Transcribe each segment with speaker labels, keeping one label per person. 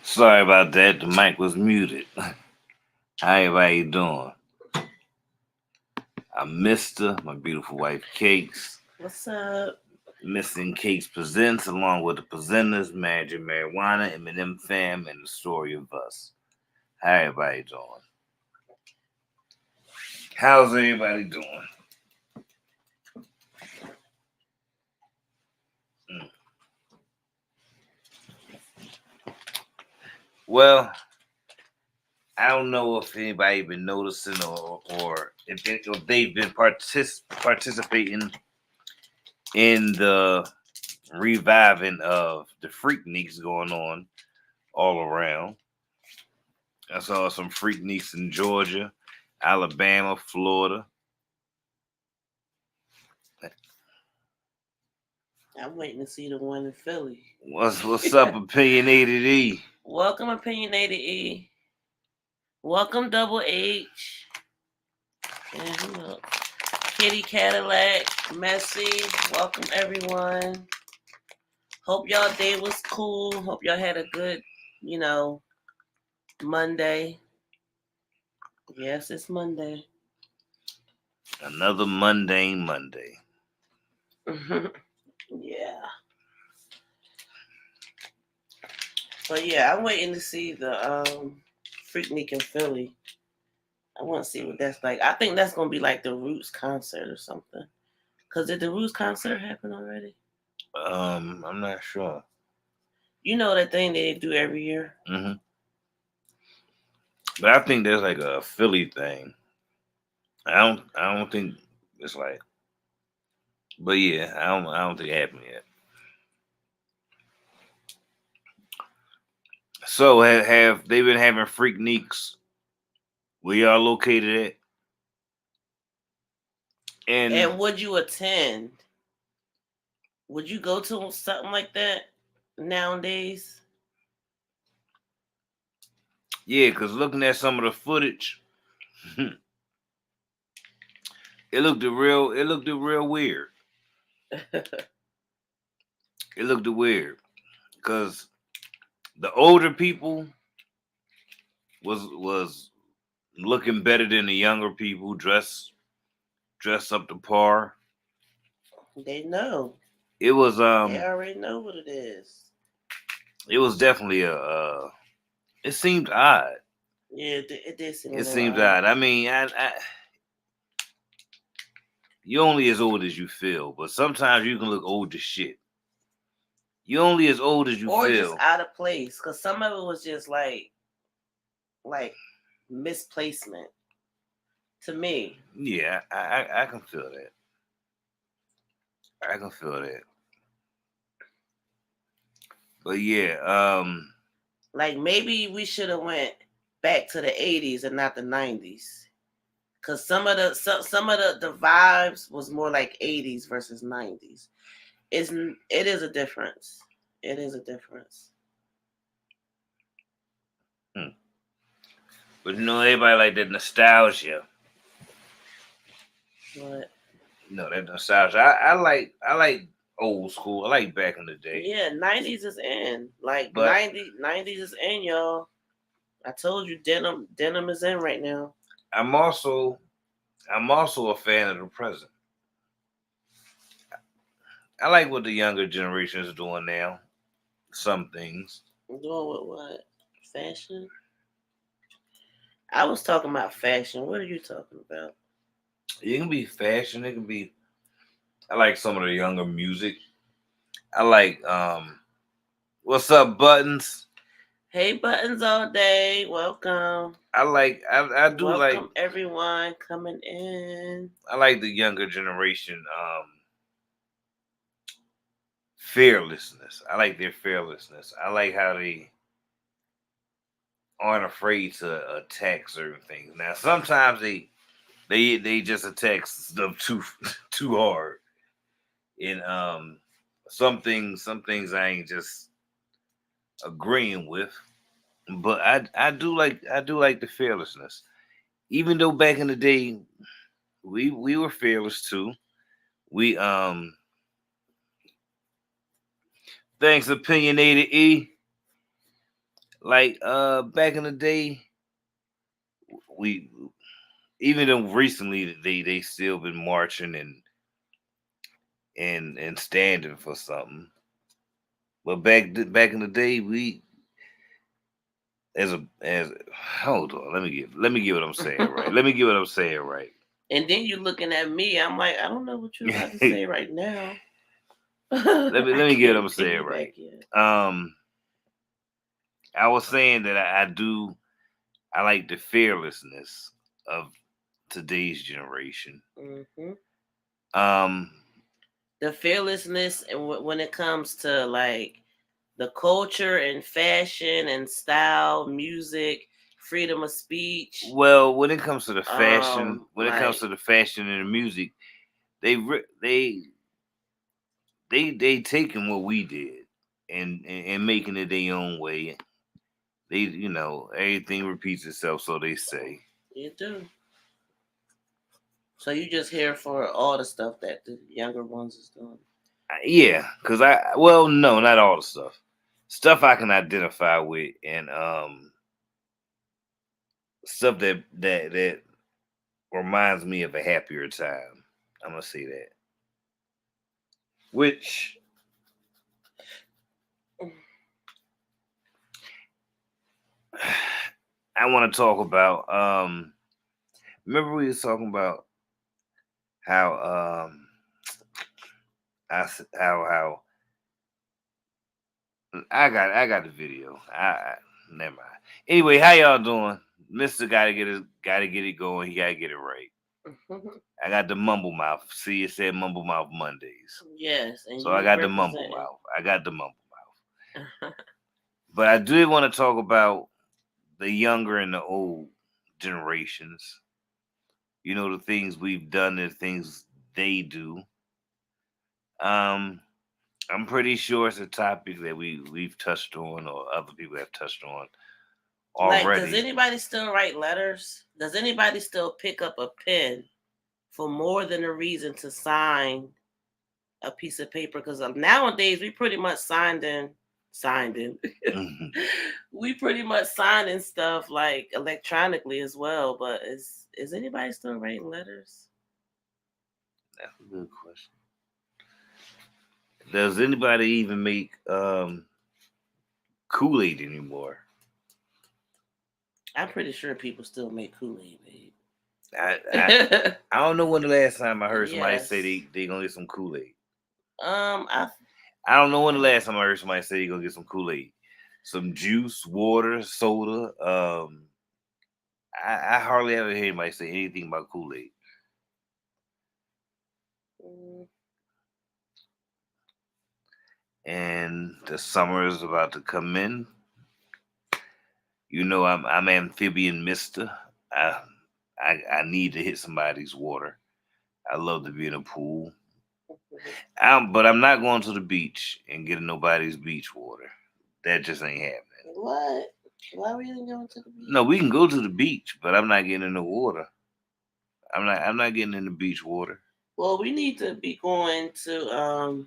Speaker 1: Sorry about that. The mic was muted. How everybody doing? I'm Mister, my beautiful wife Cakes.
Speaker 2: What's up?
Speaker 1: MISTA&CAKZ presents, along with the presenters, Magic Marijuana, Eminem Fam, and the Story of Us. How everybody doing? How's everybody doing? Mm. Well, I don't know if anybody been noticing or if they've been participating in the reviving of the Freakniks going on all around. I saw some Freakniks in Georgia, Alabama, Florida.
Speaker 2: I'm waiting to see the one in Philly.
Speaker 1: What's up, opinionated E?
Speaker 2: Welcome, Opinionated E. Welcome, Double H. And who else? Kitty Cadillac, Messy. Welcome, everyone. Hope y'all day was cool. Hope y'all had a good, Monday. Yes, it's Monday.
Speaker 1: Another mundane Monday.
Speaker 2: Yeah. But yeah, I'm waiting to see the Freaknik in Philly. I want to see what that's like. I think that's gonna be like the Roots concert or something. Cause did the Roots concert happen already?
Speaker 1: I'm not sure.
Speaker 2: You know that thing they do every year.
Speaker 1: hmm But I think there's like a Philly thing. I don't think it's like. But yeah, I don't think it happened yet. So have they been having Freakniks where y'all located at? And
Speaker 2: And would you attend? Would you go to something like that nowadays?
Speaker 1: yeah, because looking at some of the footage, it looked real weird. It looked weird because the older people was looking better than the younger people, dressed up to par.
Speaker 2: They know.
Speaker 1: It was
Speaker 2: They already know what it is.
Speaker 1: it was definitely it seemed odd.
Speaker 2: Yeah, it did seem a
Speaker 1: It
Speaker 2: little
Speaker 1: seemed
Speaker 2: odd.
Speaker 1: odd. I mean, you're only as old as you feel, but sometimes you can look old as shit. You're only as old as you
Speaker 2: Or just
Speaker 1: feel.
Speaker 2: out of place. Cause some of it was just like misplacement to me.
Speaker 1: Yeah, I can feel that. I can feel that. But yeah,
Speaker 2: Like maybe we should have went back to the 80s and not the 90s. Cause some of the vibes was more like 80s versus 90s. It is a difference. It is a difference.
Speaker 1: hmm. But everybody like that nostalgia.
Speaker 2: But
Speaker 1: That nostalgia. I like old school. I like back in the day.
Speaker 2: yeah, 90s is in. Like
Speaker 1: But
Speaker 2: 90s is in, y'all. I told you denim is in right now.
Speaker 1: I'm also I'm also a fan of the present. I like what the younger generation is doing now. Some things.
Speaker 2: Doing with what? Fashion? I was talking about fashion. What are you talking about?
Speaker 1: It can be fashion. It can be. I like some of the younger music. I like what's up, Buttons?
Speaker 2: Hey, buttons all day. Welcome.
Speaker 1: I do like
Speaker 2: Welcome everyone coming in.
Speaker 1: I like the younger generation fearlessness. I like their fearlessness. I like how they aren't afraid to attack certain things. Now sometimes they just attack stuff too too hard. And some things I ain't just agreeing with. But I do like the fearlessness. Even though back in the day we were fearless too. We thanks opinionated E. Like back in the day, we even though recently they still been marching and standing for something. But back in the day, we as hold on, let me get what I'm saying right. Let me get what I'm saying right.
Speaker 2: And then you looking at me, I'm like, I don't know what you're about to
Speaker 1: let
Speaker 2: say right now.
Speaker 1: let
Speaker 2: I
Speaker 1: me get what
Speaker 2: can't
Speaker 1: I'm saying
Speaker 2: piggyback
Speaker 1: right.
Speaker 2: yet.
Speaker 1: I was saying that I like the fearlessness of today's generation.
Speaker 2: Hmm.
Speaker 1: Um,
Speaker 2: The fearlessness, and when it comes to like the culture and fashion and style, music, freedom of speech,
Speaker 1: well, when it comes to the fashion, when it comes
Speaker 2: like
Speaker 1: to the fashion and the music, they taking what we did and making it their own way. They everything repeats itself, so they say.
Speaker 2: you do. So you just here for all the stuff that the younger ones is doing.
Speaker 1: Yeah, cause no, not all the stuff I can identify with, and stuff that reminds me of a happier time. I'm gonna say that. Which I want to talk about. Remember we was talking about how how I got the video. Never mind. Anyway, how y'all doing? Mister got to get it going. He got to get it right. I got the mumble mouth. See, it said mumble mouth Mondays.
Speaker 2: Yes, and
Speaker 1: So I
Speaker 2: you
Speaker 1: got the mumble
Speaker 2: representing.
Speaker 1: mouth. I got the mumble mouth. But I do want to talk about the younger and the old generations. The things we've done, the things they do. Um, I'm pretty sure it's a topic that we've touched on, or other people have touched on
Speaker 2: Like, does
Speaker 1: already.
Speaker 2: anybody still write letters? Does anybody still pick up a pen for more than a reason to sign a piece of paper? Because nowadays we pretty much signed in.
Speaker 1: Mhm.
Speaker 2: We pretty much signing stuff like electronically as well. But is anybody still writing letters?
Speaker 1: That's a good question. Does anybody even make Kool-Aid anymore?
Speaker 2: I'm pretty sure people still make Kool-Aid,
Speaker 1: I, I
Speaker 2: babe.
Speaker 1: I don't know when the last time I heard somebody say
Speaker 2: Yes.
Speaker 1: they gonna get some Kool-Aid.
Speaker 2: I
Speaker 1: I don't know when the last time I heard somebody say they gonna get some Kool-Aid. Some juice, water, soda. I hardly ever hear anybody say anything about Kool-Aid.
Speaker 2: mm,
Speaker 1: And the summer is about to come in. I'm amphibian mister. I I need to hit somebody's water. I love to be in a pool. But I'm not going to the beach and getting nobody's beach water. That just ain't happening.
Speaker 2: what? Why are we even going to the
Speaker 1: No, we
Speaker 2: beach?
Speaker 1: can go to the beach, but I'm not getting in the water. I'm not getting in the beach water.
Speaker 2: Well, we need to be going to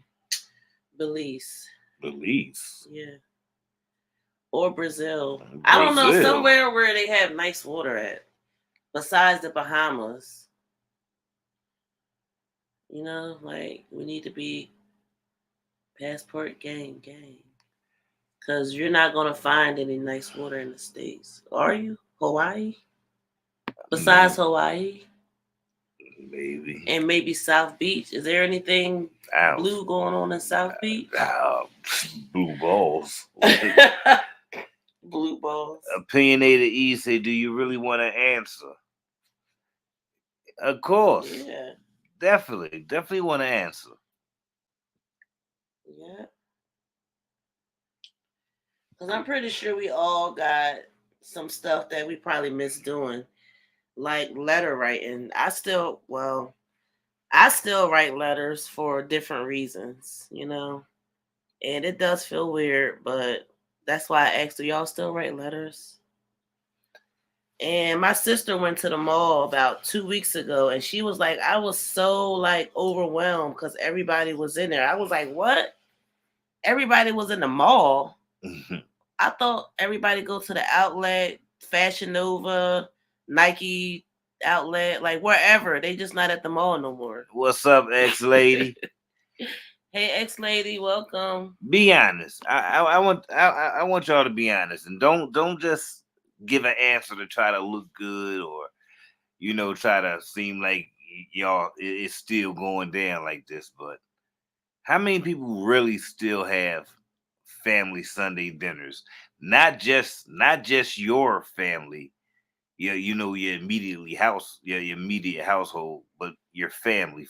Speaker 2: Belize.
Speaker 1: Belize.
Speaker 2: Yeah. Or Brazil. I don't know,
Speaker 1: Brazil.
Speaker 2: somewhere where they have nice water at. Besides the Bahamas. Like we need to be passport gang. Cause you're not gonna find any nice water in the States. Are you? Hawaii? Besides
Speaker 1: Maybe.
Speaker 2: Hawaii?
Speaker 1: Maybe.
Speaker 2: And maybe South Beach. Is there anything
Speaker 1: Ow.
Speaker 2: blue going on in South Beach?
Speaker 1: Blue balls.
Speaker 2: Blue balls.
Speaker 1: Opinionated E say, do you really want to answer? Of course.
Speaker 2: Yeah.
Speaker 1: Definitely want to answer.
Speaker 2: Yeah. Because I'm pretty sure we all got some stuff that we probably miss doing, like letter writing. I still write letters for different reasons. And it does feel weird, but that's why I asked, do y'all still write letters? And my sister went to the mall about 2 weeks ago, and she was like, I was so like overwhelmed because everybody was in there. I was like, what? Everybody was in the mall. I thought everybody go to the outlet, Fashion Nova, Nike outlet, like wherever. They just not at the mall no more.
Speaker 1: What's up, ex lady?
Speaker 2: Hey, ex lady, welcome.
Speaker 1: Be honest. I want y'all to be honest, and don't just give an answer to try to look good, or try to seem like y'all it's still going down like this. But how many people really still have family Sunday dinners? Not just your family, your your immediate household, but your family.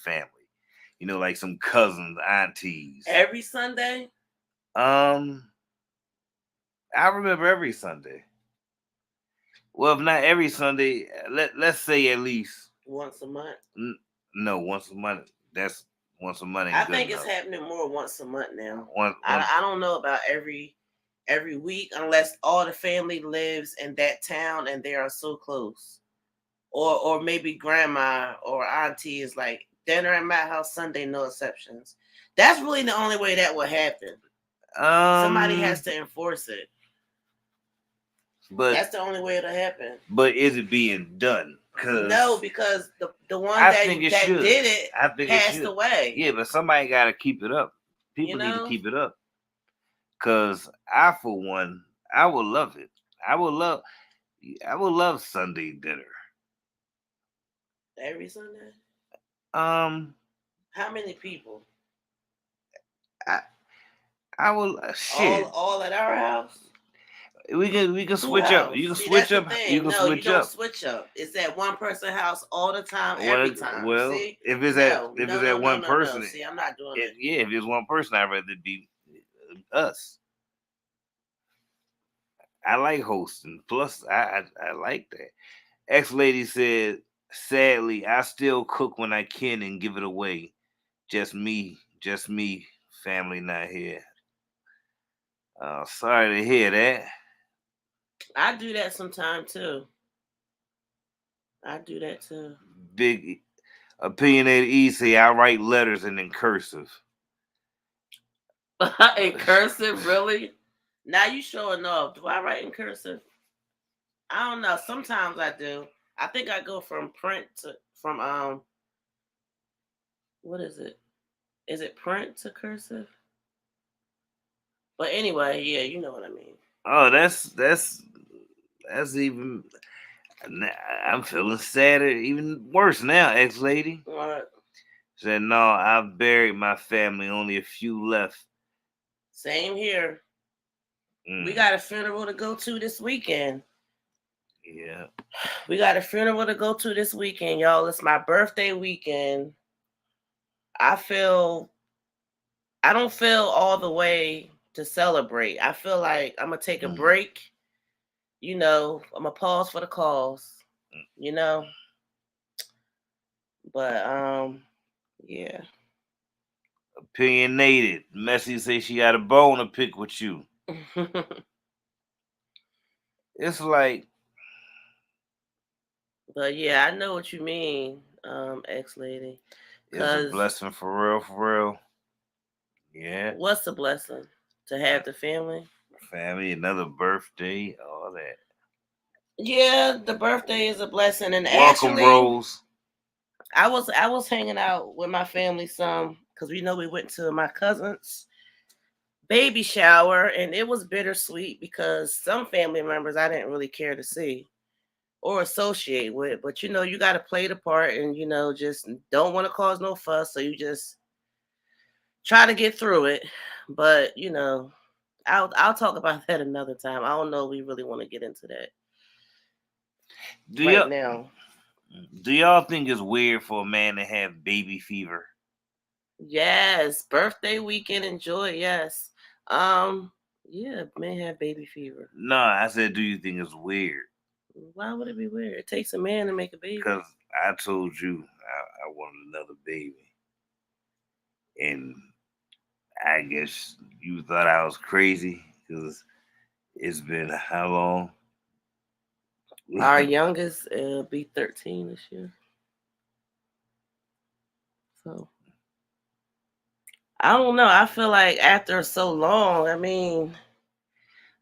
Speaker 1: Like some cousins, aunties.
Speaker 2: Every Sunday?
Speaker 1: Um, I remember every Sunday. Well, if not every Sunday, let's say at least
Speaker 2: Once a month.
Speaker 1: no, once a month. That's once a month
Speaker 2: I
Speaker 1: ain't good
Speaker 2: think it's
Speaker 1: enough.
Speaker 2: happening more once a month now.
Speaker 1: Once,
Speaker 2: I don't know about every week unless all the family lives in that town and they are so close. Or maybe grandma or auntie is like dinner at my house Sunday, no exceptions. That's really the only way that would happen. Somebody has to enforce it.
Speaker 1: But
Speaker 2: that's the only way it'll happen.
Speaker 1: But is it being done?
Speaker 2: No, because the one
Speaker 1: I
Speaker 2: that
Speaker 1: think it
Speaker 2: that
Speaker 1: should.
Speaker 2: did it
Speaker 1: I think
Speaker 2: passed away.
Speaker 1: Yeah, but somebody got to keep it up. People need to keep it up. Cause I, for one, I would love it. I would love Sunday dinner.
Speaker 2: Every Sunday.
Speaker 1: How
Speaker 2: many people?
Speaker 1: I will shit.
Speaker 2: All at our house.
Speaker 1: We can switch up. You can switch up. You can switch
Speaker 2: you don't
Speaker 1: up.
Speaker 2: Switch up. It's at one person house all the time, every time.
Speaker 1: Well,
Speaker 2: see?
Speaker 1: if it's at one person,
Speaker 2: see, I'm not doing it.
Speaker 1: Yeah, if it's one person, I'd rather it be us. I like hosting. Plus, I like that. Ex lady said, sadly, I still cook when I can and give it away. Just me. Family not here. Sorry to hear that.
Speaker 2: I do that sometime too.
Speaker 1: Big opinionated E say I write letters and in cursive.
Speaker 2: In cursive, really? Now you showing off. Do I write in cursive? I don't know. Sometimes I do. I think I go from what is it? Is it print to cursive? But anyway, yeah, you know what I mean.
Speaker 1: Oh, that's even. I'm feeling sadder, even worse now, ex lady.
Speaker 2: What?
Speaker 1: Said no, I've buried my family. Only a few left.
Speaker 2: Same here. We got a funeral to go to this weekend.
Speaker 1: Yeah.
Speaker 2: We got a funeral to go to this weekend, y'all. It's my birthday weekend. I don't feel all the way to celebrate. I feel like I'm gonna take a break. I'm gonna pause for the cause. But yeah.
Speaker 1: Opinionated. Messy say she got a bone to pick with you. It's like.
Speaker 2: But yeah, I know what you mean, ex lady.
Speaker 1: It's a blessing for real. Yeah.
Speaker 2: What's a blessing? To have the family?
Speaker 1: Family, another birthday, all that.
Speaker 2: Yeah, the birthday is a blessing. And
Speaker 1: welcome,
Speaker 2: actually,
Speaker 1: Rose.
Speaker 2: I was hanging out with my family some because we went to my cousin's baby shower, and it was bittersweet because some family members I didn't really care to see or associate with. But you got to play the part, and just don't want to cause no fuss, so you just try to get through it. But I'll talk about that another time. I don't know if we really want to get into that now.
Speaker 1: Do y'all think it's weird for a man to have baby fever?
Speaker 2: Yes, birthday weekend, enjoy. Yes, yeah, men have baby fever.
Speaker 1: No, I said, do you think it's weird?
Speaker 2: Why would it be weird? It takes a man to make a baby.
Speaker 1: Because I told you I wanted another baby, and I guess you thought I was crazy because it's been how long?
Speaker 2: Our youngest be 13 this year. So I don't know. I feel like after so long,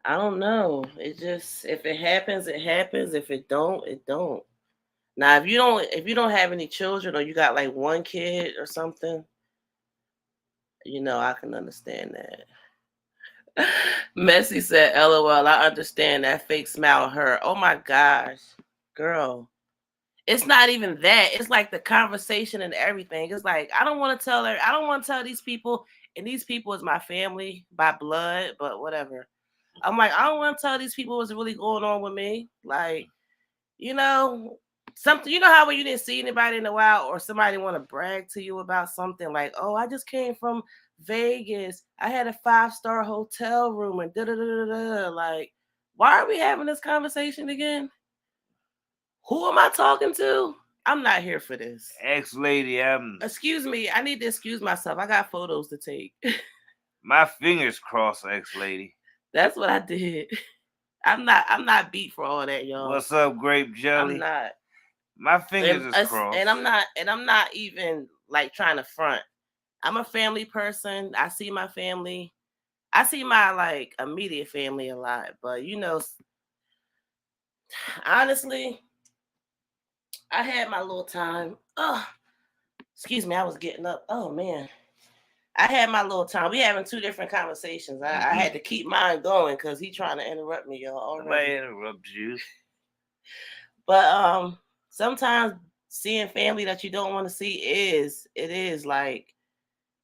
Speaker 2: I don't know. It just if it happens, it happens. If it don't, it don't. Now, if you don't have any children or you got like one kid or something, I can understand that. Messi said, "LOL, I understand that fake smile hurt." Oh my gosh, girl. It's not even that. It's like the conversation and everything. It's like I don't want to tell her. I don't want to tell these people, and these people is my family by blood, but whatever. I'm like, I don't want to tell these people what's really going on with me. Like, you know, something. You know how when you didn't see anybody in a while, or somebody want to brag to you about something, like, oh, I just came from Vegas. I had a 5-star hotel room and da da da da da. Like, why are we having this conversation again? Who am I talking to? I'm not here for this.
Speaker 1: Ex-lady,
Speaker 2: Excuse me. I need to excuse myself. I got photos to take.
Speaker 1: my fingers crossed, ex-lady.
Speaker 2: That's what I did. I'm not beat for all that, y'all.
Speaker 1: What's up, grape jelly?
Speaker 2: I'm not.
Speaker 1: My fingers is crossed.
Speaker 2: And I'm not even like trying to front. I'm a family person. I see my family. I see my like immediate family a lot, but honestly, I had my little time. Oh, excuse me, I was getting up. Oh man. I had my little time. We having two different conversations. I had to keep mine going because he trying to interrupt me, y'all. Already.
Speaker 1: Nobody interrupt you.
Speaker 2: But sometimes seeing family that you don't want to see is like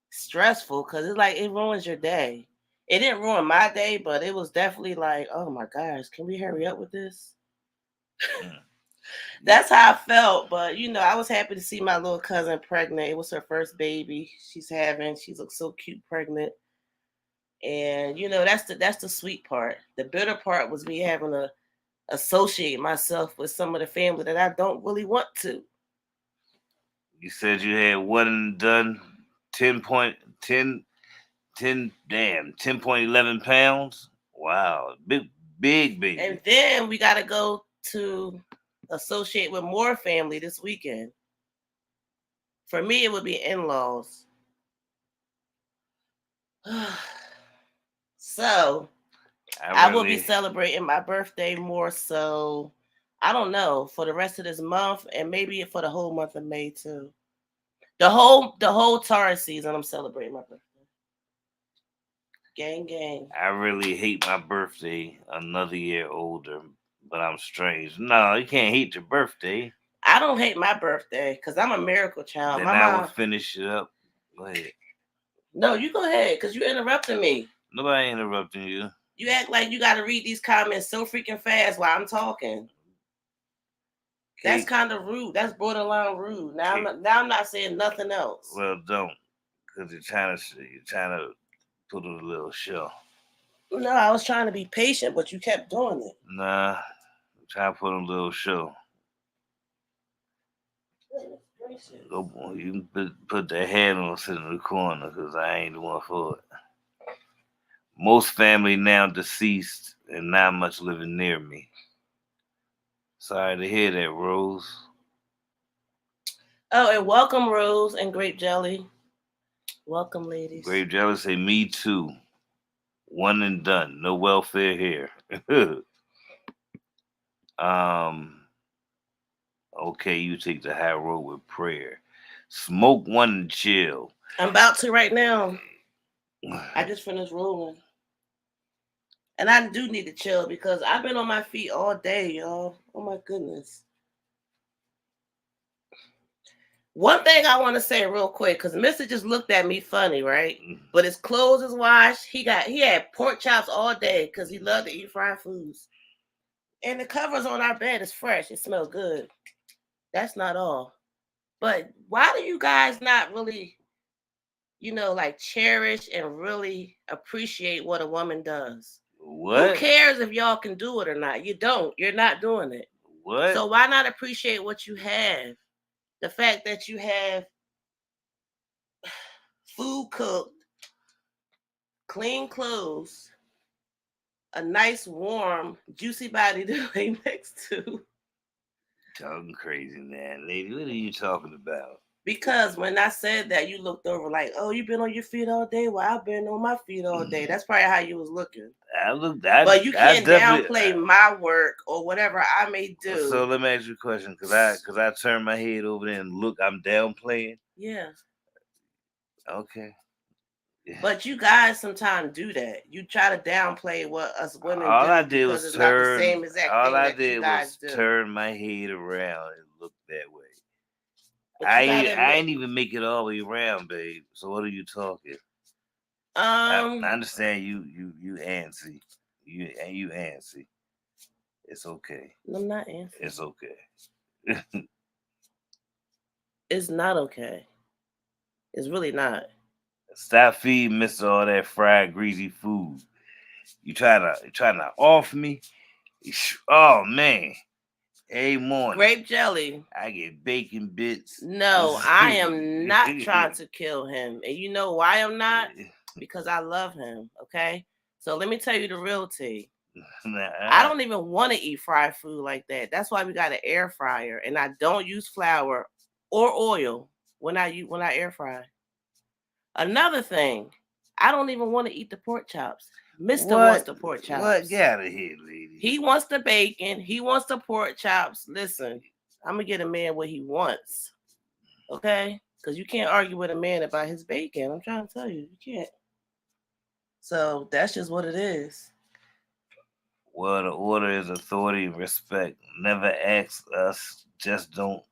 Speaker 2: stressful because it's like it ruins your day. It didn't ruin my day, but it was definitely like, oh my gosh, can we hurry up with this? That's how I felt. But I was happy to see my little cousin pregnant. It was her first baby she looks so cute pregnant. And that's the sweet part. The bitter part was me having to associate myself with some of the family that I don't really want to.
Speaker 1: You said you had one and done 10.11 pounds. Wow, big baby.
Speaker 2: And then we got to go to associate with more family this weekend. For me, it would be in-laws. So I will be celebrating my birthday more so. I don't know, for the rest of this month and maybe for the whole month of May too. The whole Taurus season, I'm celebrating my birthday. Gang.
Speaker 1: I really hate my birthday. Another year older, but I'm strange. No, you can't hate your birthday.
Speaker 2: I don't hate my birthday because I'm a miracle child.
Speaker 1: Then I will finish it up. Go ahead.
Speaker 2: No, you go ahead because you interrupting me.
Speaker 1: Nobody interrupting you.
Speaker 2: You act like you got to read these comments so freaking fast while I'm talking. That's kind of rude. That's borderline rude. Now I'm not saying nothing else.
Speaker 1: Well, don't, because you're trying to put on a little show.
Speaker 2: No, I was trying to be patient, but you kept doing it.
Speaker 1: Nah, I'm trying to put on a little show. Go, you can put that head on, sit in the corner, because I ain't the one for it. Most family now deceased and not much living near me. Sorry to hear that, Rose.
Speaker 2: Oh, and welcome, Rose and Grape Jelly. Welcome, ladies.
Speaker 1: Grape Jelly say, me too. One and done. No welfare here. Okay, you take the high road with prayer. Smoke one and chill.
Speaker 2: I'm about to right now. I just finished rolling. And I do need to chill because I've been on my feet all day, y'all. Oh my goodness. One thing I want to say real quick, because Mr. just looked at me funny, right? But his clothes is washed. He had pork chops all day because he loved to eat fried foods. And the covers on our bed is fresh. It smells good. That's not all. But why do you guys not really, like cherish and really appreciate what a woman does?
Speaker 1: What?
Speaker 2: Who cares if y'all can do it or not? You don't. You're not doing it.
Speaker 1: What?
Speaker 2: So why not appreciate what you have? The fact that you have food cooked, clean clothes, a nice, warm, juicy body to lay next to.
Speaker 1: Talking crazy, man. Lady, what are you talking about?
Speaker 2: Because when I said that, you looked over like, "Oh, you been on your feet all day. Well, I've been on my feet all day." That's probably how you was looking. But you
Speaker 1: I
Speaker 2: can't
Speaker 1: definitely.
Speaker 2: downplay my work or whatever I may do.
Speaker 1: So let me ask you a question, cause I turn my head over there and look. I'm downplaying.
Speaker 2: Yeah.
Speaker 1: Okay.
Speaker 2: But you guys sometimes do that. You try to downplay what us women
Speaker 1: All I
Speaker 2: do
Speaker 1: did
Speaker 2: because
Speaker 1: was
Speaker 2: it's not the
Speaker 1: turn.
Speaker 2: same exact
Speaker 1: All
Speaker 2: thing
Speaker 1: I
Speaker 2: that you
Speaker 1: did
Speaker 2: guys
Speaker 1: was
Speaker 2: do.
Speaker 1: turn my head around and look that way.
Speaker 2: But you gotta
Speaker 1: I
Speaker 2: admit,
Speaker 1: ain't even make it all the way around, babe. So what are you talking? I
Speaker 2: um,
Speaker 1: understand you antsy. You antsy. It's okay.
Speaker 2: I'm not answering.
Speaker 1: It's okay.
Speaker 2: It's not okay. It's really not.
Speaker 1: Stop feeding Mister all that fried greasy food. You trying to off me? Oh man. Every morning
Speaker 2: Grape jelly.
Speaker 1: I get bacon bits.
Speaker 2: No, I am not trying to kill him. And you know why I'm not? Because I love him, okay? So let me tell you the real tea. I don't even want to eat fried food like that. That's why we got an air fryer, and I don't use flour or oil when I air fry. Another thing, I don't even want to eat the pork chops. Mister wants the pork chops.
Speaker 1: What? Get out of here, lady.
Speaker 2: He wants the bacon. He wants the pork chops. Listen, I'm gonna get a man what he wants, okay? Because you can't argue with a man about his bacon. I'm trying to tell you, you can't. So that's just what it is.
Speaker 1: Well, the order is authority and respect. Never ask us. Just don't.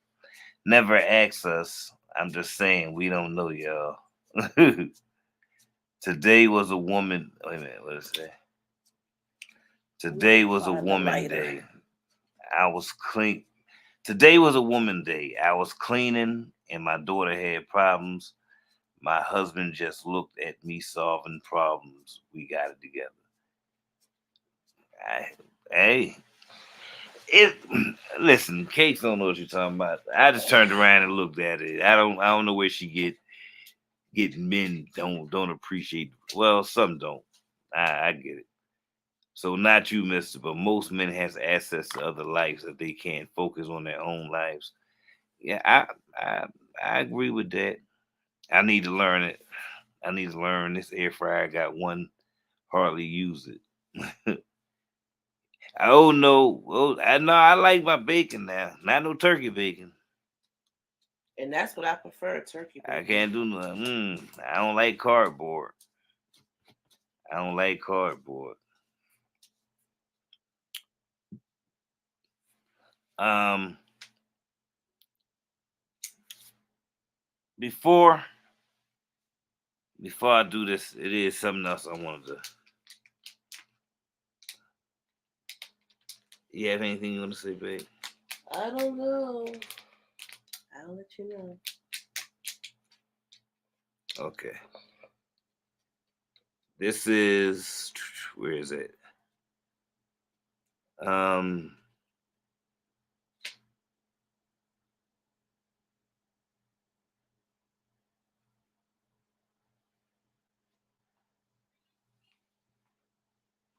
Speaker 1: Never ask us. I'm just saying we don't know y'all. Today was a woman. Wait a minute. What is that? Today was a woman day. I was clean. Today was a woman day. I was cleaning and my daughter had problems. My husband just looked at me solving problems. We got it together. I, hey, it. Listen, Kate don't know what you're talking about. I just turned around and looked at it. I don't know where she get men don't appreciate. Well, some don't. I get it. So not you, Mister, but most men has access to other lives that they can't focus on their own lives. Yeah, I I agree with that. I need to learn it. I need to learn this air fryer. I got one, hardly use it. Oh no, oh I know I like my bacon now. Not no turkey bacon.
Speaker 2: And that's what I prefer, turkey bacon.
Speaker 1: I can't do nothing. I don't like cardboard. I don't like cardboard. Um, before before I do this, it is something else I wanted to. You have anything you want to say, babe?
Speaker 2: I don't know. I'll let you know.
Speaker 1: Okay. This is where is it? Um,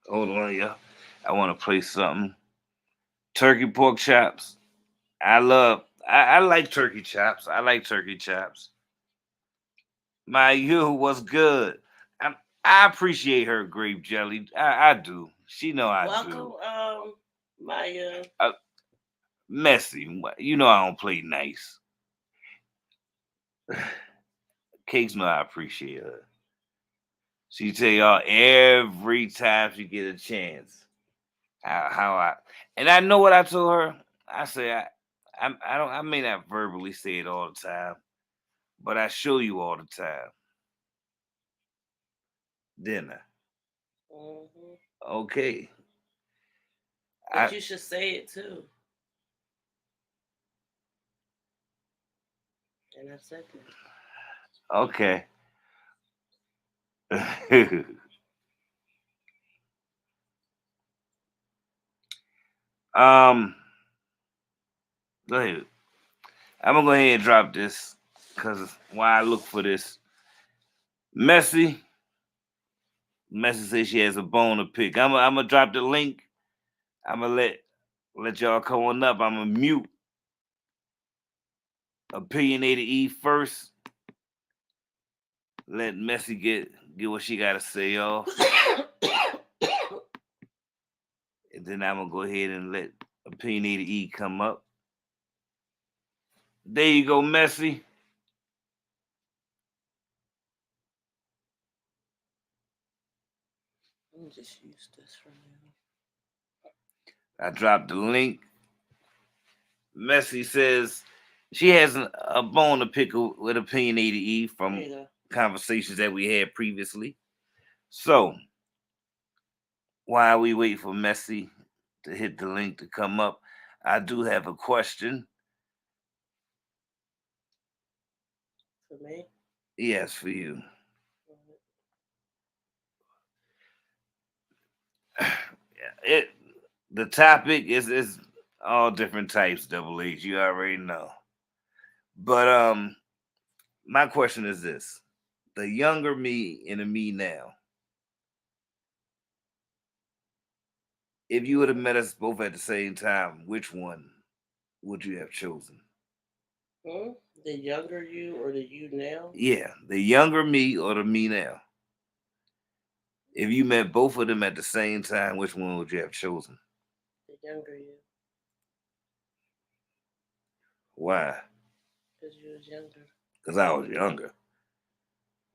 Speaker 1: hold on, yeah. I want to play something. Turkey pork chops. I like turkey chops. I like turkey chops. My you was good. I appreciate her grape jelly. I do. She know I
Speaker 2: Welcome,
Speaker 1: do.
Speaker 2: Maya.
Speaker 1: Messy. You know I don't play nice. Cakes know I appreciate her. She tell y'all every time she get a chance how I and I know what I told her. I say I don't I may not verbally say it all the time, but I show you all the time. Dinner.
Speaker 2: Mm-hmm.
Speaker 1: Okay.
Speaker 2: But
Speaker 1: I
Speaker 2: you should say it too. And I said
Speaker 1: okay. um go ahead. I'm gonna go ahead and drop this because while I look for this. Messy. Messy says she has a bone to pick. I'm gonna drop the link. I'm gonna let y'all come on up. I'm gonna mute. opinionated E first. Let Messy get what she gotta say off, and then I'm gonna go ahead and let opinionated E come up. There you go, Messy.
Speaker 2: Let me just use this for now.
Speaker 1: I dropped the link. Messy says she has a bone to pick with opinionated E
Speaker 2: There
Speaker 1: from
Speaker 2: you go.
Speaker 1: conversations that we had previously. So while we wait for Messy to hit the link to come up, I do have a question.
Speaker 2: For me.
Speaker 1: Yes, for you. It the topic is all different types, double H. You already know. But my question is this: the younger me and the me now. If you would have met us both at the same time, which one would you have chosen?
Speaker 2: Hmm? The younger you or the you now?
Speaker 1: Yeah, the younger me or the me now. If you met both of them at the same time, which one would you have chosen?
Speaker 2: The younger you.
Speaker 1: Why?
Speaker 2: Because you was younger.
Speaker 1: Because I was younger.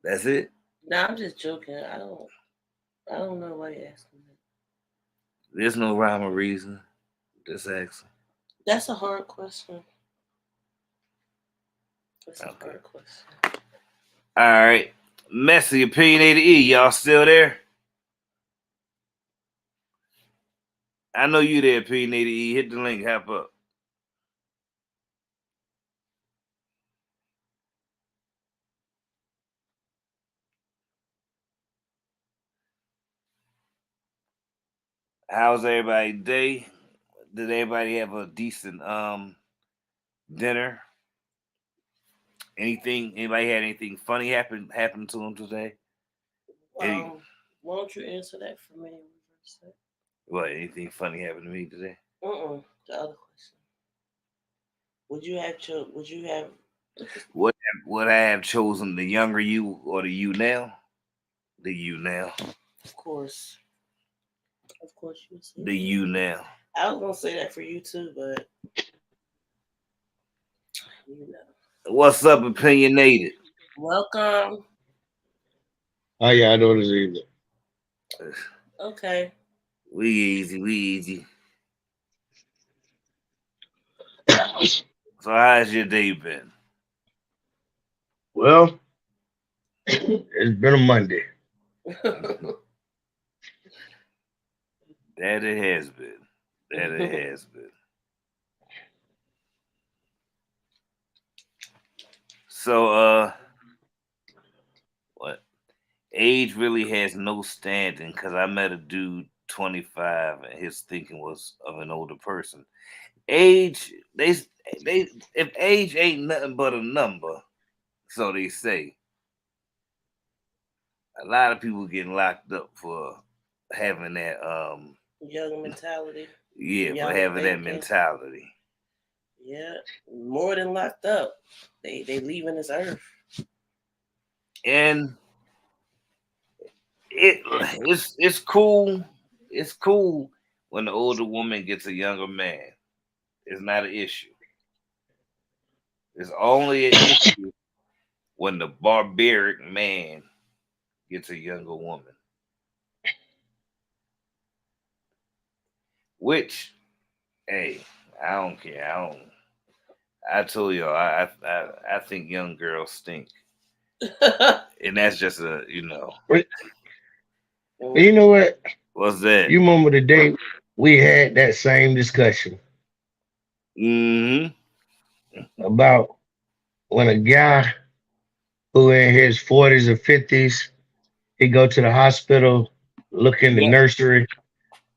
Speaker 1: That's it.
Speaker 2: No, I'm just joking. I don't know why you're asking that.
Speaker 1: There's no rhyme or reason. Just asking.
Speaker 2: That's a hard question. That's a
Speaker 1: Okay.
Speaker 2: hard question.
Speaker 1: All right. Messy opinionated E. Y'all still there? I know you there, opinionated E. Hit the link. Hop up. How's everybody day? Did everybody have a decent dinner? Anything? Anybody had anything funny happen to them today? Any
Speaker 2: Why don't you answer that for me?
Speaker 1: what? Anything funny happened to me today?
Speaker 2: The other question. Would you have?
Speaker 1: What would I have chosen? The younger you or the you now? The you now.
Speaker 2: Of course, you would say
Speaker 1: The you now.
Speaker 2: I was gonna say that for you too, but you know.
Speaker 1: What's up, opinionated?
Speaker 2: Welcome.
Speaker 3: How y'all doing this evening?
Speaker 2: Okay.
Speaker 1: We easy, we easy. So how's your day been?
Speaker 3: Well, it's been a Monday.
Speaker 1: That it has been. That it has been. So what? Age really has no standing because I met a dude 25 and his thinking was of an older person. Age they if age ain't nothing but a number, so they say. A lot of people getting locked up for having that
Speaker 2: Young mentality.
Speaker 1: yeah, for
Speaker 2: Young
Speaker 1: having that
Speaker 2: thinking.
Speaker 1: mentality.
Speaker 2: Yeah. More than locked up. They leaving this earth.
Speaker 1: And it's cool. It's cool when the older woman gets a younger man. It's not an issue. It's only an issue when the barbaric man gets a younger woman. Which, hey, I don't care. I told y'all, I think young girls stink, and that's just a
Speaker 3: But you know what?
Speaker 1: what's that?
Speaker 3: You remember the day we had that same discussion
Speaker 1: Mm-hmm.
Speaker 3: about when a guy who in his 40s or 50s, he go to the hospital, look in the
Speaker 1: Yep.
Speaker 3: nursery,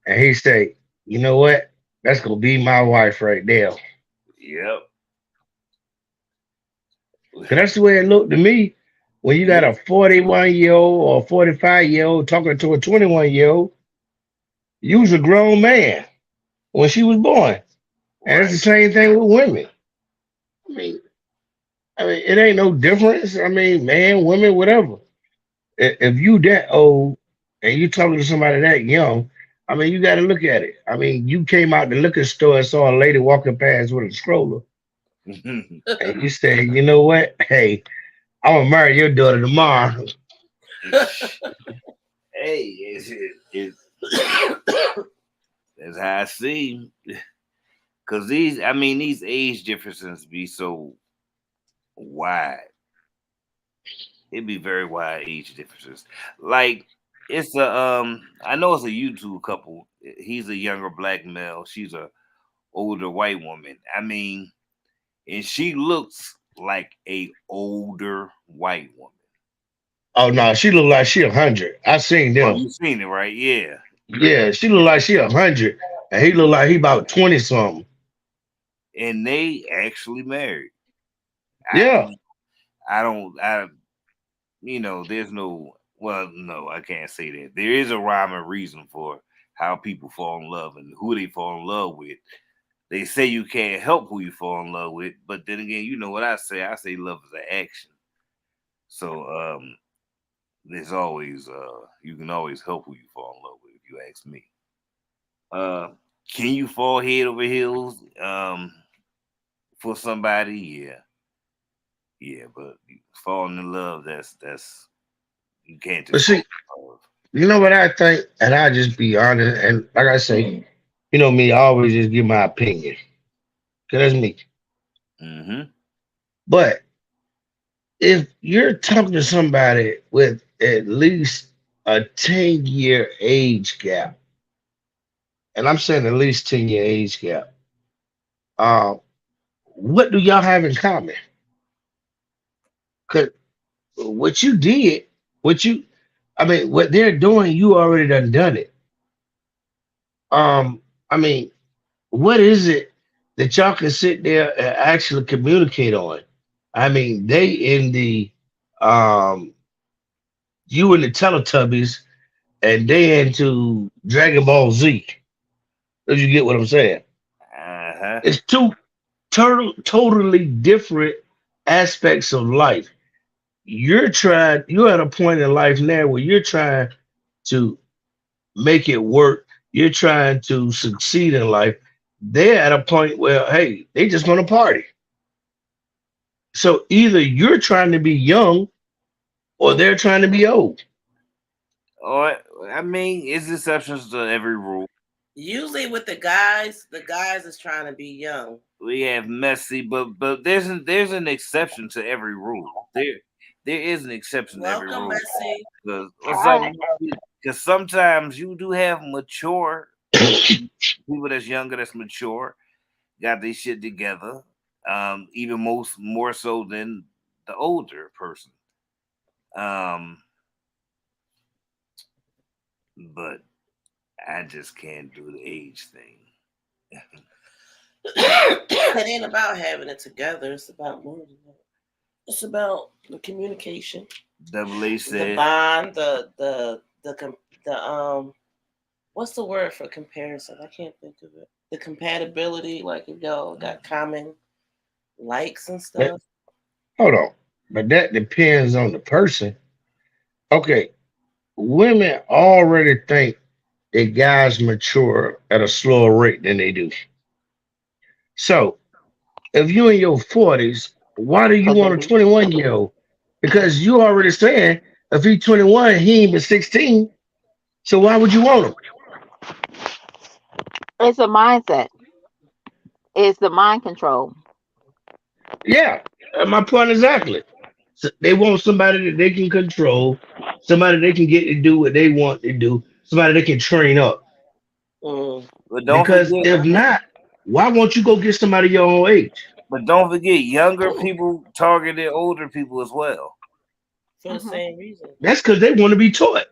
Speaker 3: and he say, you know what? That's gonna be my wife right there.
Speaker 1: Yep.
Speaker 3: 'Cause that's the way it looked to me. When you got a 41-year-old or 45-year-old talking to a 21-year-old, you was a grown man when she was born. And it's the
Speaker 1: Right.
Speaker 3: same thing with women. I mean, I mean, it ain't no difference. I mean, man, women, whatever. If you that old and you talking to somebody that young, I mean, you got to look at it. I mean, you came out the liquor store and saw a lady walking past with a stroller, and you say, you know what? Hey, I'm gonna marry your daughter tomorrow.
Speaker 1: Hey, that's how I see. Cause these age differences be so wide. It'd be very wide age differences. Like it's I know it's a YouTube couple. He's a younger black male. She's a older white woman. I mean, and she looks like a older white woman.
Speaker 3: Oh no, she look like she 100. I seen
Speaker 1: Oh,
Speaker 3: them.
Speaker 1: you seen it, right? Yeah.
Speaker 3: Yeah, she look like she 100, and he look like he about 20 something.
Speaker 1: And they actually married. I
Speaker 3: Yeah,
Speaker 1: I don't I there's no, well, no, I can't say that. There is a rhyme and reason for how people fall in love and who they fall in love with. They say you can't help who you fall in love with, but then again, you know what I say? I say love is an action. So there's always you can always help who you fall in love with if you ask me. Uh can you fall head over heels for somebody? Yeah. Yeah, but falling in love, that's you can't
Speaker 3: but
Speaker 1: just
Speaker 3: see,
Speaker 1: fall in love.
Speaker 3: you know what I think, and I just be honest, and like I say, you know me, I always just give my opinion, cause that's me.
Speaker 1: Mm-hmm.
Speaker 3: But if you're talking to somebody with at least a 10-year age gap, and I'm saying at least 10-year age gap, uh, what do y'all have in common? Cause what you did, what you, I mean, what they're doing, you already done it. Um, I mean, what is it that y'all can sit there and actually communicate on? I mean, they in the um you in the Teletubbies and they into Dragon Ball Z. If you get what I'm saying.
Speaker 1: Uh-huh.
Speaker 3: It's two totally different aspects of life. You're at a point in life now where you're trying to make it work. You're trying to succeed in life. They're at a point where, hey, they just want to party. So either you're trying to be young or they're trying to be old.
Speaker 1: Or I mean, it's exceptions to every rule.
Speaker 2: Usually with the guys is trying to be young.
Speaker 1: We have messy, but there's an exception to every rule. There is an exception to every
Speaker 2: Welcome,
Speaker 1: rule.
Speaker 2: Messi.
Speaker 1: Because what's up?
Speaker 4: Hi.
Speaker 1: Because sometimes you do have mature people that's younger, that's mature, got their shit together. Even most more so than the older person. Um, but I just can't do the age thing.
Speaker 2: It ain't about having it together. It's about more than that. It's about the communication,
Speaker 1: Double A
Speaker 2: the
Speaker 1: said,
Speaker 2: bond, the what's the word for comparison? I can't think of it. The compatibility, like if y'all got common likes and
Speaker 3: But
Speaker 2: stuff.
Speaker 3: hold on. But that depends on the person. Okay, women already think that guys mature at a slower rate than they do. So if you in your 40s, why do you want a 21-year-old? Because you already saying if he's 21, he ain't but 16. So why would you want him?
Speaker 4: It's a mindset. It's the mind control.
Speaker 3: Yeah, my point exactly. So they want somebody that they can control, somebody they can get to do what they want to do, somebody they can train up.
Speaker 2: Mm.
Speaker 1: but don't
Speaker 3: Because
Speaker 1: forget,
Speaker 3: if not, why won't you go get somebody your own age?
Speaker 1: younger people targeted older people as well.
Speaker 2: For the
Speaker 4: Hmm.
Speaker 2: same reason.
Speaker 3: That's because they want to be taught.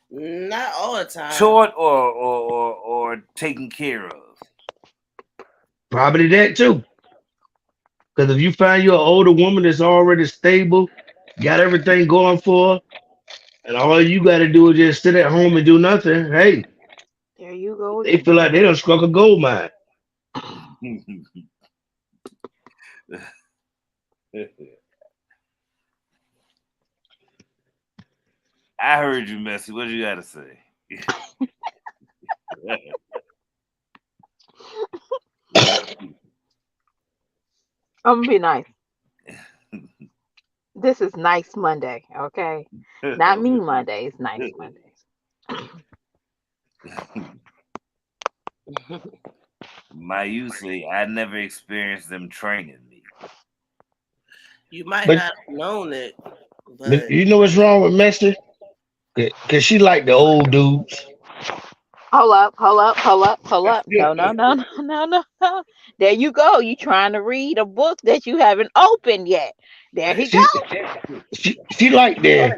Speaker 2: Not all the time.
Speaker 1: Taught or taken care of.
Speaker 3: Probably that too. Because if you find you an older woman that's already stable, got everything going for her, and all you got to do is just sit at home and do nothing, hey,
Speaker 4: There you go
Speaker 3: they
Speaker 4: again.
Speaker 3: feel like they done struck a gold mine.
Speaker 1: I heard you, Messy. What you got to say?
Speaker 4: I'm gonna be nice. This is nice Monday, okay? Not me Monday. It's nice Monday.
Speaker 1: My you say I never experienced them training me.
Speaker 2: You might
Speaker 3: But
Speaker 2: not have known it,
Speaker 3: but
Speaker 2: but
Speaker 3: you know what's wrong with Messi? Cause she like the old dudes.
Speaker 4: Hold up, hold up, hold up, hold up. No, no, no, no, no, no, no. There you go. You trying to read a book that you haven't opened yet. There he go.
Speaker 3: She she like the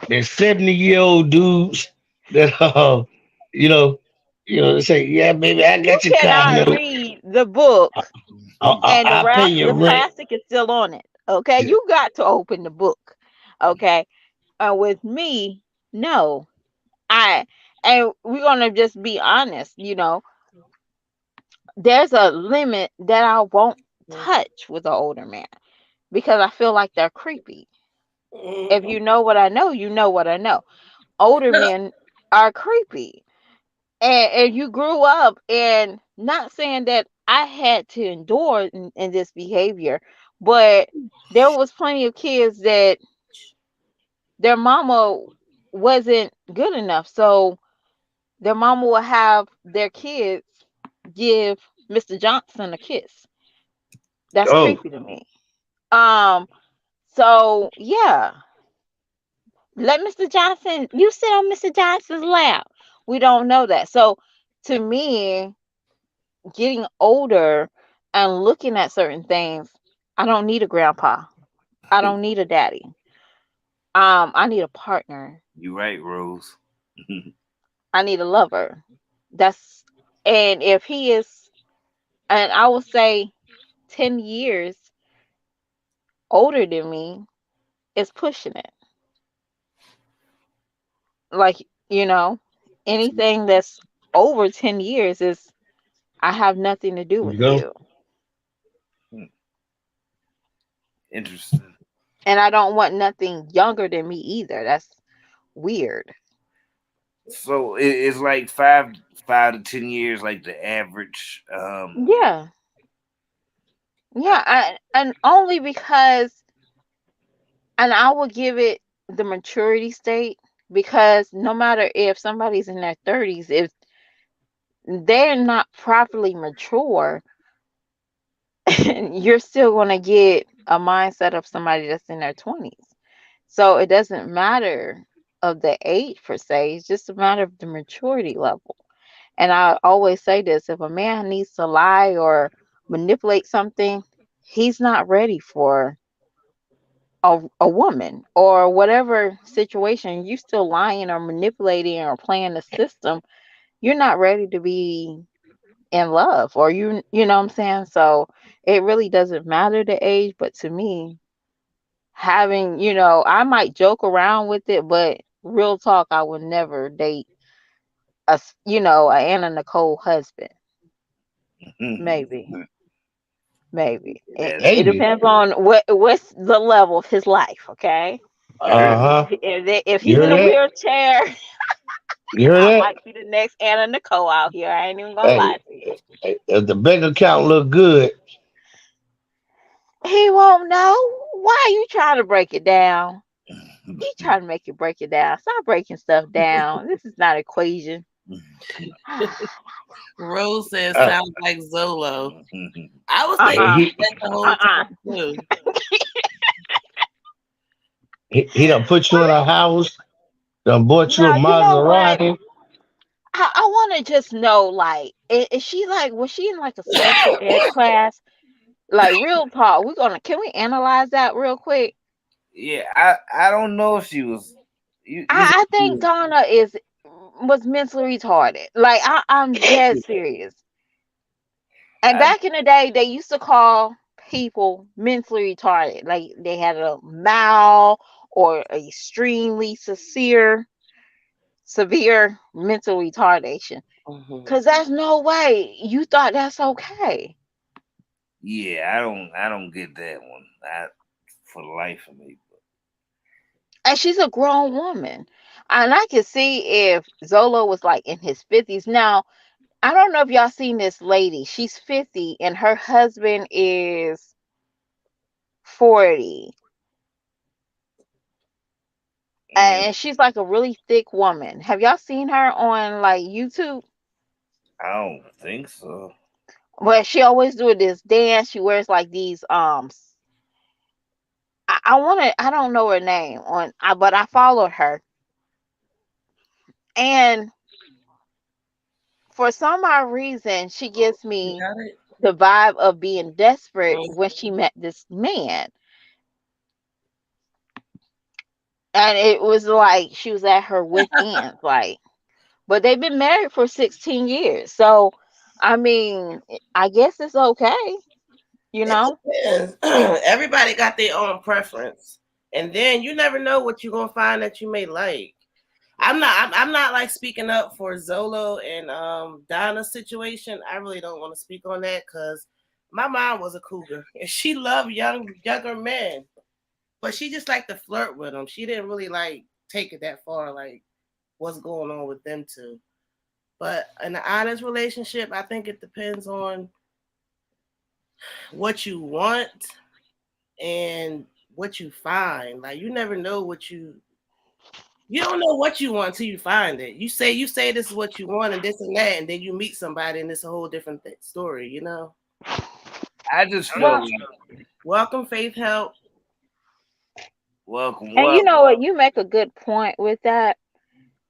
Speaker 3: 70-year-old dudes that you know they say, yeah, baby, I
Speaker 4: You
Speaker 3: got your car
Speaker 4: cannot
Speaker 3: note.
Speaker 4: read the book and
Speaker 3: I pay your
Speaker 4: the
Speaker 3: rent.
Speaker 4: plastic is still on it. Okay, you got to open the book. Okay, with me, no. I and we're gonna just be honest. There's a limit that I won't touch with an older man because I feel like they're creepy. If you know what I know, you know what I know. Older men are creepy. And you grew up, and not saying that I had to endure in this behavior, but there was plenty of kids that their mama wasn't good enough. So their mama will have their kids give Mr. Johnson a kiss. That's
Speaker 3: Oh,
Speaker 4: creepy to me. Um, so yeah, let Mr. Johnson, you sit on Mr. Johnson's lap. We don't know that. So to me, getting older and looking at certain things, I don't need a grandpa. I don't need a daddy. I need a partner.
Speaker 1: You right, Rose.
Speaker 4: I need a lover. That's and if he is, and I will say 10 years older than me, is pushing it. Like, you know, anything that's over 10 years is I have nothing to do
Speaker 3: you
Speaker 4: with
Speaker 3: go.
Speaker 4: you.
Speaker 1: Interesting.
Speaker 4: And I don't want nothing younger than me either. That's weird.
Speaker 1: So it's like 5 to 10 years, like the average.
Speaker 4: Yeah. Yeah, and only because, and I will give it the maturity state, because no matter if somebody's in their 30s, if they're not properly mature, you're still going to get a mindset of somebody that's in their 20s. So it doesn't matter of the age per se, it's just a matter of the maturity level. And I always say this, if a man needs to lie or manipulate something, he's not ready for a woman or whatever situation. You still lying or manipulating or playing the system, you're not ready to be in love, or you know what I'm saying? So it really doesn't matter the age, but to me, having, I might joke around with it, but real talk, I would never date a Anna Nicole husband. Maybe. Maybe. It,
Speaker 1: That's
Speaker 4: it
Speaker 3: Maybe.
Speaker 4: depends on what's the level of his life, okay?
Speaker 3: Uh huh.
Speaker 4: If
Speaker 3: You
Speaker 4: he's in
Speaker 3: heard
Speaker 4: a
Speaker 3: that?
Speaker 4: wheelchair,
Speaker 3: You heard
Speaker 4: I
Speaker 3: that?
Speaker 4: might be the next Anna Nicole out here. I ain't even gonna
Speaker 3: Hey,
Speaker 4: lie to you.
Speaker 3: if the bank account look good,
Speaker 4: He won't know. Why are you trying to break it down? He trying to make you break it down. Stop breaking stuff down. This is not equation.
Speaker 2: Rose says
Speaker 3: uh,
Speaker 2: sounds like Zolo. I was thinking
Speaker 4: Uh-uh.
Speaker 3: he
Speaker 2: that the whole
Speaker 4: Uh-uh.
Speaker 2: time too.
Speaker 3: he done put you in a house, done bought you a
Speaker 4: Now, you know what?
Speaker 3: Maserati.
Speaker 4: I want to just know, like, is she like, was she in like a special ed class? Like, real talk. Can we analyze that real quick?
Speaker 1: yeah. I don't know if she was. You said
Speaker 4: I
Speaker 1: she
Speaker 4: think
Speaker 1: was.
Speaker 4: Donna was mentally retarded. Like, I'm dead serious. And
Speaker 1: I,
Speaker 4: back in the day, they used to call people mentally retarded. Like, they had a mild or extremely severe mental retardation.
Speaker 2: Mhm.
Speaker 4: Because there's no way you thought that's okay.
Speaker 1: Yeah, I don't get that one. I for the life of me.
Speaker 4: And she's a grown woman. And I can see if Zolo was like in his 50s. Now, I don't know if y'all seen this lady. She's 50 and her husband is 40.
Speaker 1: Mm,
Speaker 4: And she's like a really thick woman. Have y'all seen her on like YouTube?
Speaker 1: I don't think so.
Speaker 4: Well, she always do this dance. She wears like these I want to I don't know her name but I followed her. And for some odd reason she gives
Speaker 2: You
Speaker 4: me
Speaker 2: got it?
Speaker 4: the vibe of being desperate
Speaker 2: Mm.
Speaker 4: when she met this man. And it was like she was at her wit end, like, but they've been married for 16 years. So, I mean, I guess it's okay, you
Speaker 2: It
Speaker 4: know?
Speaker 2: depends. Everybody got their own preference, and then you never know what you're gonna find that you may like. I'm not like speaking up for Zolo and Donna's situation. I really don't want to speak on that because my mom was a cougar and she loved younger men, but she just liked to flirt with them. She didn't really like take it that far, like what's going on with them two. But in an honest relationship, I think it depends on what you want and what you find. Like you never know what you don't know what you want until you find it. You say this is what you want and this and that, and then you meet somebody and it's a whole different story. You know.
Speaker 1: I just feel
Speaker 4: Well,
Speaker 1: like
Speaker 2: Welcome, Faith Help.
Speaker 1: welcome,
Speaker 4: and you
Speaker 1: welcome.
Speaker 4: know what? You make a good point with that,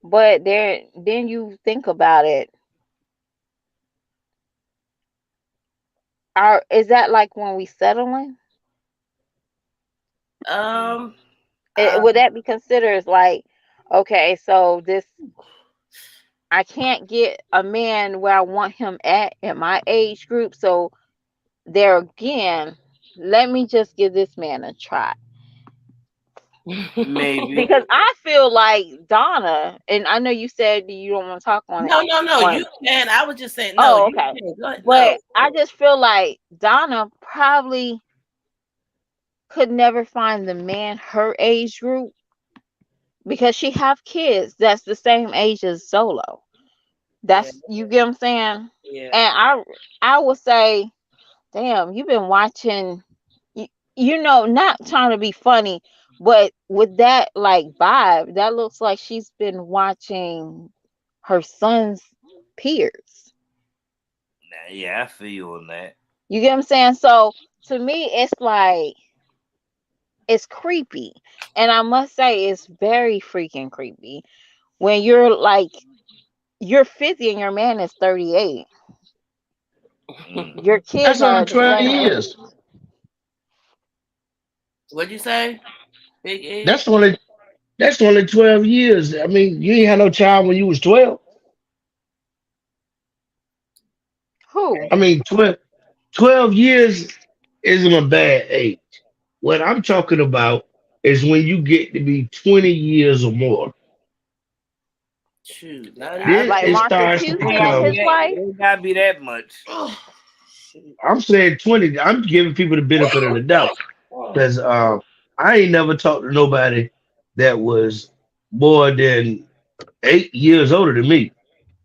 Speaker 4: but then you think about it. Is that like when we settling?
Speaker 2: Um, uh,
Speaker 4: Would that be considered as like, okay, so this I can't get a man where I want him at my age group, so there again, let me just give this man a try.
Speaker 1: Maybe.
Speaker 4: Because I feel like Donna, and I know you said you don't want to talk on it.
Speaker 2: no.
Speaker 4: On
Speaker 2: You can. I was just saying no.
Speaker 4: Oh,
Speaker 2: You
Speaker 4: okay.
Speaker 2: can. Go ahead. No.
Speaker 4: But I just feel like Donna probably could never find the man her age group because she have kids that's the same age as Solo.
Speaker 2: Yeah.
Speaker 4: That's you get what I'm saying?
Speaker 2: Yeah.
Speaker 4: And I would say, damn, you've been watching not trying to be funny, but with that like vibe, that looks like she's been watching her son's peers.
Speaker 1: Nah, yeah, I feel you on that.
Speaker 4: You get what I'm saying? So to me, it's like it's creepy. And I must say it's very freaking creepy when you're 50 and your man is 38.
Speaker 1: Mm.
Speaker 4: Your
Speaker 3: That's
Speaker 4: kids
Speaker 3: only
Speaker 4: are the
Speaker 3: 12
Speaker 4: same age.
Speaker 3: years.
Speaker 2: What'd you say? Big E.
Speaker 3: That's only that's only 12 years. I mean, you ain't had no child when you was 12.
Speaker 4: Who?
Speaker 3: I mean, 12 years isn't a bad age. What I'm talking about is when you get to be 20 years or more.
Speaker 2: Shoot. Not
Speaker 1: I
Speaker 3: Then
Speaker 2: even.
Speaker 4: Like
Speaker 3: it
Speaker 4: Marcus
Speaker 3: starts to
Speaker 1: it
Speaker 4: Houston
Speaker 1: ain't gotta
Speaker 4: and
Speaker 1: be
Speaker 3: become,
Speaker 4: his
Speaker 1: that.
Speaker 4: wife?
Speaker 1: It ain't gotta be that much.
Speaker 2: Oh, shoot.
Speaker 3: I'm saying 20. I'm giving people the benefit of the doubt
Speaker 2: Oh,
Speaker 3: because I ain't never talked to nobody that was more than 8 years older than me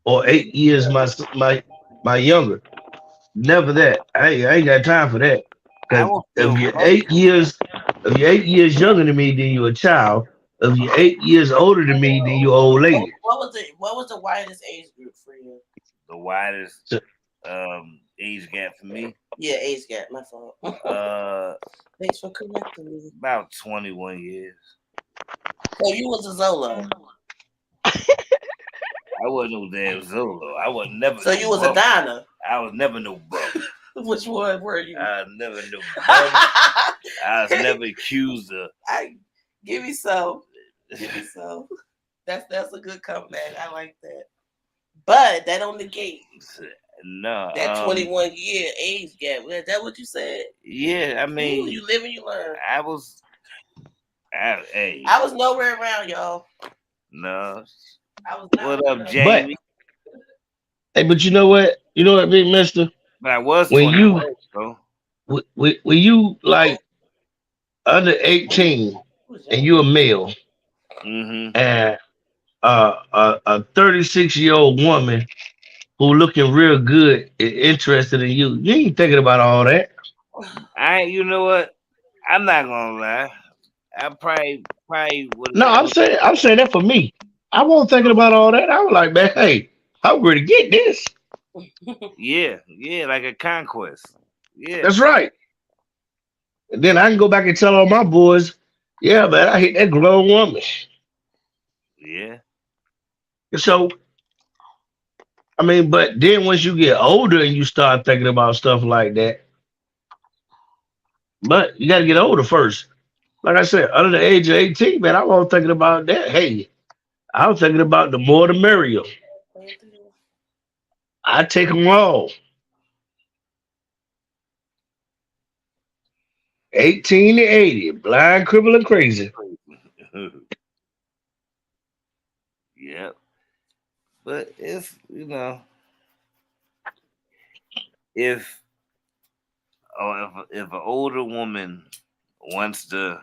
Speaker 3: or 8 years my younger. Never that. I ain't got time for that.
Speaker 1: I
Speaker 3: Because
Speaker 1: will feel comfortable.
Speaker 3: if you're 8 years younger than me, then you're a child. If you're 8 years older than me, then you're an old lady.
Speaker 2: what was the widest age group for you?
Speaker 1: The widest
Speaker 3: So
Speaker 1: age gap for me.
Speaker 2: Yeah, age gap. My fault.
Speaker 1: Uh,
Speaker 2: Thanks for correcting me.
Speaker 1: about 21 years.
Speaker 2: So you was a Zolo.
Speaker 1: I wasn't no damn Zolo. I was never
Speaker 2: So
Speaker 1: no
Speaker 2: you was a
Speaker 1: bum.
Speaker 2: Donna.
Speaker 1: I was never no bum.
Speaker 2: Which one were you?
Speaker 1: I was never no bum. I was never accused of.
Speaker 2: I give me some. Give me some. That's a good comeback. I like that. But that don't negate
Speaker 1: No,
Speaker 2: that 21-year age gap. Is that what you said?
Speaker 1: yeah, I
Speaker 2: Ooh,
Speaker 1: mean,
Speaker 2: you live and you learn.
Speaker 1: hey,
Speaker 2: I was nowhere around, y'all.
Speaker 1: no.
Speaker 2: I was not
Speaker 1: What up,
Speaker 2: around.
Speaker 3: but
Speaker 1: Jamie?
Speaker 3: hey, but you know what? You know what, big mister?
Speaker 1: But I was
Speaker 3: When
Speaker 1: 21,
Speaker 3: you
Speaker 1: bro.
Speaker 3: when you like under 18
Speaker 2: Who's
Speaker 3: and
Speaker 2: y'all?
Speaker 3: you a male
Speaker 1: Mm-hmm.
Speaker 3: and a 36-year-old woman who looking real good is interested in you, you ain't thinking about all that.
Speaker 1: You know what? I'm not gonna lie. I probably
Speaker 3: No, I'm saying that for me. I wasn't thinking about all that. I was like, man, hey, I'm ready to get this.
Speaker 1: yeah, like a conquest. Yeah,
Speaker 3: That's right. And then I can go back and tell all my boys, yeah, man, I hit that grown woman.
Speaker 1: yeah.
Speaker 3: And so, I mean, but then once you get older and you start thinking about stuff like that, but you got to get older first. Like I said, under the age of 18, man, I wasn't thinking about that. Hey, I was thinking about the more the merrier. I take them all. 18 to 80, blind, cripple, and crazy.
Speaker 1: Yeah, but it's if if an older woman wants to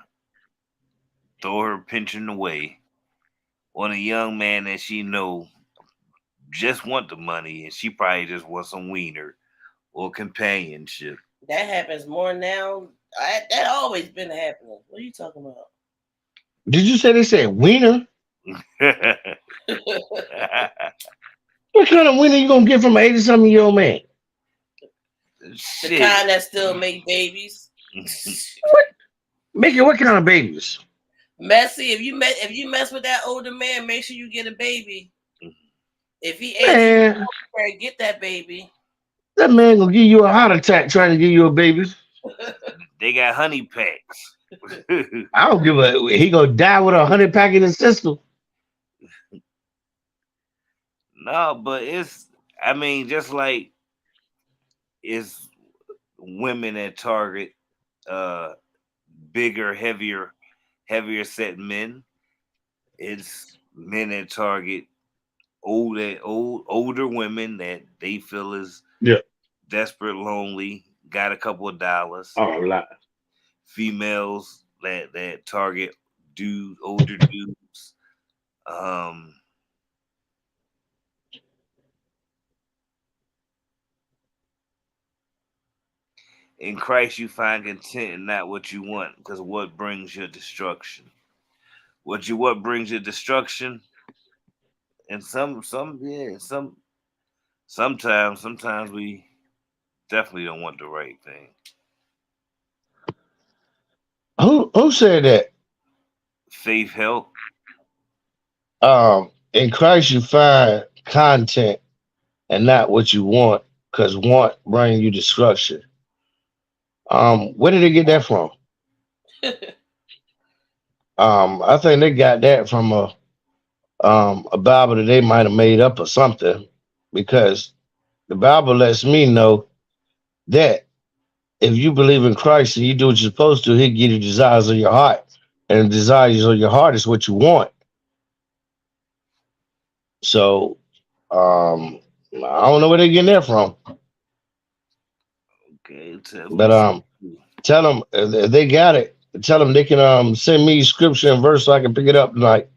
Speaker 1: throw her pension away on a young man that she know just want the money and she probably just wants some wiener or companionship.
Speaker 2: That happens more now. That always been happening. What are you talking about?
Speaker 3: Did you say they said wiener?
Speaker 1: Shit.
Speaker 3: What kind of wiener you gonna get from an 80-something-year-old man?
Speaker 2: The kind that still make babies.
Speaker 3: What? Making what kind of babies?
Speaker 2: Messy. If you mess with that older man, make sure you get a baby. If he 80,
Speaker 3: Man,
Speaker 2: get that baby.
Speaker 3: that man gonna give you a heart attack trying to give you a baby.
Speaker 1: They got honey packs.
Speaker 3: I don't give a. He gonna die with a 100 pack in his system.
Speaker 1: No, but I mean, just like it's women that target uh bigger, heavier set men. It's men that target older women that they feel is
Speaker 3: Yeah.
Speaker 1: desperate, lonely, got a couple of dollars.
Speaker 3: Oh, lot.
Speaker 1: Females that target older dudes. Um, in Christ, you find content and not what you want, because what brings your destruction. What brings your destruction? And sometimes we definitely don't want the right thing.
Speaker 3: Who said that?
Speaker 1: Faith help.
Speaker 3: In Christ you find content and not what you want, because want bring you destruction. Where did they get that from? I think they got that from a Bible that they might have made up or something, because the Bible lets me know that if you believe in Christ and you do what you're supposed to, He'll give you desires of your heart, and the desires of your heart is what you want. So, I don't know where they're getting that from,
Speaker 1: Okay, tell me
Speaker 3: but tell them if they got it. Tell them they can send me scripture and verse so I can pick it up tonight.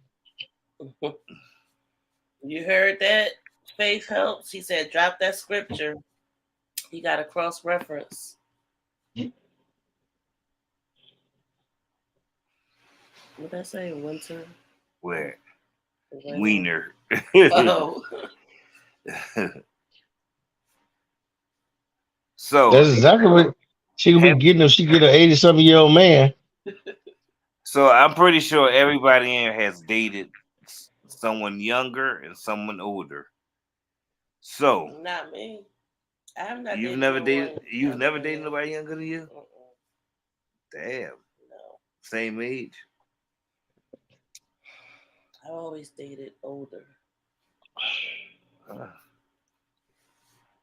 Speaker 2: You heard that? Faith helps. He said, drop that scripture. He got a cross reference. What did I say? Winter?
Speaker 1: where
Speaker 2: Winter.
Speaker 1: wiener.
Speaker 2: Oh.
Speaker 1: So
Speaker 3: That's exactly what she could be getting if she get an 80-something-year-old man.
Speaker 1: So I'm pretty sure everybody in here has dated someone younger and someone older. So
Speaker 2: Not me. I have not
Speaker 1: you've
Speaker 2: dated
Speaker 1: never
Speaker 2: no
Speaker 1: dated
Speaker 2: one
Speaker 1: you've
Speaker 2: younger
Speaker 1: never
Speaker 2: than
Speaker 1: dated
Speaker 2: me.
Speaker 1: nobody younger than you?
Speaker 2: Uh-uh.
Speaker 1: Damn.
Speaker 2: No.
Speaker 1: Same age.
Speaker 2: I've always dated older.
Speaker 1: Huh.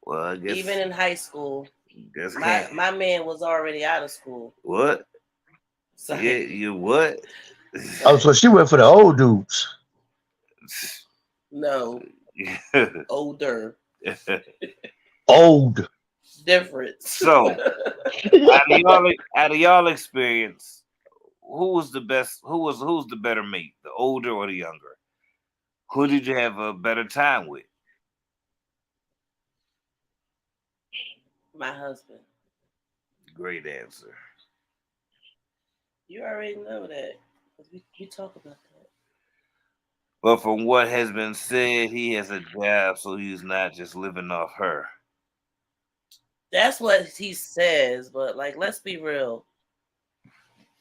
Speaker 1: Well, I guess
Speaker 2: Even in high school.
Speaker 1: guess
Speaker 2: My man was already out of school.
Speaker 1: what?
Speaker 2: So
Speaker 1: Yeah, you what?
Speaker 3: Oh, so she went for the old dudes.
Speaker 2: no. Older.
Speaker 3: Old.
Speaker 2: difference.
Speaker 1: So, out of y'all experience, who was the best? Who's the better mate, the older or the younger? Who did you have a better time with?
Speaker 2: My husband.
Speaker 1: Great answer.
Speaker 2: You already know that. 'Cause we talk about that.
Speaker 1: But from what has been said, he has a job, so he's not just living off her.
Speaker 2: That's what he says, but like let's be real.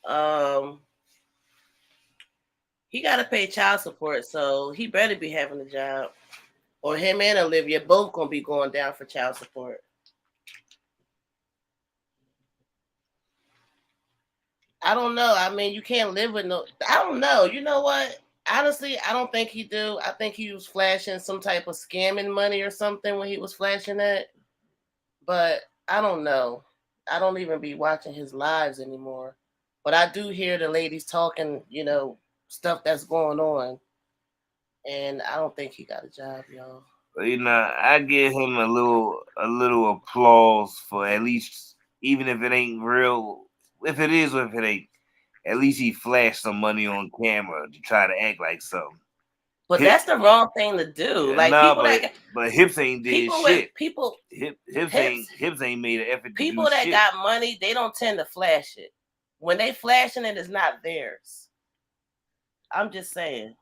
Speaker 2: Um he gotta pay child support, so he better be having a job. Or him and Olivia both gonna be going down for child support. I don't know. I mean, you can't live with no. I don't know. You know what? Honestly, I don't think he do. I think he was flashing some type of scamming money or something when he was flashing that. But I don't know. I don't even be watching his lives anymore. But I do hear the ladies talking, stuff that's going on. And I don't think he got a job, y'all.
Speaker 1: But I give him a little applause for at least, even if it ain't real, if it is or if it ain't, at least he flashed some money on camera to try to act like something.
Speaker 2: But
Speaker 1: Hip,
Speaker 2: that's the wrong thing to do. Like
Speaker 1: nah,
Speaker 2: people
Speaker 1: but
Speaker 2: that
Speaker 1: but Hips ain't did
Speaker 2: people with
Speaker 1: shit.
Speaker 2: people
Speaker 1: Hips
Speaker 2: hips
Speaker 1: ain't made an effort to do
Speaker 2: people that
Speaker 1: shit.
Speaker 2: got money, they don't tend to flash it. When they flashing it, it's not theirs. I'm just saying,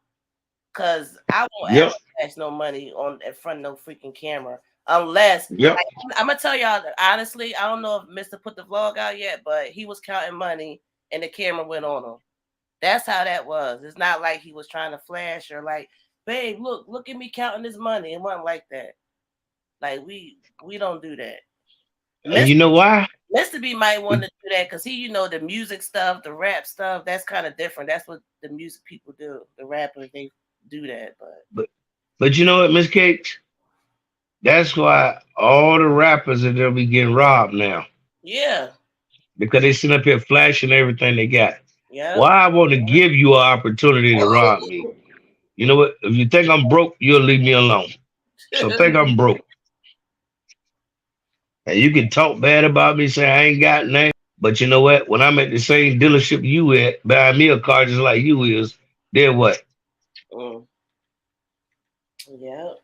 Speaker 2: cause I won't ever
Speaker 3: Yep.
Speaker 2: flash no money on in front of no freaking camera unless.
Speaker 3: Yep.
Speaker 2: Like, I'm gonna tell y'all that honestly, I don't know if Mister put the vlog out yet, but he was counting money and the camera went on him. That's how that was. It's not like he was trying to flash or like, babe, look at me counting this money. It wasn't like that. Like we don't do that.
Speaker 3: And you know why?
Speaker 2: Mr. B might want to do that because he, the music stuff, the rap stuff, that's kind of different. That's what the music people do. The rappers, they do that. But
Speaker 3: But but you know what, Miss Cakes? That's why all the rappers are gonna be getting robbed now
Speaker 2: yeah,
Speaker 3: because they sit up here flashing everything they got.
Speaker 2: yep.
Speaker 3: Why I want to give you an opportunity to rob me? You know what? If you think I'm broke, you'll leave me alone. So think I'm broke. And you can talk bad about me, say I ain't got nothing. But you know what? When I'm at the same dealership you at, buying me a car just like you is, then what?
Speaker 2: Mm, yep.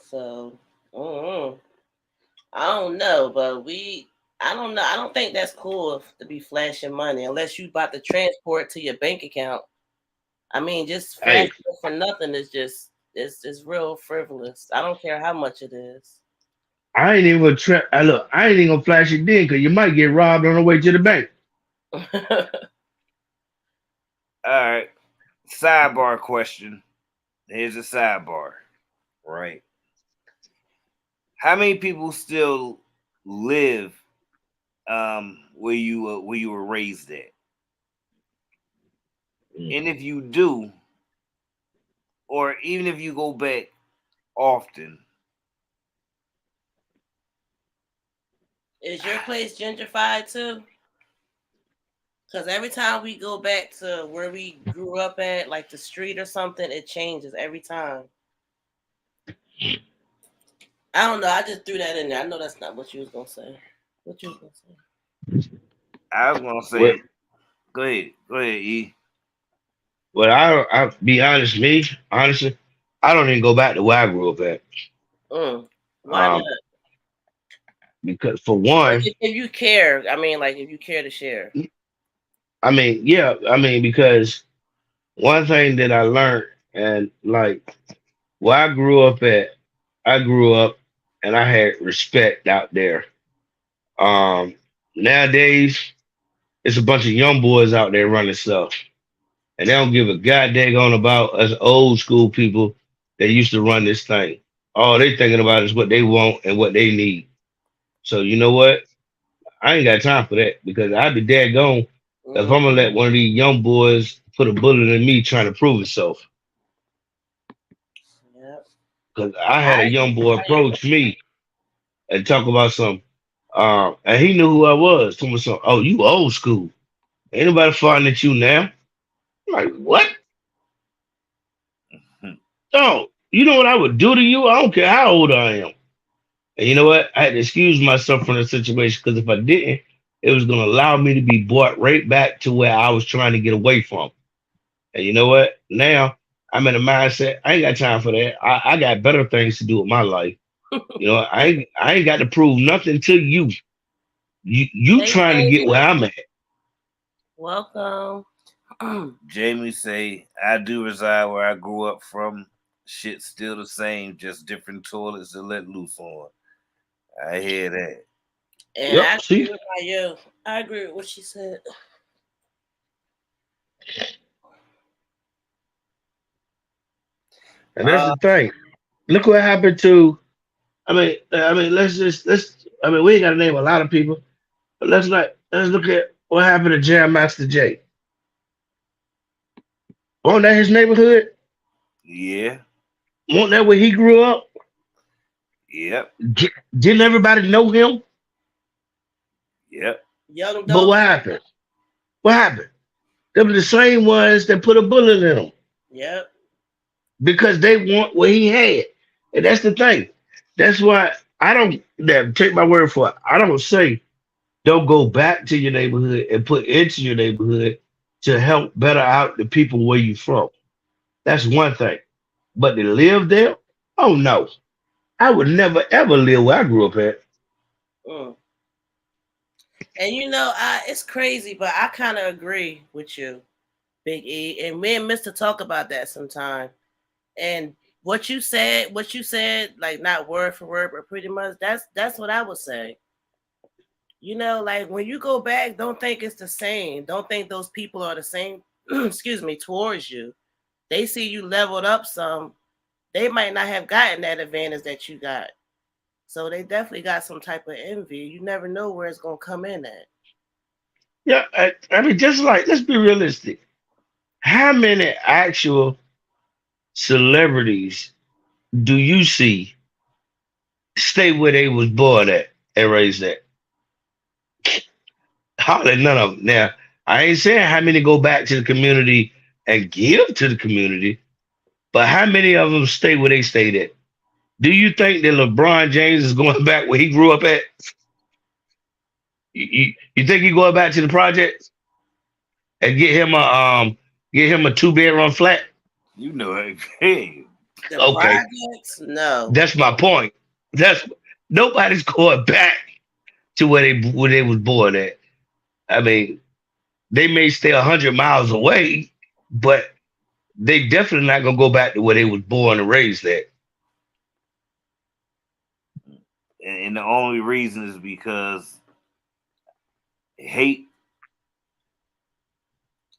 Speaker 2: So, mm, I don't know, but I don't know. I don't think that's cool to be flashing money unless you about to transport to your bank account. I mean, just
Speaker 3: Hey,
Speaker 2: flashing it for nothing is just it's real frivolous. I don't care how much it is.
Speaker 3: I ain't even gonna try. Look, I ain't even gonna flash it then because you might get robbed on the way to the bank.
Speaker 1: All right. Sidebar question. Here's a sidebar. Right. How many people still live where you were raised at?
Speaker 3: Mm.
Speaker 1: And if you do, or even if you go back often,
Speaker 2: Is your place gentrified too? Because every time we go back to where we grew up at, like the street or something, it changes every time. I don't know. I just threw that in there. I know that's not what you was gonna say. What you was gonna say?
Speaker 1: I was gonna
Speaker 3: What?
Speaker 1: say, go ahead, E.
Speaker 3: Well, I be honest, honestly, I don't even go back to where I grew up at.
Speaker 2: Why not?
Speaker 3: Um, because for
Speaker 2: Like
Speaker 3: one,
Speaker 2: if you care, I mean, like if you care to share.
Speaker 3: I mean, yeah, I mean, because one thing that I learned and like where I grew up at, I grew up and I had respect out there. Um, Nowadays, it's a bunch of young boys out there running stuff, and they don't give a goddamn on about us old school people that used to run this thing. All they thinking about is what they want and what they need. So you know what? I ain't got time for that because I'd be dead gone if I'm gonna
Speaker 2: Mm,
Speaker 3: let one of these young boys put a bullet in me trying to prove itself.
Speaker 2: yep.
Speaker 3: Because I had a
Speaker 2: I
Speaker 3: young
Speaker 2: agree.
Speaker 3: boy approach me and talk about some, and he knew who I was. Told me some, oh, you old school. Ain't nobody fighting at you now. I'm like, what?
Speaker 1: Hmm.
Speaker 3: Oh, you know what I would do to you? I don't care how old I am. And you know what? I had to excuse myself from the situation because if I didn't, it was going to allow me to be brought right back to where I was trying to get away from. And you know what? Now I'm in a mindset. I ain't got time for that. I got better things to do with my life. You know, I ain't got to prove nothing to you. You
Speaker 2: Hey,
Speaker 3: trying to get where
Speaker 2: Jamie.
Speaker 3: I'm at.
Speaker 2: Welcome.
Speaker 1: Jamie say, I do reside where I grew up from. Shit's still the same, just different toilets to let loose on. I hear that.
Speaker 2: And I
Speaker 3: Yep.
Speaker 2: agree
Speaker 3: See,
Speaker 2: with my yo. I agree with what she said.
Speaker 3: and that's
Speaker 1: Uh,
Speaker 3: the thing. Look what happened to. I mean, let's. I mean, we ain't got to name a lot of people, but let's look at what happened to Jam Master Jay. Wasn't that his neighborhood?
Speaker 1: yeah,
Speaker 3: Wasn't that where he grew up?
Speaker 1: yep,
Speaker 3: Didn't everybody know him?
Speaker 1: yep.
Speaker 2: Young
Speaker 3: But
Speaker 2: dope.
Speaker 3: what happened? What happened? They were the same ones that put a bullet in him
Speaker 2: Yep.
Speaker 3: because they want what he had. And that's the thing. That's why I don't take my word for it. I don't say don't go back to your neighborhood and put into your neighborhood to help better out the people where you from. That's one thing. But to live there, oh no. I would never ever live where I grew up at.
Speaker 2: Mm. And you know, it's crazy, but I kind of agree with you, Big E. And me and Mister talk about that sometime. And what you said, like not word for word, but pretty much that's what I would say. You know, like when you go back, don't think it's the same. Don't think those people are the same. Excuse me, towards you. They see you leveled up some. They might not have gotten that advantage that you got. So they definitely got some type of envy. You never know where it's gonna come in at.
Speaker 3: Yeah, I mean, just like let's be realistic. How many actual celebrities do you see stay where they was born at and raised at? Hardly none of them. Now, I ain't saying how many go back to the community and give to the community, but how many of them stay where they stayed at? Do you think that LeBron James is going back where he grew up at? You think he going back to the projects and get him a 2 bedroom flat?
Speaker 1: You know it. Hey,
Speaker 2: The
Speaker 3: Okay,
Speaker 2: projects, no.
Speaker 3: that's my point. That's nobody's going back to where they was born at. I mean, they may stay 100 miles away, but they definitely not gonna go back to where they was born and raised at.
Speaker 1: and the only reason is because hate.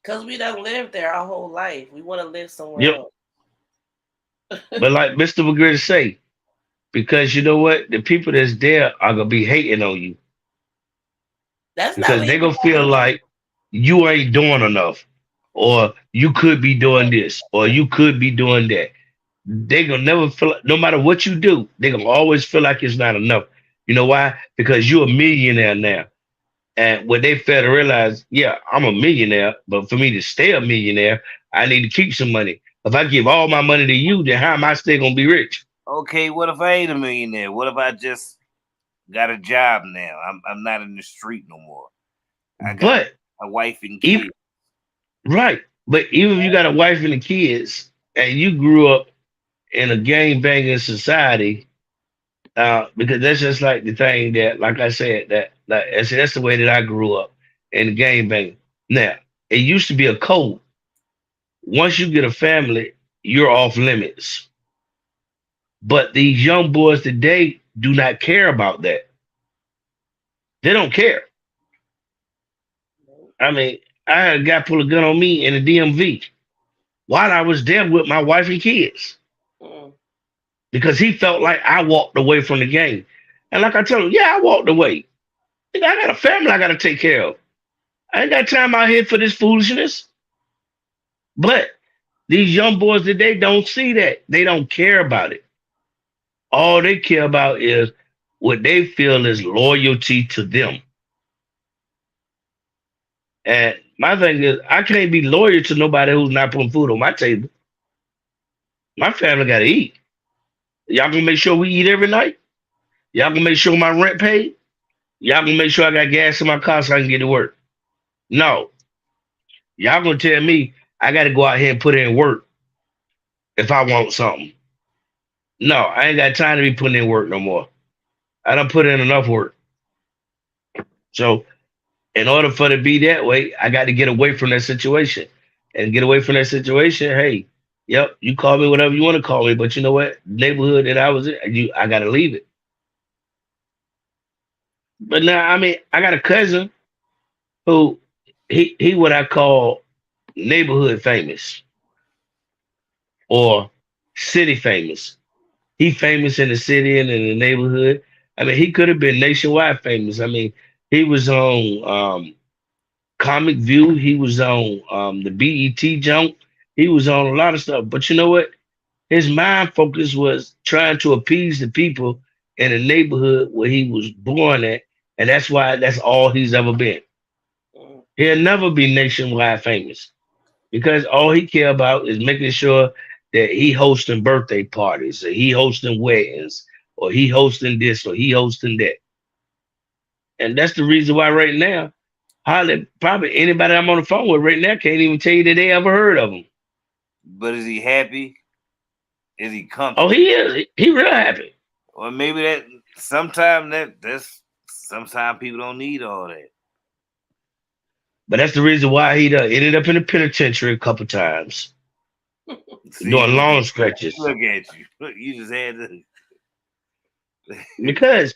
Speaker 2: Because we don't live there our whole life. We want to live somewhere
Speaker 3: Yep.
Speaker 2: else.
Speaker 3: But like Mr. McGregor say, because you know what, the people that's there are gonna be hating on you
Speaker 2: That's not
Speaker 3: because
Speaker 2: what
Speaker 3: they
Speaker 2: he
Speaker 3: gonna feel like you ain't doing enough, or you could be doing this, or you could be doing that. They gonna never feel like, no matter what you do, they gonna always feel like it's not enough. You know why? Because you're a millionaire now. And what they fail to realize, yeah, I'm a millionaire, but for me to stay a millionaire, I need to keep some money. If I give all my money to you, then how am I still gonna be rich?
Speaker 1: Okay, what if I ain't a millionaire? What if I just got a job now? I'm not in the street no more. I got
Speaker 3: But
Speaker 1: a wife and
Speaker 3: even
Speaker 1: kids.
Speaker 3: right, but even if you got a wife and the kids, and you grew up in a gang banging society, because that's just like the thing that, like I said, I said, that's the way that I grew up in the gang banging. Now, it used to be a code. Once you get a family, you're off limits. But these young boys today do not care about that. They don't care. I mean, I had a guy pull a gun on me in the DMV while I was there with my wife and kids
Speaker 2: Mm.
Speaker 3: because he felt like I walked away from the game. And like I told him, yeah, I walked away. I got a family I got to take care of. I ain't got time out here for this foolishness. But these young boys today don't see that. They don't care about it. All they care about is what they feel is loyalty to them. And my thing is, I can't be loyal to nobody who's not putting food on my table. My family got to eat. Y'all gonna make sure we eat every night? Y'all gonna make sure my rent paid? Y'all gonna make sure I got gas in my car so I can get to work? No. Y'all gonna tell me I gotta go out here and put in work if I want something. No, I ain't got time to be putting in work no more. I done put in enough work. So in order for it to be that way, I got to get away from that situation. And get away from that situation, hey, yep, you call me whatever you want to call me, but you know what? Neighborhood that I was in, I gotta leave it. But now, I mean, I got a cousin who he what I call neighborhood famous or city famous. He famous in the city and in the neighborhood. I mean, he could have been nationwide famous. I mean, he was on Comic View. He was on the BET jump. He was on a lot of stuff. But you know what? His mind focus was trying to appease the people in the neighborhood where he was born at. And that's why that's all he's ever been.
Speaker 2: Mm.
Speaker 3: He'll never be nationwide famous because all he care about is making sure that he hosting birthday parties or he hosting weddings or he hosting this or he hosting that. And that's the reason why right now, hardly probably anybody I'm on the phone with right now can't even tell you that they ever heard of him.
Speaker 1: But is he happy? Is he
Speaker 3: Oh,
Speaker 1: comfortable?
Speaker 3: he is. He real happy.
Speaker 1: Or maybe that's sometimes people don't need all that.
Speaker 3: But that's the reason why he done ended up in the penitentiary a couple times,
Speaker 1: See,
Speaker 3: doing long stretches.
Speaker 1: look at you. Look, you just had to.
Speaker 3: Because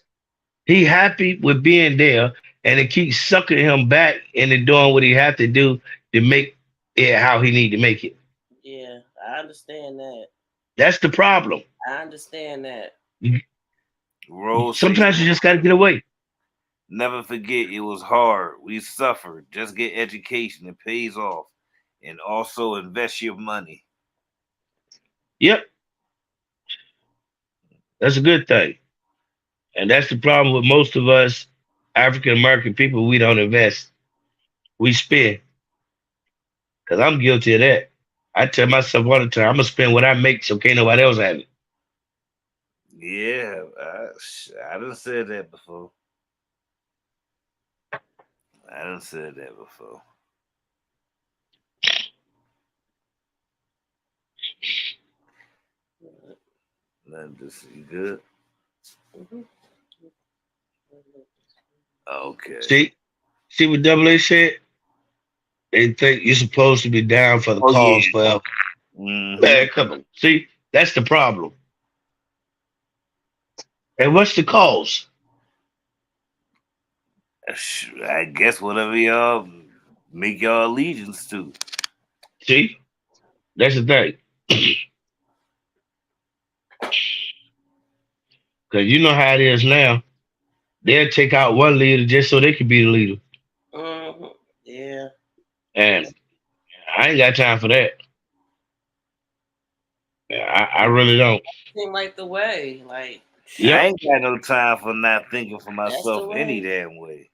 Speaker 3: he happy with being there and it keeps sucking him back into doing what he have to do to make it how he need to make it.
Speaker 2: Yeah, I understand that.
Speaker 3: That's the problem.
Speaker 2: I understand that.
Speaker 3: You-
Speaker 1: Rose say,
Speaker 3: Sometimes you just gotta get away.
Speaker 1: never forget it was hard. We suffered. Just get education. It pays off. And also invest your money.
Speaker 3: Yep, that's a good thing. And that's the problem with most of us African American people. We don't invest. We spend. Because I'm guilty of that. I tell myself all the time, I'm gonna spend what I make so can't nobody else have it.
Speaker 1: Yeah, I done said that before. I done said that before. Nothing just you good?
Speaker 2: Mhm.
Speaker 1: Okay.
Speaker 3: See what Double A said? They think you're supposed to be down for the
Speaker 1: Oh yeah.
Speaker 3: cause forever.
Speaker 1: Mm-hmm.
Speaker 3: Man, come on. See, that's the problem. And what's the cause?
Speaker 1: I guess whatever y'all make y'all allegiance to.
Speaker 3: See, that's the thing. Because you know how it is now. They'll take out one leader just so they can be the leader.
Speaker 2: Mhm. Yeah.
Speaker 3: And I ain't got time for that. I really don't.
Speaker 2: Seem like the way. Like
Speaker 1: I
Speaker 3: Yep,
Speaker 1: ain't got no time for not thinking for
Speaker 2: that's the
Speaker 1: myself any
Speaker 2: way.
Speaker 1: damn way.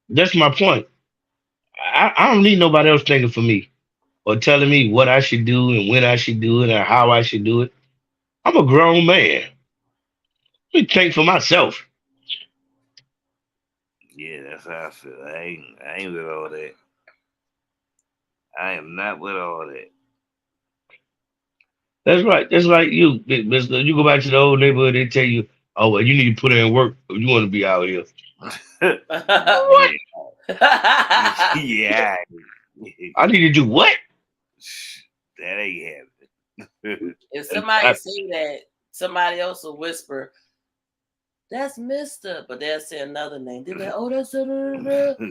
Speaker 3: that's my point. I don't need nobody else thinking for me or telling me what I should do and when I should do it and how I should do it. I'm a grown man. Let me think for myself.
Speaker 1: Yeah, that's how I feel. I ain't with all that. I am not with all
Speaker 3: That's right. That's like you, Mister. You go back to the old neighborhood, they tell you, oh, well, you need to put in work if you want to be out here.
Speaker 1: that.
Speaker 3: What?
Speaker 1: Yeah.
Speaker 3: I need to do what?
Speaker 1: That ain't happening.
Speaker 2: If
Speaker 3: And
Speaker 2: somebody say that, somebody else will whisper, "That's Mister," but they'll say another name. They'll be like, "Oh, that's oh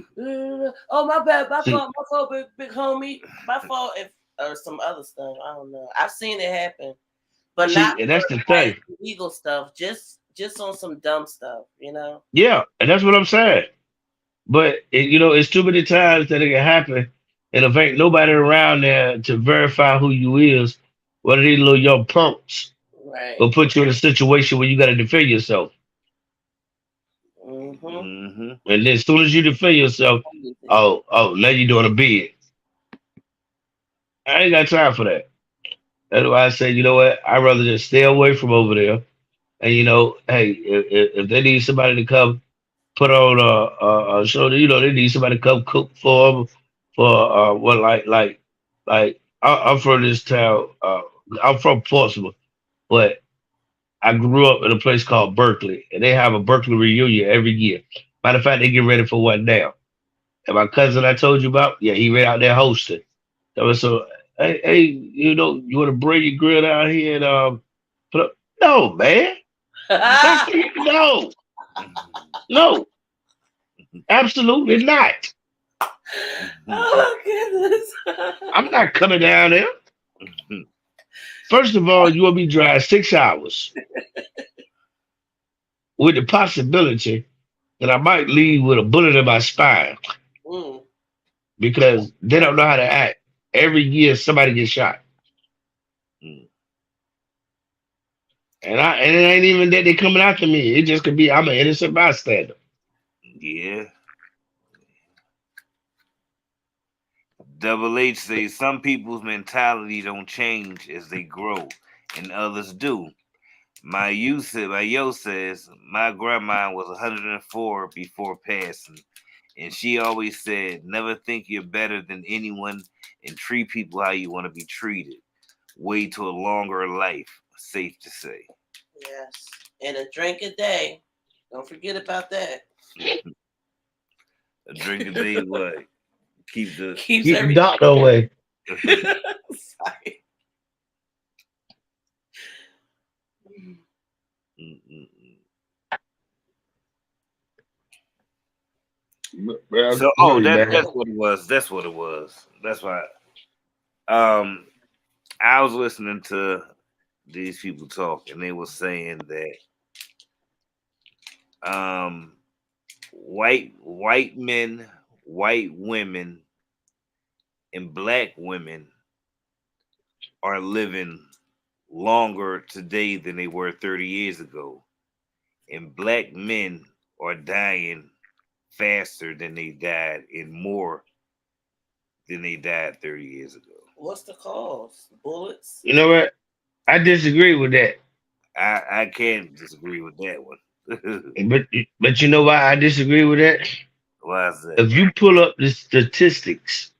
Speaker 2: my bad,
Speaker 3: see,
Speaker 2: my fault, big homie, my fault." If or some other stuff, I don't know. I've seen it happen, but not
Speaker 3: and
Speaker 2: for
Speaker 3: that's the
Speaker 2: like
Speaker 3: thing.
Speaker 2: legal stuff. Just on some dumb stuff, you know.
Speaker 3: Yeah, and that's what I'm saying. But it's too many times that it can happen, and if ain't nobody around there to verify who you is, one of these little young punks
Speaker 2: Right.
Speaker 3: will put you in a situation where you got to defend yourself.
Speaker 2: Mm-hmm.
Speaker 1: Mm-hmm.
Speaker 3: And then as soon as you defend yourself, oh, now you're doing a bid. I ain't got time for that. That's why I say, you know what? I'd rather just stay away from over there And hey, if they need somebody to come put on a show, they need somebody to come cook for them. For what like I'm from this town. I'm from Portsmouth, but I grew up in a place called Berkeley, and they have a Berkeley reunion every year. Matter of fact, they get ready for one now. And my cousin I told you about, yeah, he right out there hosting. So, hey, you want to bring your grill down here and put up? No, man. Fuck you. No, no, absolutely not.
Speaker 2: Oh goodness.
Speaker 3: I'm not coming down there. First of all, you will be dry 6 hours with the possibility that I might leave with a bullet in my spine
Speaker 2: Mm.
Speaker 3: because they don't know how to act. Every year somebody gets shot. And it ain't even that they coming after me. It just could be I'm an innocent bystander.
Speaker 1: Yeah. Double H says some people's mentality don't change as they grow, and others do. My yo says my grandma was 104 before passing, and she always said, "Never think you're better than anyone, and treat people how you want to be treated. Way to a longer life." Safe to say.
Speaker 2: Yes. And a drink a day. Don't forget about that.
Speaker 1: A drink a day, what? Keep the.
Speaker 2: Keeps
Speaker 3: Keep the
Speaker 2: every
Speaker 3: doctor away.
Speaker 2: sorry.
Speaker 3: Well,
Speaker 1: So,
Speaker 3: hey,
Speaker 1: that's
Speaker 3: man.
Speaker 1: what it was. That's what it was. That's why. Um, I was listening to these people talk, and they were saying that um, white men, white women, and black women are living longer today than they were 30 years ago, and black men are dying faster than they died and more than they died 30 years ago.
Speaker 2: What's the cause? Bullets?
Speaker 3: You know what? I disagree with that.
Speaker 1: I can't disagree with that one.
Speaker 3: But you know why I disagree with that?
Speaker 1: Why is that?
Speaker 3: If you pull up the statistics,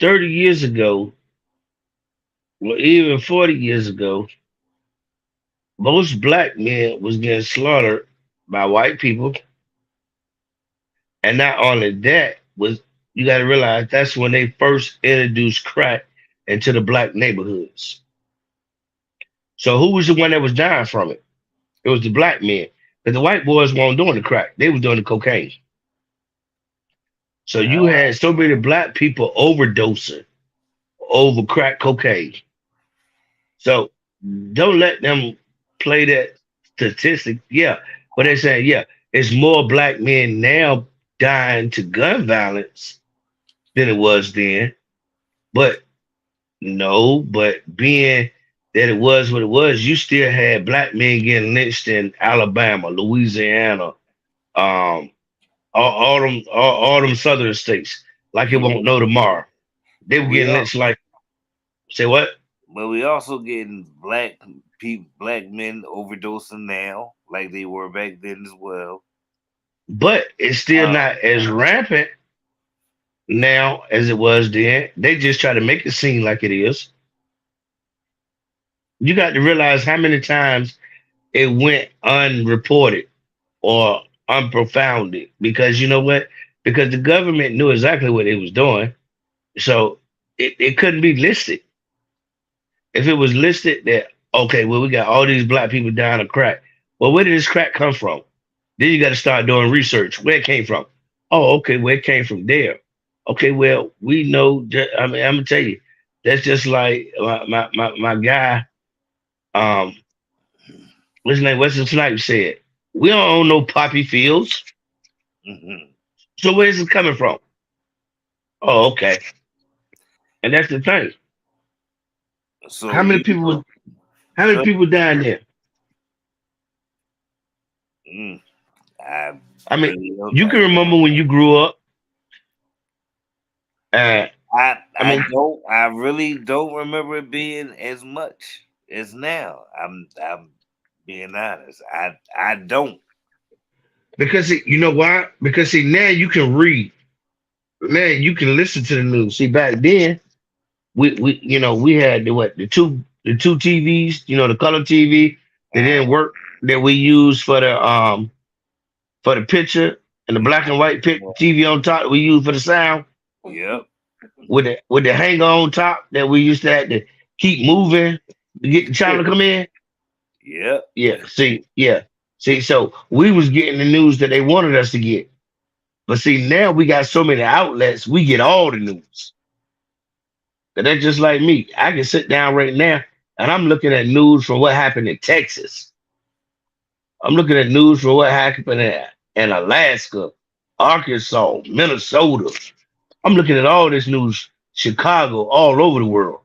Speaker 3: 30 years ago, or even 40 years ago, most black men was getting slaughtered by white people. And not only that, was you got to realize that's when they first introduced crack into the black neighborhoods. So who was the one that was dying from it? It was the black men. Because the white boys weren't doing the crack. They was doing the cocaine. So you
Speaker 1: Ah,
Speaker 3: had so many black people overdosing over crack cocaine. So don't let them play that statistic. Yeah. But they're saying, yeah, it's more black men now dying to gun violence than it was then. But no, but being that it was what it was, you still had black men getting lynched in Alabama, Louisiana, um, all them southern states, like it
Speaker 1: yeah,
Speaker 3: won't know tomorrow. They
Speaker 1: but
Speaker 3: were
Speaker 1: we
Speaker 3: getting
Speaker 1: all,
Speaker 3: lynched like say what?
Speaker 1: but we also getting black people, black men overdosing now, like they were back then as well.
Speaker 3: But it's still
Speaker 1: Uh,
Speaker 3: not as rampant now as it was then. They just try to make it seem like it is. You got to realize how many times it went unreported or unprofounded because you know what? Because the government knew exactly what it was doing. So it couldn't be listed. If it was listed that, okay, well, we got all these black people dying of crack. Well, where did this crack come from? Then you got to start doing research. Where it came from? Oh, okay, where it came from there. Okay, well, we know that, I mean, I'm gonna tell you, that's just like my guy, um, what's his name? Wesley Snipes said, we don't own no poppy fields.
Speaker 1: mhm.
Speaker 3: So where's it coming from? Oh, okay. And that's the thing.
Speaker 1: So
Speaker 3: How many
Speaker 1: you,
Speaker 3: people was how many
Speaker 1: so,
Speaker 3: people dying there?
Speaker 1: mm, I
Speaker 3: I mean,
Speaker 1: really don't.
Speaker 3: you can remember when you grew up. Uh, I
Speaker 1: I
Speaker 3: mean,
Speaker 1: don't. I really don't remember it being as much. is now. I'm being honest. I don't.
Speaker 3: Because you know why? Because see, now you can read, man, you can listen to the news. See, back then we we had the two TVs, the color TV that
Speaker 1: Uh,
Speaker 3: didn't work, that we used for the picture, and the black and white TV on top that we used for the sound,
Speaker 1: yep.
Speaker 3: with the hanger on top that we used to have to keep moving to get the channel to come in.
Speaker 1: Yep.
Speaker 3: Yeah, see, so we was getting the news that they wanted us to get. But see, now we got so many outlets, we get all the news. And that's just like me. I can sit down right now and I'm looking at news from what happened in Texas. I'm looking at news from what happened in Alaska, Arkansas, Minnesota. I'm looking at all this news, Chicago, all over the world.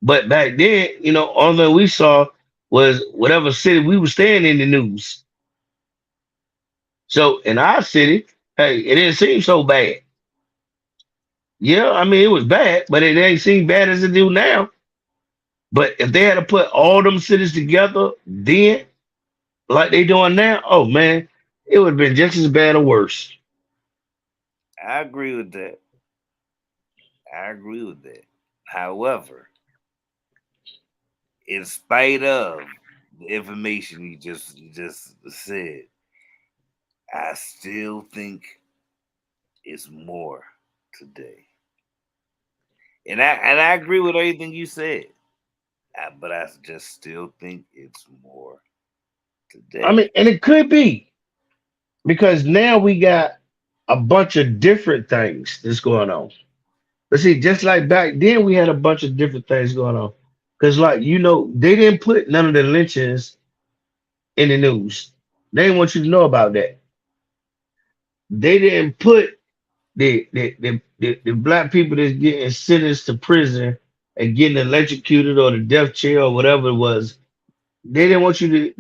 Speaker 3: But back then, all that we saw was whatever city we were staying in the news. So in our city, hey, it didn't seem so bad. Yeah, I mean it was bad, but it ain't seem bad as it do now. But if they had to put all them cities together then, like they doing now, oh man, it would have been just as bad or worse.
Speaker 1: I agree with that. I agree with that. However, in spite of the information you just said, I still think it's more today. And I agree with everything you said. But I just still think it's more
Speaker 3: I
Speaker 1: today.
Speaker 3: mean, and it could be because now we got a bunch of different things that's going on. But see, just like back then, we had a bunch of different things going on. Because, like, they didn't put none of the lynchings in the news. They didn't want you to know about that. They didn't put the black people that's getting sentenced to prison and getting electrocuted or the death chair or whatever it was. They didn't want you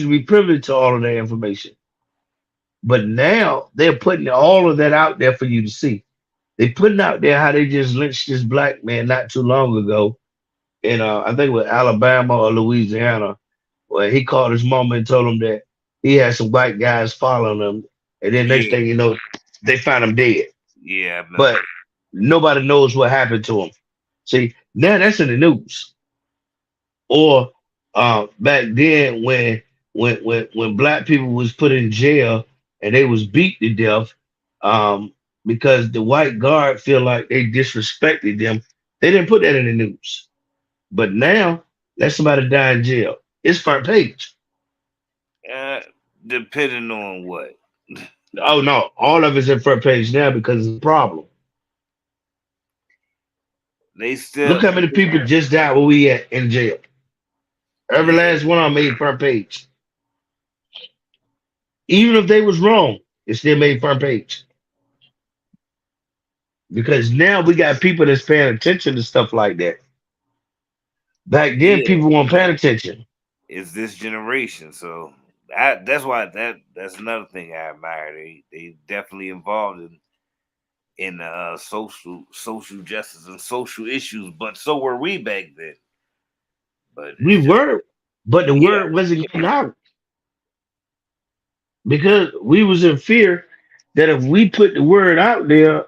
Speaker 3: to be privileged to all of that information. But now they're putting all of that out there for you to see. They putting out there how they just lynched this black man not too long ago in I think it was Alabama or Louisiana, where he called his mama and told him that he had some white guys following him, and then next
Speaker 1: Yeah,
Speaker 3: thing you know, they found him dead.
Speaker 1: yeah, I remember.
Speaker 3: But nobody knows what happened to him. See, now that's in the news. Or back then when black people was put in jail and they was beat to death, because the white guard feel like they disrespected them, they didn't put that in the news. But now, let somebody die in jail. It's front page.
Speaker 1: Uh, Depending on what
Speaker 3: Oh no, all of it's in front page now because it's a problem.
Speaker 1: they
Speaker 3: Look
Speaker 1: still,
Speaker 3: how many people just died where we at in jail. Every
Speaker 1: yeah,
Speaker 3: last one of them made front page. Even if they was wrong, it still made front page. Because now we got people that's paying attention to stuff like that. Back then,
Speaker 1: yeah,
Speaker 3: people weren't paying attention.
Speaker 1: it's this generation. So that's why that's another thing I admire. They definitely involved in social justice and social issues, but so were we back then. But
Speaker 3: We
Speaker 1: it's just
Speaker 3: were, but the
Speaker 1: yeah,
Speaker 3: word wasn't getting out because we was in fear that if we put the word out there,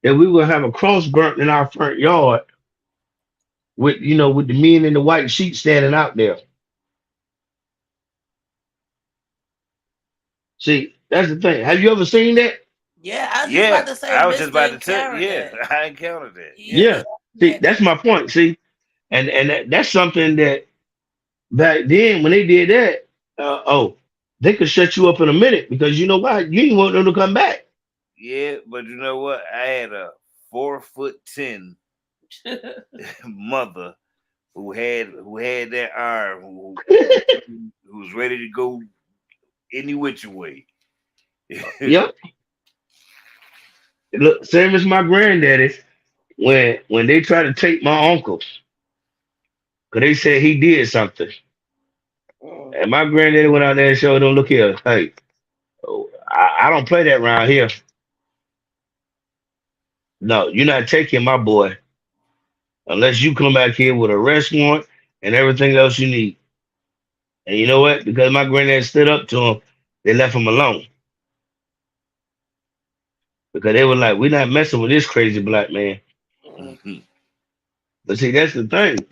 Speaker 3: that we would have a cross burnt in our front yard with the men in the white sheet standing out there. See, that's the thing. Have you ever seen that?
Speaker 2: Yeah, I was just
Speaker 1: yeah.
Speaker 2: about to say
Speaker 1: I was just
Speaker 2: Mister
Speaker 1: about to
Speaker 2: and
Speaker 1: tell.
Speaker 2: Kara
Speaker 1: Yeah,
Speaker 2: that.
Speaker 1: I encountered that. Yeah,
Speaker 2: Yeah,
Speaker 3: Yeah. See,
Speaker 2: that.
Speaker 3: that's my point. See, and that's something that back then when they did that, they could shut you up in a minute because you know why? You didn't want them to come back.
Speaker 1: yeah. But you know what? I had a 4'10" mother who had that arm who was ready to go any which way.
Speaker 3: Yep. Look, same as my granddaddy when they tried to take my uncle because they said he did something,
Speaker 2: Mm.
Speaker 3: and my granddaddy went out there and showed them, look here, hey, oh, I don't play that around here. No, you're not taking my boy unless you come back here with a arrest warrant and everything else you need. And you know what? Because my granddad stood up to him, they left him alone. Because they were like, we're not messing with this crazy black man.
Speaker 2: Mm-mm.
Speaker 3: But see, that's the thing.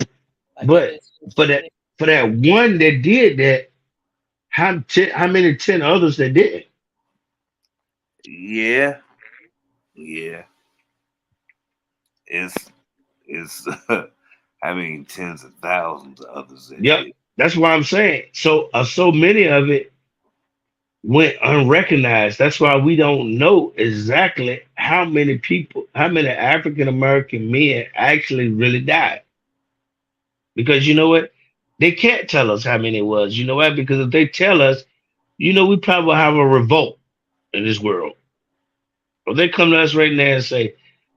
Speaker 2: Like they
Speaker 3: But
Speaker 2: just
Speaker 3: for
Speaker 2: taking
Speaker 3: that
Speaker 2: it.
Speaker 3: for that one that did that, how many 10 others that didn't?
Speaker 1: Yeah, yeah. It's it's I mean tens of thousands of others that
Speaker 3: Yep.
Speaker 1: did.
Speaker 3: That's why I'm saying. So many of it went unrecognized. That's why we don't know exactly how many people, how many African American men actually really died. Because you know what? They can't tell us how many it was. You know why? Because if they tell us, we probably have a revolt in this world. If they come to us right now and say,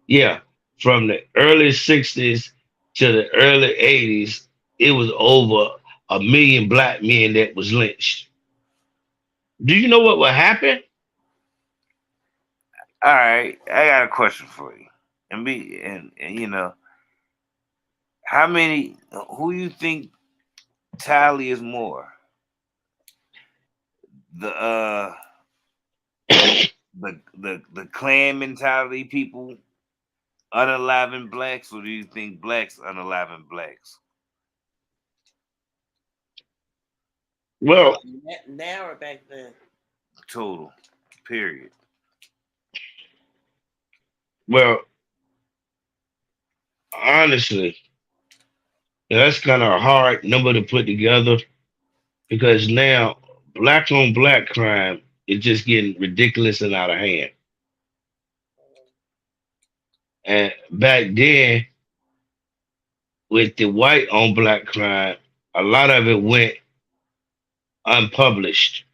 Speaker 3: yeah, from the early 60s to the early 80s, it was over 1 million black men that was lynched. Do you know what would happen?
Speaker 1: All right, I got a question for you. And how many? Who you think tally is more? The the clan mentality people unaliving blacks, or do you think blacks unaliving blacks?
Speaker 2: Talking
Speaker 3: Well,
Speaker 2: about now or back then.
Speaker 1: Total. Period.
Speaker 3: well, honestly, that's kind of a hard number to put together because now black on black crime is just getting ridiculous and out of hand. And back then, with the white on black crime, a lot of it went unpublished.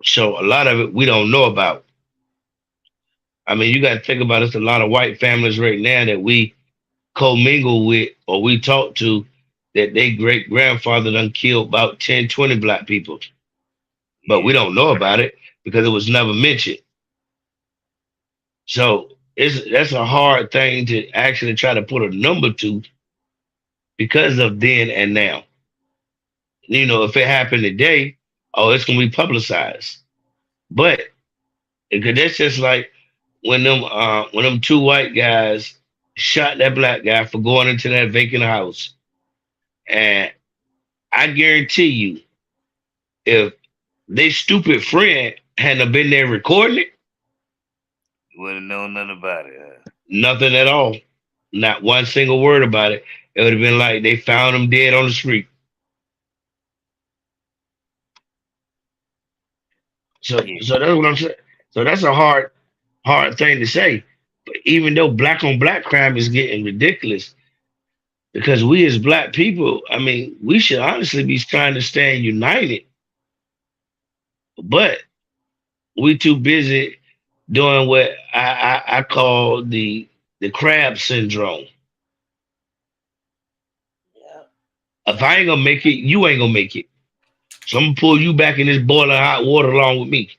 Speaker 3: So a lot of it we don't know about. I mean, you got to think about it's a lot of white families right now that we commingle with or we talk to that they great grandfather done killed about 10, 20 black people. But we
Speaker 1: Yeah.
Speaker 3: don't know about it because it was never mentioned. So that's a hard thing to actually try to put a number to because of then and now. If it happened today, oh, it's gonna be publicized. But because that's just like when them two white guys shot that black guy for going into that vacant house. And I guarantee you, if they stupid friend hadn't have been there recording it,
Speaker 1: You wouldn't know nothing about it. Huh?
Speaker 3: nothing at all. Not one single word about it. It would have been like they found him dead on the street.
Speaker 1: Yeah.
Speaker 3: So that's what I'm saying. So that's a hard thing to say. But even though black on black crime is getting ridiculous, because we as black people, I mean, we should honestly be trying to stand united, but we too busy doing what I call the crab syndrome.
Speaker 2: Yeah.
Speaker 3: If I ain't gonna make it, you ain't gonna make it. So I'm gonna pull you back in this boiling hot water along with me.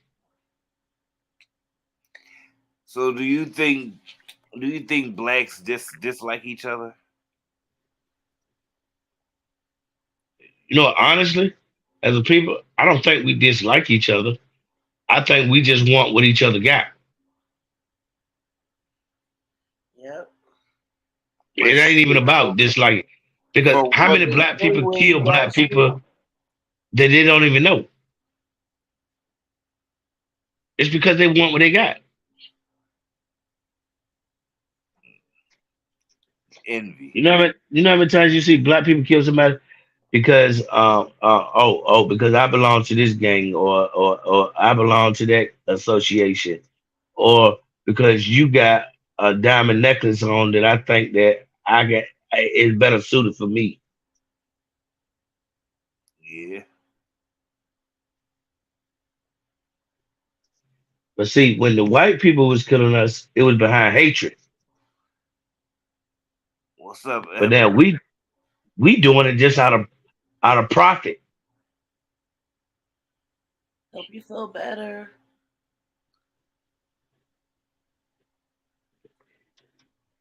Speaker 1: So do you think blacks dislike each other?
Speaker 3: Honestly, as a people, I don't think we dislike each other. I think we just want what each other got.
Speaker 2: Yep.
Speaker 1: But
Speaker 3: It ain't even about disliking. Because how
Speaker 1: but
Speaker 3: many
Speaker 1: they
Speaker 3: black
Speaker 1: say
Speaker 3: people
Speaker 1: when you
Speaker 3: kill
Speaker 1: don't
Speaker 3: black
Speaker 1: see them.
Speaker 3: people that they don't even know? It's because they want what they got.
Speaker 1: Envy.
Speaker 3: You know how many times you see black people kill somebody because because I belong to this gang or I belong to that association or because you got a diamond necklace on that I think that I get is better suited for me.
Speaker 1: Yeah.
Speaker 3: But see, when the white people was killing us, it was behind hatred.
Speaker 1: What's up,
Speaker 3: But
Speaker 1: Evan?
Speaker 3: now we doing it just out of profit.
Speaker 2: Help you feel better.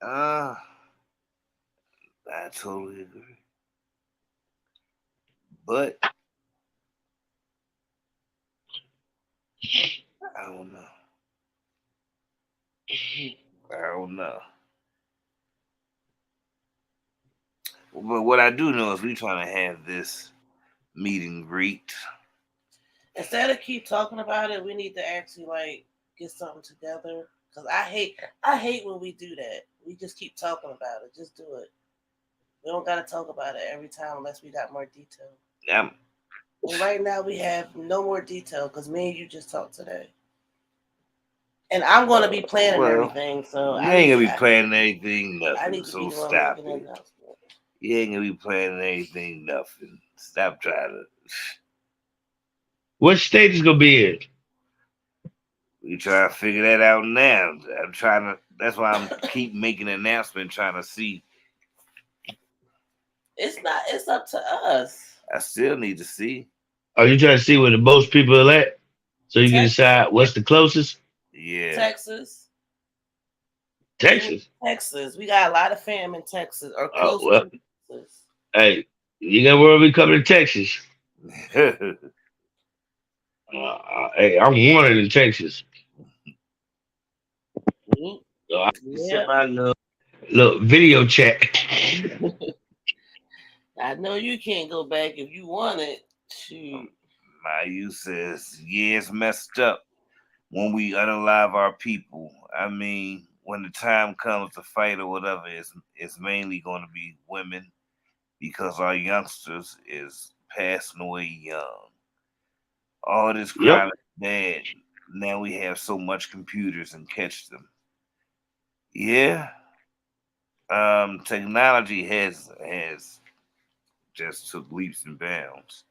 Speaker 1: Uh I totally agree. But I don't know. I don't know. But what I do know is we trying to have this meet and greet.
Speaker 2: Instead of keep talking about it, we need to actually like get something together. Cause I hate when we do that. We just keep talking about it. Just do it. We don't gotta talk about it every time unless we got more detail.
Speaker 1: I'm,
Speaker 2: And right now we have no more detail because me and you just talked today. And I'm gonna be planning
Speaker 1: well,
Speaker 2: everything, so
Speaker 1: you ain't gonna be planning anything,
Speaker 2: I
Speaker 1: nothing.
Speaker 2: need to be
Speaker 1: So
Speaker 2: the one
Speaker 1: stop
Speaker 2: making the
Speaker 1: it.
Speaker 2: announcement.
Speaker 1: You ain't gonna be planning anything, nothing. Stop trying to.
Speaker 3: What state is gonna be in?
Speaker 1: We trying to figure that out now. I'm trying to. That's why I'm keep making an announcement, trying to see.
Speaker 2: It's not. It's up to us.
Speaker 1: I still need to see.
Speaker 3: Are you trying to see where the most people are at, so you can decide what's the closest?
Speaker 1: Yeah.
Speaker 2: Texas.
Speaker 3: Texas.
Speaker 2: Texas. We got a lot of fam in Texas or
Speaker 3: Oh
Speaker 2: close
Speaker 3: well,
Speaker 2: to Texas.
Speaker 3: hey, you got where we coming to Texas? Hey, I'm wanted in Texas. So I can send
Speaker 2: Yeah.
Speaker 3: my little video chat.
Speaker 2: I know you can't go back if you want it. Shoot.
Speaker 1: My youth says, yeah, it's messed up when we unalive our people. I mean, when the time comes to fight or whatever, it's mainly going to be women because our youngsters is passing away young. All this
Speaker 3: Yep.
Speaker 1: crime is bad. Now we have so much computers and catch them. Yeah, technology has just took leaps and bounds.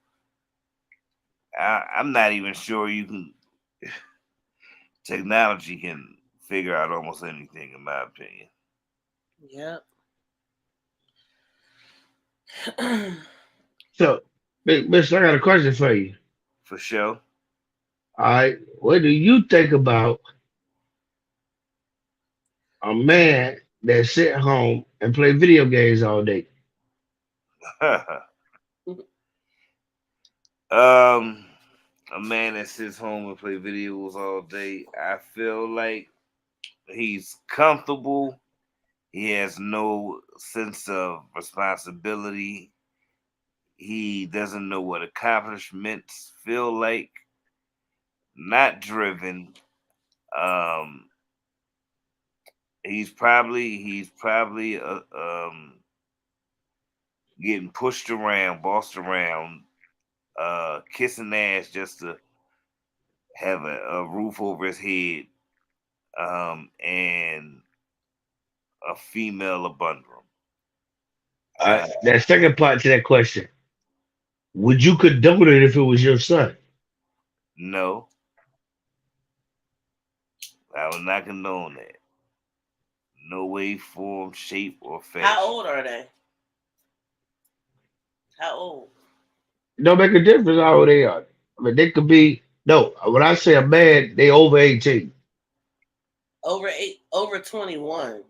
Speaker 1: I'm not even sure you can. Technology can figure out almost anything, in my opinion.
Speaker 2: Yep.
Speaker 3: So, Mister, I got a question for you.
Speaker 1: For sure.
Speaker 3: All right, what do you think about a man that sit home and play video games all day?
Speaker 1: um, a man that sits home and play videos all day. I feel like he's comfortable. He has no sense of responsibility. He doesn't know what accomplishments feel like. Not driven. Um, he's probably getting pushed around, bossed around, kissing ass just to have a roof over his head, and a female abundant. Uh,
Speaker 3: That second part to that question: would you condone it if it was your son?
Speaker 1: no, I will not condone that. No way, form, shape, or fashion.
Speaker 2: How old are they? How old?
Speaker 3: Don't make a difference how old they are. I mean, they could be no. When I say a man, they over 18.
Speaker 2: Over 21.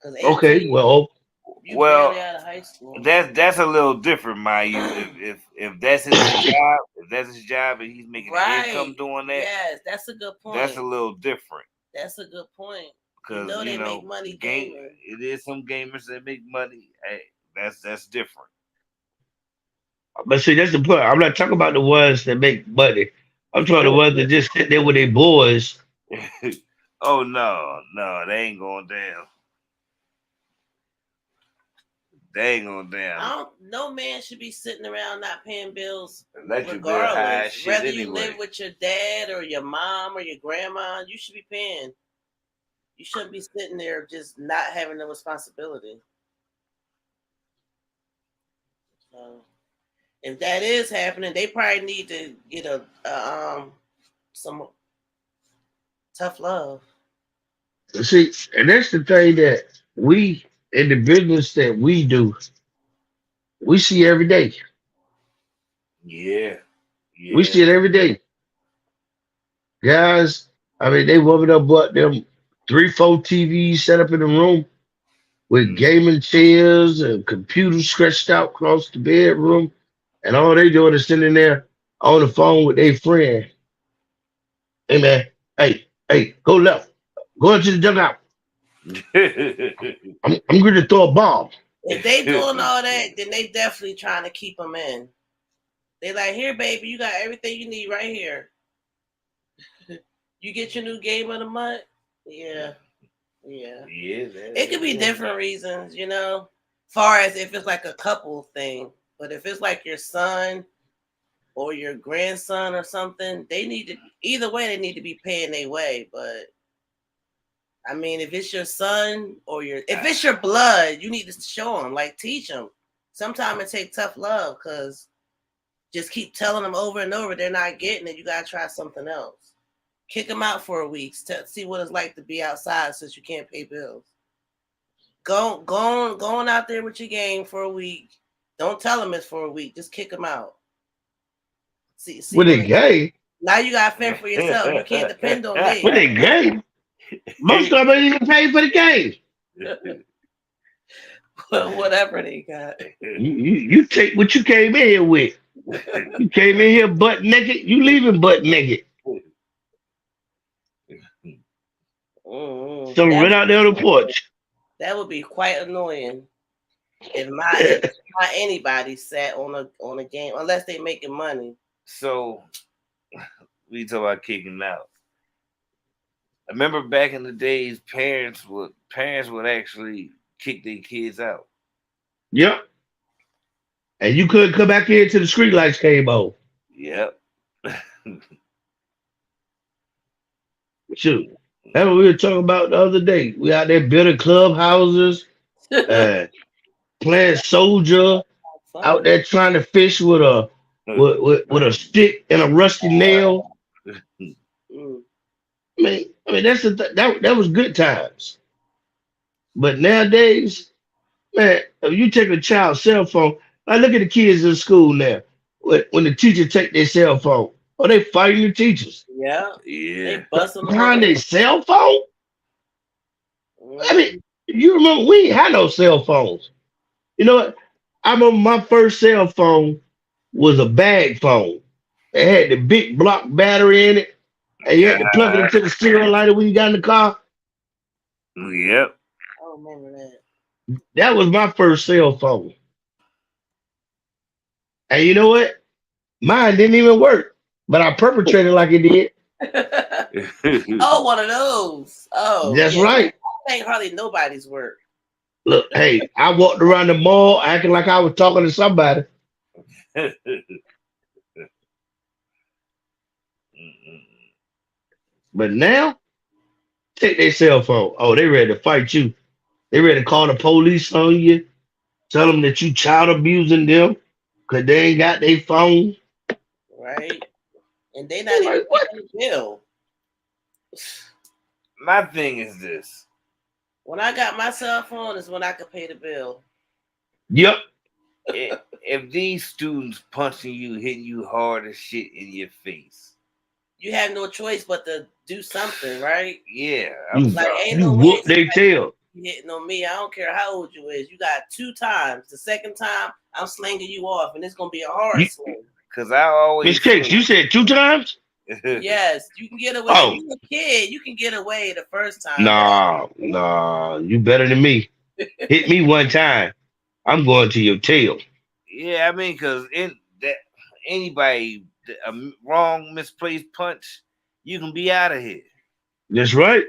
Speaker 2: Because
Speaker 3: Okay,
Speaker 2: 18,
Speaker 3: well,
Speaker 2: you
Speaker 1: Well,
Speaker 2: barely out of high school.
Speaker 1: that's a little different, Mayu. If that's his job, if that's his job, and he's making an income
Speaker 2: Right.
Speaker 1: doing that,
Speaker 2: Yes, that's a good point.
Speaker 1: that's a little different.
Speaker 2: That's a good point. You
Speaker 1: Because
Speaker 2: know they make money
Speaker 1: game
Speaker 2: gaming.
Speaker 1: it is some gamers that make money. Hey, that's different.
Speaker 3: but see, that's the point. I'm not talking about the ones that make money. I'm talking the ones that just sit there with their boys.
Speaker 1: Oh no, they ain't going down. They ain't going down.
Speaker 2: No man should be sitting around not paying bills
Speaker 1: Let your bill high as
Speaker 2: regardless.
Speaker 1: shit
Speaker 2: Whether you
Speaker 1: anyway.
Speaker 2: live with your dad or your mom or your grandma, you should be paying. You shouldn't be sitting there just not having the responsibility. So if that is happening, they probably need to get some tough love.
Speaker 3: See, and that's the thing that we in the business that we do, we see every day.
Speaker 1: Yeah,
Speaker 3: We
Speaker 1: yeah.
Speaker 3: see it every day. Guys, I mean, they warming up what them 3, 4 TVs set up in the room with
Speaker 1: Mm.
Speaker 3: gaming chairs and computers stretched out across the bedroom. and all they doing is sitting there on the phone with their friend. Hey man, hey, go left, go into the dugout. I'm going to throw a bomb.
Speaker 2: If they doing all that, then they definitely trying to keep them in. They like, here, baby, you got everything you need right here. You get your new game of the month? Yeah. Yeah. It could be different reasons, you know, far as if it's like a couple thing. But if it's like your son or your grandson or something, they need to, either way, they need to be paying their way. But I mean, if it's your son or if it's your blood, you need to show them, like teach them. Sometimes it takes tough love because just keep telling them over and over they're not getting it. You got to try something else. Kick them out for a week to see what it's like to be outside since you can't pay bills. Going out there with your game for a week. Don't tell them it's for a week. Just kick them out. See
Speaker 3: With a gay?
Speaker 2: Now you got to fend for yourself. You can't depend on me.
Speaker 3: With a gay? Most of them ain't even pay for the game.
Speaker 2: Whatever they got.
Speaker 3: You take what you came in here with. You came in here butt naked. You leaving butt naked. So right out there on the porch.
Speaker 2: That would be quite annoying if anybody sat on a game unless they making money.
Speaker 1: So we talk about kicking out. I remember back in the days, parents would actually kick their kids out.
Speaker 3: Yep. And you couldn't come back in till the street lights came on.
Speaker 1: Yep.
Speaker 3: Shoot. That's what we were talking about the other day. We out there building clubhouses, playing soldier, out there trying to fish with a stick and a rusty nail. I mean that's that was good times. But nowadays, man, if you take a child's cell phone, I look at the kids in school now. When the teacher take their cell phone, they fighting the teachers.
Speaker 2: Yeah. They busting
Speaker 3: behind their cell phone. I mean, you remember we ain't had no cell phones. You know what? I remember my first cell phone was a bag phone. It had the big block battery in it, and you had to plug it into the stereo lighter when you got in the car.
Speaker 1: Yep.
Speaker 2: I remember that.
Speaker 3: That was my first cell phone. And you know what? Mine didn't even work, but I perpetrated like it did.
Speaker 2: Oh, one of those. Oh,
Speaker 3: that's right.
Speaker 2: That ain't hardly nobody's work.
Speaker 3: Look, hey, I walked around the mall acting like I was talking to somebody. But now, take their cell phone. Oh, they ready to fight you. They ready to call the police on you. Tell them that you child abusing them because they ain't got their phone.
Speaker 2: Right. And they not even paying the bill.
Speaker 1: My thing is this.
Speaker 2: When I got my cell phone is when I could pay the bill.
Speaker 3: Yep.
Speaker 1: If these students punching you, hitting you hard as shit in your face,
Speaker 2: you have no choice but to do something, right?
Speaker 1: Yeah.
Speaker 2: Ain't
Speaker 3: no way whoop they tail.
Speaker 2: Hitting on me. I don't care how old you is. You got 2 times. The second time, I'm slinging you off, and it's gonna be a hard swing.
Speaker 1: Because I always
Speaker 3: MISTA&CAKZ, you said 2 times?
Speaker 2: Yes, you can get away. If you're a kid, you can get away the first time.
Speaker 3: Nah, you better than me. Hit me 1 time, I'm going to your tail.
Speaker 1: Yeah, I mean, because anybody wrong misplaced punch, you can be out of here.
Speaker 3: That's right.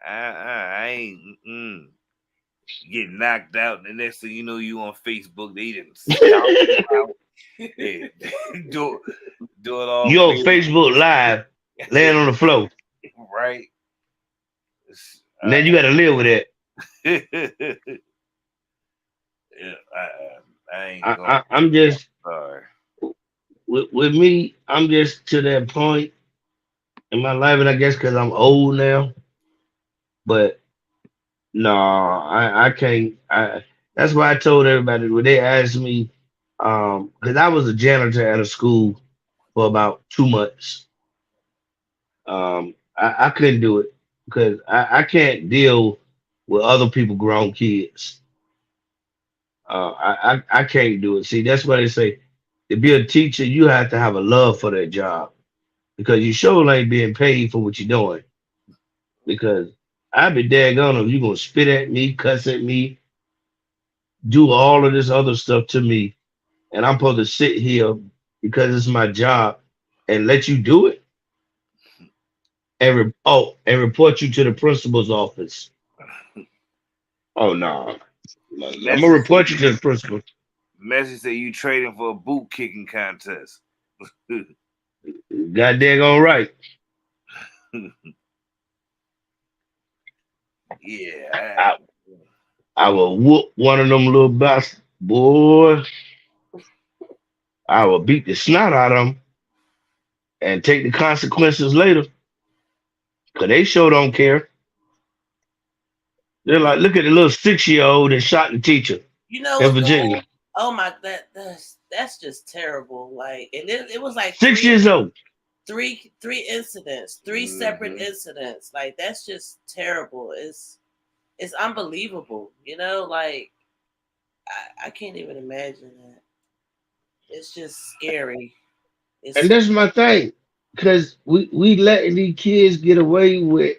Speaker 1: I ain't get knocked out, and the next thing you know, you on Facebook. They didn't stop do it all.
Speaker 3: You on Facebook Live, laying on the floor,
Speaker 1: right?
Speaker 3: And then you got to live with it.
Speaker 1: Yeah,
Speaker 3: I'm just
Speaker 1: sorry.
Speaker 3: With me. I'm just to that point in my life, and I guess because I'm old now. But no, I can't. That's why I told everybody when they asked me, because I was a janitor at a school for about 2 months. I couldn't do it because I can't deal with other people grown kids. I can't do it. See, that's why they say to be a teacher, you have to have a love for that job because you sure ain't being paid for what you're doing. Because I'd be daggone if you gonna spit at me, cuss at me, do all of this other stuff to me, and I'm supposed to sit here because it's my job and let you do it and and report you to the principal's office. Oh no, I'm gonna
Speaker 1: Message say
Speaker 3: report you to the principal.
Speaker 1: you trading for a boot kicking contest.
Speaker 3: God daggone right.
Speaker 1: Yeah.
Speaker 3: I, I will whoop one of them little bastards, boy. I will beat the snot out of them and take the consequences later. Cause they sure don't care. They're
Speaker 2: You,
Speaker 3: like, look at the little 6-year old that shot the teacher
Speaker 2: you know
Speaker 3: in
Speaker 2: what's going?
Speaker 3: Virginia.
Speaker 2: Oh my, that's just terrible. Like, and it was like
Speaker 3: 6 years old.
Speaker 2: three incidents, three separate
Speaker 1: Mhm.
Speaker 2: incidents. Like, that's just terrible. It's unbelievable. You know, like I can't even imagine that. It's just scary.
Speaker 3: And
Speaker 2: It's
Speaker 3: that's my thing. Cause we letting these kids get away with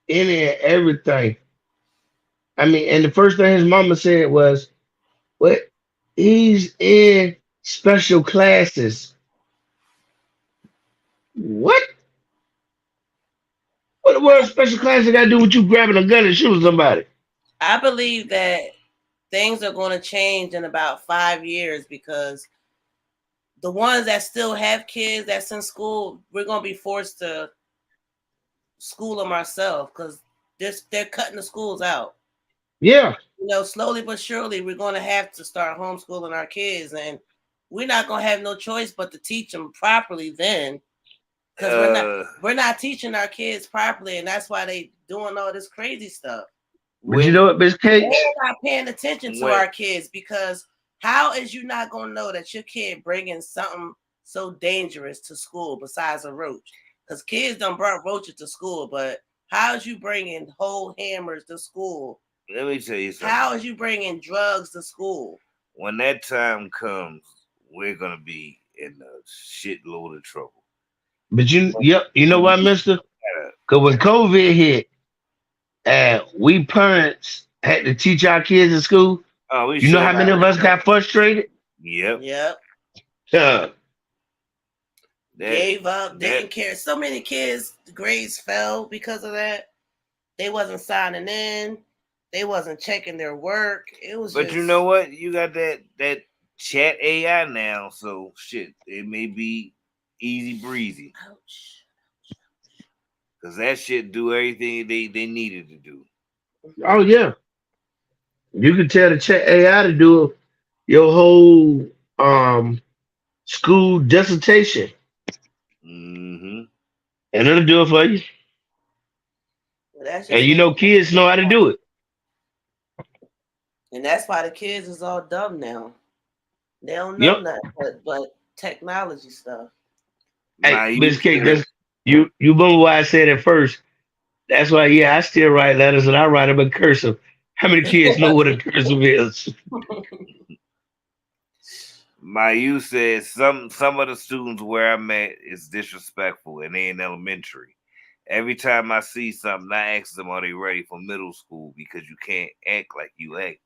Speaker 3: any and everything. I mean, and the first thing his mama said was, what? He's in special classes. What? What the world special classes got to do with you grabbing a gun and shooting somebody?
Speaker 2: I believe that things are going to change in about 5 years because the ones that still have kids that's in school, we're going to be forced to school them ourselves because they're cutting the schools out.
Speaker 3: Yeah.
Speaker 2: You know, slowly but surely, we're going to have to start homeschooling our kids, and we're not going to have no choice but to teach them properly then, because we're not teaching our kids properly, and that's why they doing all this crazy stuff.
Speaker 3: But you
Speaker 1: When
Speaker 3: know what, Miss
Speaker 2: They're
Speaker 3: Cage?
Speaker 2: not paying attention to
Speaker 1: when
Speaker 2: our kids because how is you not going to know that your kid bringing something so dangerous to school besides a roach? Because kids don't bring roaches to school, but how is you bringing whole hammers to school?
Speaker 1: let me tell you something.
Speaker 2: How is you bringing drugs to school?
Speaker 1: When that time comes, we're gonna be in a shitload of trouble.
Speaker 3: But you know what, Mister? Because when COVID hit, and we parents had to teach our kids in school,
Speaker 1: Oh, we
Speaker 3: you know
Speaker 1: sure
Speaker 3: how many
Speaker 1: have.
Speaker 3: of us got frustrated?
Speaker 1: Yep.
Speaker 2: Yep.
Speaker 3: Yeah.
Speaker 1: That
Speaker 2: Gave up,
Speaker 1: that
Speaker 2: didn't care. So many kids' grades fell because of that. They wasn't signing in. They wasn't checking their work. It was
Speaker 1: but
Speaker 2: just
Speaker 1: you know what? You got that chat AI now, so shit, it may be easy breezy.
Speaker 2: ouch.
Speaker 1: Cause that shit do everything they needed to do.
Speaker 3: Oh yeah. You can tell the chat AI to do your whole um school dissertation,
Speaker 1: Mm-hmm.
Speaker 3: and it'll do it for you.
Speaker 2: But that's
Speaker 3: And
Speaker 2: just
Speaker 3: you
Speaker 2: what,
Speaker 3: know, kids know how to do it.
Speaker 2: and that's why the kids is all dumb now. They don't know
Speaker 3: Yep.
Speaker 2: nothing but technology stuff.
Speaker 3: Hey,
Speaker 1: My
Speaker 3: Miss
Speaker 1: youth
Speaker 3: Cake,
Speaker 1: said,
Speaker 3: that's you remember why I said it first. That's why, yeah, I still write letters and I write them in cursive. How many kids know what a cursive is?
Speaker 1: my youth said some of the students where I'm at is disrespectful and they in elementary. Every time I see something, I ask them, are they ready for middle school? Because you can't act like you act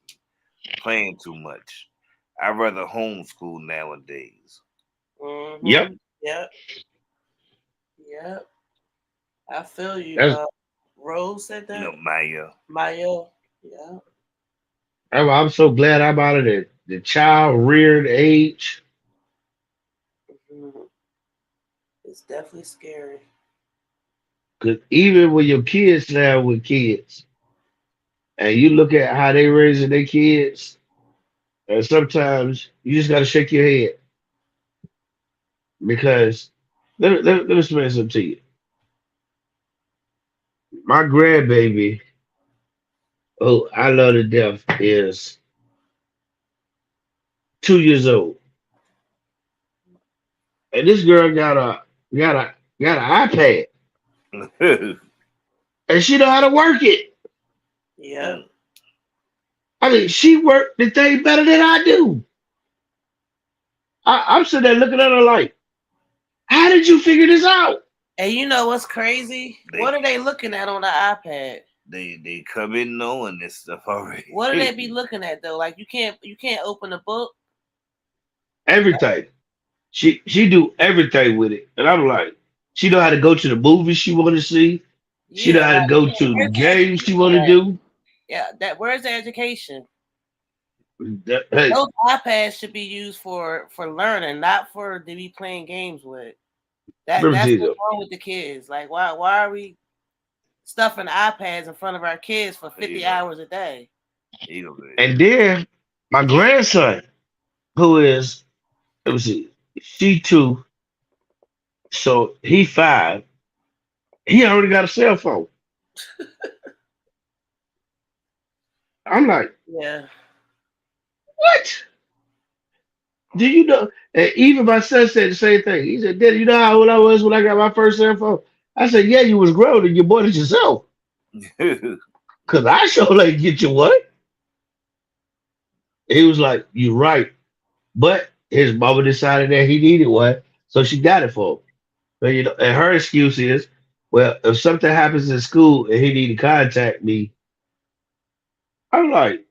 Speaker 1: playing too much. I'd rather homeschool nowadays.
Speaker 3: Yep.
Speaker 2: Mm-hmm. Yep. Yep. I feel you.
Speaker 3: That's
Speaker 2: Rose said
Speaker 1: You know,
Speaker 2: that.
Speaker 1: Maya.
Speaker 2: Maya. Yeah.
Speaker 3: I'm so glad I'm out of the child reared age.
Speaker 2: Mhm. It's definitely scary.
Speaker 3: Cause even when your kids now with kids, and you look at how they raising their kids, and sometimes you just gotta shake your head because let me explain something to you. My grandbaby, oh, I love to death, is 2 years old. And this girl got a got an iPad. And she know how to work it.
Speaker 2: Yep.
Speaker 3: I mean, she worked the thing better than I do. I'm sitting there looking at her like, how did you figure this out?
Speaker 2: And you know what's crazy?
Speaker 1: They
Speaker 2: What are they looking at on the iPad?
Speaker 1: they come in knowing this stuff already.
Speaker 2: What do they be looking at though? Like you can't open a book.
Speaker 3: Everything. She do everything with it. And I'm like, she know how to go to the movies she want to see. She know
Speaker 2: Yeah,
Speaker 3: how to
Speaker 2: like
Speaker 3: go to the
Speaker 2: where's the
Speaker 3: games she
Speaker 2: education
Speaker 3: want to
Speaker 2: at?
Speaker 3: do.
Speaker 2: Yeah, that where's the education?
Speaker 3: Hey,
Speaker 2: Those iPads should be used for learning, not for to be playing games with.
Speaker 3: remember
Speaker 2: That's what's
Speaker 3: Tito.
Speaker 2: wrong with the kids. Like why are we stuffing iPads in front of our kids for
Speaker 1: There you
Speaker 2: 50
Speaker 1: go.
Speaker 2: hours a day?
Speaker 1: You know,
Speaker 3: And then my grandson, who is, let me see, she two, so he five. He already got a cell phone. I'm like,
Speaker 2: Yeah.
Speaker 3: what? Do you know? And even my son said the same thing. He said, Daddy, you know how old I was when I got my first cell phone? I said, yeah, you was grown and you bought it yourself. Cause I sure like get you one. He was like, you're right. But his mama decided that he needed one, so she got it for him. But you know, and her excuse is, well, if something happens in school and he need to contact me, I'm like,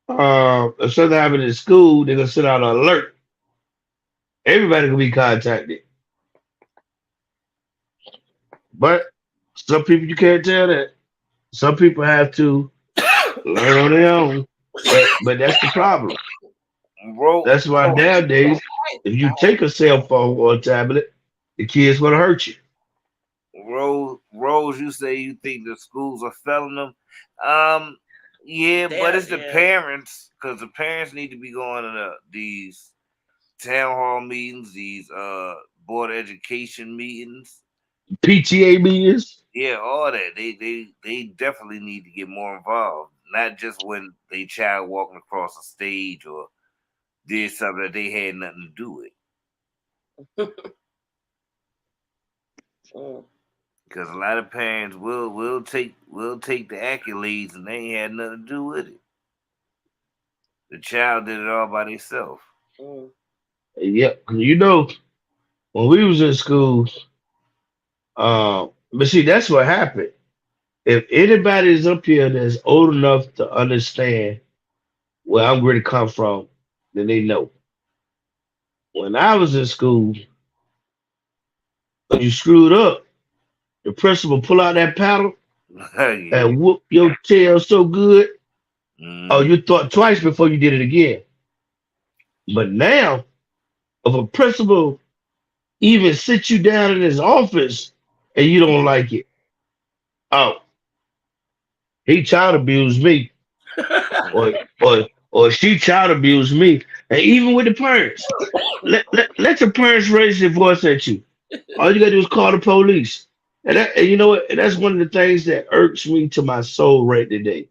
Speaker 3: if something happens in school, they're gonna send out an alert. Everybody can be contacted. But some people you can't tell that. Some people have to learn on their own. But that's the problem.
Speaker 1: Ro-
Speaker 3: That's why nowadays, if you take a cell phone or a tablet, the kids want to hurt you.
Speaker 1: Rose, you say you think the schools are failing them. Yeah, but it's the
Speaker 2: Yeah.
Speaker 1: parents because the parents need to be going to these town hall meetings, these board of education meetings.
Speaker 3: PTA meetings,
Speaker 1: Yeah, all that. They definitely need to get more involved. Not just when they child walking across a stage or did something that they had nothing to do with.
Speaker 2: Mm.
Speaker 1: Because a lot of parents will take the accolades and they ain't had nothing to do with it. The child did it all by themselves.
Speaker 2: Mm.
Speaker 3: yeah, you know, when we was in school, but see, that's what happened. If anybody is up here that's old enough to understand where I'm going to come from, then they know. When I was in school, when you screwed up, the principal pull out that paddle
Speaker 1: Yeah.
Speaker 3: and whoop your tail so good, oh,
Speaker 1: Mm.
Speaker 3: you thought twice before you did it again. But now, if a principal even sits you down in his office and you don't like it, oh, he child abused me, or or she child abused me, and even with the parents, let your parents raise their voice at you. All you gotta do is call the police, and you know what? And that's one of the things that irks me to my soul right today,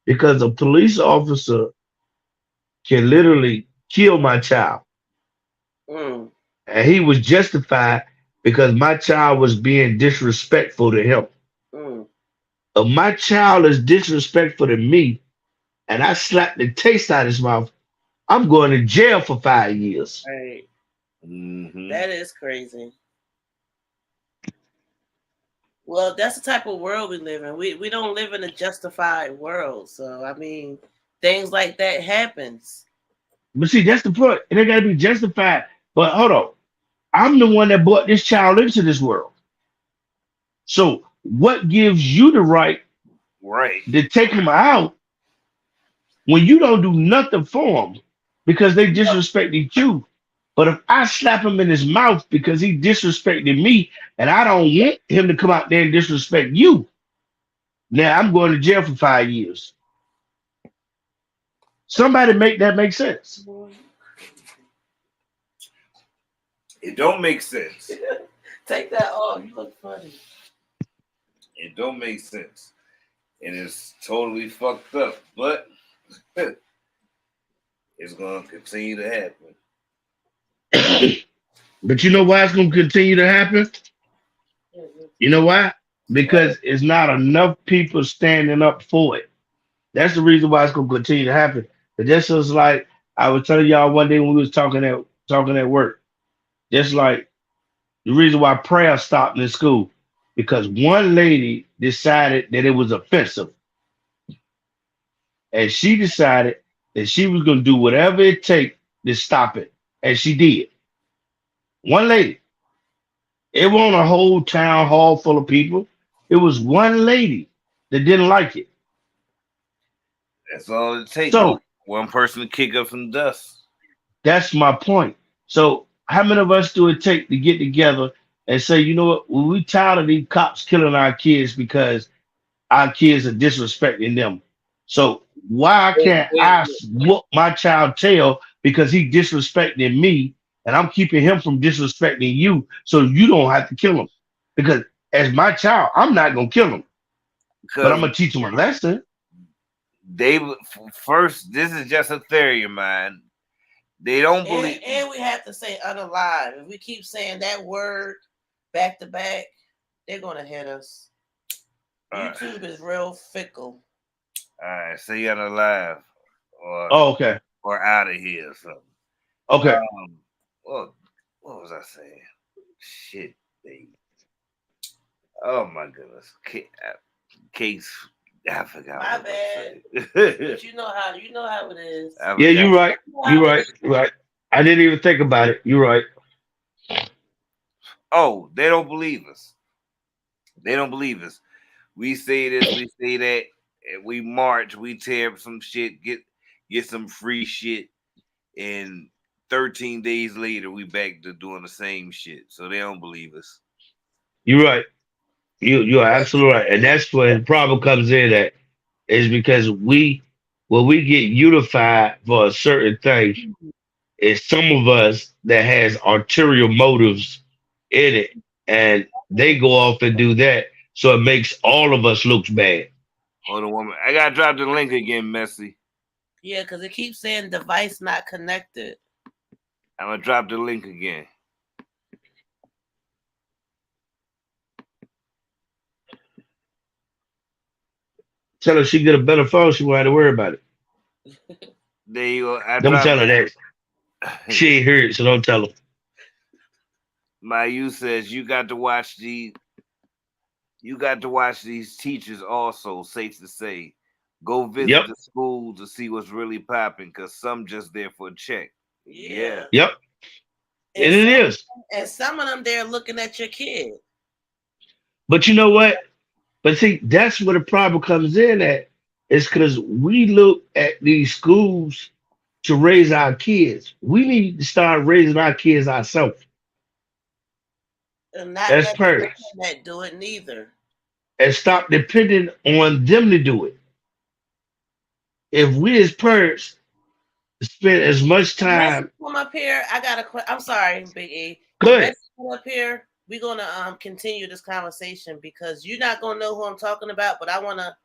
Speaker 3: because a police officer can literally kill my child,
Speaker 2: Mm.
Speaker 3: and he was justified because my child was being disrespectful to him.
Speaker 2: Mm.
Speaker 3: If my child is disrespectful to me, and I slap the taste out of his mouth, I'm going to jail for 5 years.
Speaker 2: Right.
Speaker 1: Hmm.
Speaker 2: That is crazy. Well, that's the type of world we live in. We don't live in a justified world. So I mean, things like that happens.
Speaker 3: But see, that's the point. And they got to be justified. But hold on. I'm the one that brought this child into this world. So what gives you the right
Speaker 1: Right.
Speaker 3: to take him out when you don't do nothing for him because they disrespected you? But if I slap him in his mouth because he disrespected me and I don't want him to come out there and disrespect you, now I'm going to jail for 5 years. Somebody make that make sense.
Speaker 1: It don't make sense.
Speaker 2: Take that off. You look funny.
Speaker 1: It don't make sense. And it's totally fucked up. But it's gonna continue to happen.
Speaker 3: But you know why it's going to continue to happen? You know why? Because it's not enough people standing up for it. That's the reason why it's gonna continue to happen. But just as like I was telling y'all one day when we was talking at work, just like the reason why prayer stopped in school, because one lady decided that it was offensive, and she decided that she was gonna do whatever it takes to stop it, and she did. One lady. It wasn't a whole town hall full of people. It was one lady that didn't like it.
Speaker 1: That's all it takes.
Speaker 3: So
Speaker 1: One person to kick up some dust.
Speaker 3: that's my point. So how many of us do it take to get together and say, you know what, well, we tired of these cops killing our kids because our kids are disrespecting them. So why can't I whoop my child tail because he disrespecting me and I'm keeping him from disrespecting you so you don't have to kill him? Because as my child, I'm not gonna kill him, but I'm
Speaker 1: Because
Speaker 3: gonna teach him a lesson.
Speaker 1: they first, this is just a theory of mine. They don't believe.
Speaker 2: And we have to say unalive. If we keep saying that word back to back, they're gonna hit us. YouTube is real fickle.
Speaker 1: All right, say you're alive, or
Speaker 3: Okay.
Speaker 1: or out of here or something.
Speaker 3: Okay.
Speaker 1: Well, what was I saying? Shit, baby. Oh my goodness, case. I forgot.
Speaker 2: My
Speaker 1: what
Speaker 2: bad.
Speaker 1: I was saying.
Speaker 2: But you know how it is.
Speaker 3: Yeah, you're right. You're right. You're right. I didn't even think about it. You're right.
Speaker 1: Oh, they don't believe us. They don't believe us. We say this, we say that, and we march, we tear up some shit, get some free shit, and 13 days later we back to doing the same shit. So they don't believe us.
Speaker 3: You're right. You're absolutely right. And that's where the problem comes in at is because when we get unified for a certain thing, it's some of us that has arterial motives in it, and they go off and do that, so it makes all of us look bad.
Speaker 1: Hold on, woman. I gotta drop the link again, Messy.
Speaker 2: Yeah, because it keeps saying device not connected.
Speaker 1: I'm gonna drop the link again.
Speaker 3: Tell her she get a better phone, she won't have to worry about it.
Speaker 1: There you go.
Speaker 3: Don't tell her that. She ain't heard it, so don't tell her.
Speaker 1: Mayu says you got to watch these teachers also, safe to say. Go visit the school to see what's really popping, because some just there for a check. Yeah.
Speaker 3: Yep. And it is.
Speaker 2: And some of them they're looking at your kid.
Speaker 3: But you know what? But see, that's where the problem comes in at. It's because we look at these schools to raise our kids. We need to start raising our kids ourselves.
Speaker 2: And not
Speaker 3: as
Speaker 2: let
Speaker 3: parents.
Speaker 2: that do it neither.
Speaker 3: And stop depending on them to do it. If we as parents spend as much time.
Speaker 2: Come up here. I got a. I'm sorry, Big E.
Speaker 3: Good.
Speaker 2: Come up here. We're gonna continue this conversation because you're not gonna know who I'm talking about, but I want to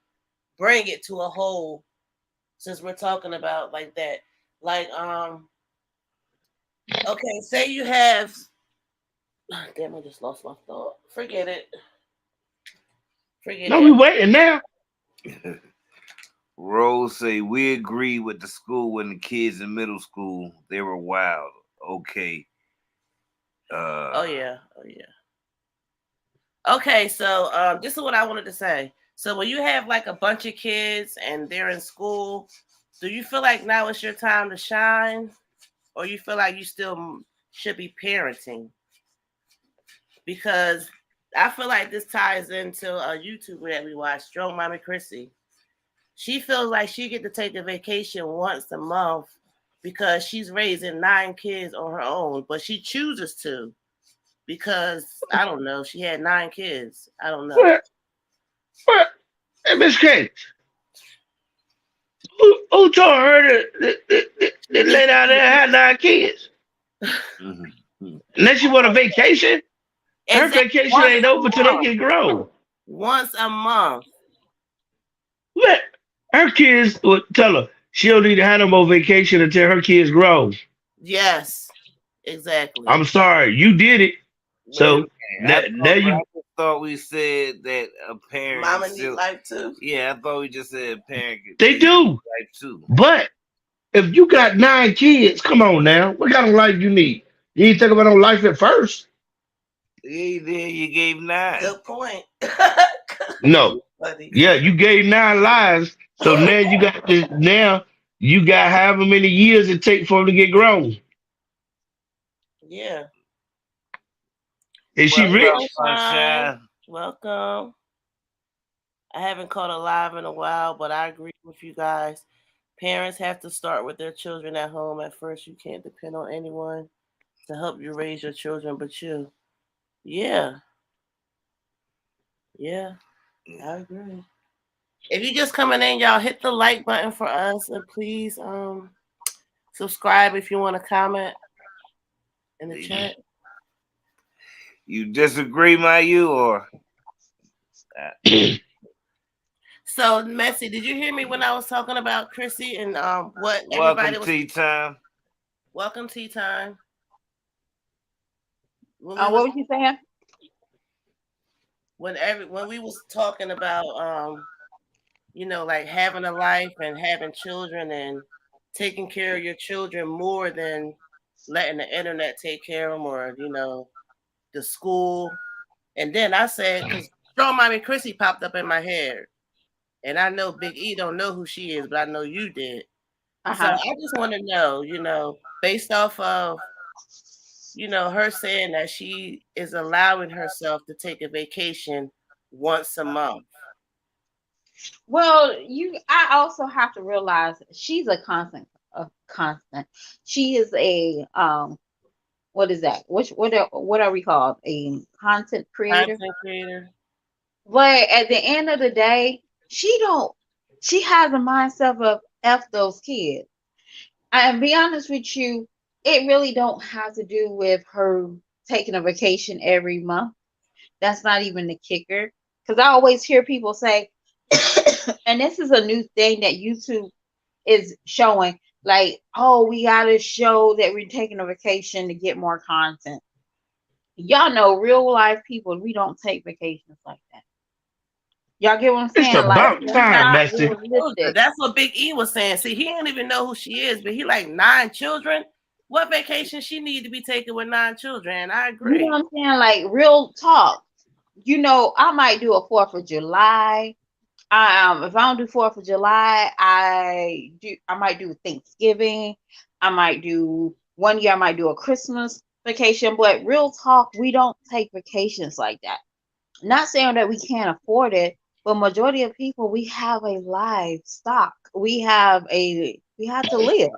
Speaker 2: bring it to a whole. Since we're talking about like that, like okay, say you have. Damn, I just lost my thought. Forget it.
Speaker 3: No, we waiting now.
Speaker 1: Rose say we agree with the school when the kids in middle school they were wild. Okay.
Speaker 2: Oh yeah. Okay, so this is what I wanted to say. So when you have like a bunch of kids and they're in school, do you feel like now it's your time to shine, or you feel like you still should be parenting? Because I feel like this ties into a YouTuber that we watch, Strong Mommy Chrissy. She feels like she get to take a vacation once a month because she's raising 9 kids on her own, but she chooses to because I don't know. She had 9 kids. I don't know.
Speaker 3: What? Hey, Miss Kate, who told her that lay down there had 9 kids? Unless she want a vacation, her vacation ain't over till they get grown.
Speaker 2: Once a month.
Speaker 3: Let her kids tell her she don't need to have no more vacation until her kids grow.
Speaker 2: Yes, exactly.
Speaker 3: I'm sorry, you did it.
Speaker 1: Wait a
Speaker 3: So
Speaker 1: minute.
Speaker 3: now
Speaker 1: I
Speaker 3: you
Speaker 1: just thought we said that a parent can
Speaker 2: Mama need
Speaker 1: still.
Speaker 2: life too.
Speaker 1: Yeah, I thought we just said a parent
Speaker 3: they
Speaker 1: needs
Speaker 3: do,
Speaker 1: life too.
Speaker 3: but if you got 9 kids, come on now, what kind of life you need? You ain't think about no life at first.
Speaker 1: Yeah, then you gave 9.
Speaker 2: Good point.
Speaker 3: No,
Speaker 2: Buddy.
Speaker 3: yeah, you gave 9 lives, so now you got this. Now you got however many years it take for them to get grown.
Speaker 2: Yeah.
Speaker 3: Is she
Speaker 2: Hey,
Speaker 1: What's up,
Speaker 3: rich?
Speaker 2: sunshine.
Speaker 1: sunshine?
Speaker 2: Welcome. I haven't caught a live in a while, but I agree with you guys. Parents have to start with their children at home at first. You can't depend on anyone to help you raise your children but you. Yeah, yeah, I agree. If you just coming in, y'all hit the like button for us and please subscribe if you want to comment in the chat.
Speaker 1: You disagree, my you or uh,
Speaker 2: So Messi, did you hear me when I was talking about Chrissy and what everybody
Speaker 1: welcome
Speaker 2: was
Speaker 1: tea time.
Speaker 2: welcome tea time when we was
Speaker 4: What was you saying?
Speaker 2: when we was talking about like having a life and having children and taking care of your children more than letting the internet take care of them or the school. And then I said, because Strong Mommy Chrissy popped up in my head, and I know Big E don't know who she is, but I know you did. So
Speaker 4: Uh-huh.
Speaker 2: I just want to know, based off of her saying that she is allowing herself to take a vacation once a month.
Speaker 4: Well, I also have to realize she's a constant. She is a what is that? What are we called? A content creator.
Speaker 2: Content creator.
Speaker 4: But at the end of the day, she has a mindset of F those kids. And be honest with you, it really don't have to do with her taking a vacation every month. That's not even the kicker. Because I always hear people say, and this is a new thing that YouTube is showing, like, oh, we gotta show that we're taking a vacation to get more content. Y'all know real life people, we don't take vacations like that. Y'all get what I'm
Speaker 3: It's
Speaker 4: saying? Like,
Speaker 3: about
Speaker 4: that's
Speaker 3: time,
Speaker 4: not
Speaker 3: Messi.
Speaker 2: Children.
Speaker 4: realistic.
Speaker 2: That's what Big E was saying. See, he don't even know who she is, but he like 9 children. What vacation she need to be taking with 9 children? I
Speaker 4: You know
Speaker 2: agree.
Speaker 4: what I'm saying? Like, real talk. I might do a 4th of July. If I don't do 4th of July, I might do Thanksgiving. I might do one year I might do a Christmas vacation, but real talk, we don't take vacations like that. Not saying that we can't afford it, but majority of people, we have a livestock. We have to live,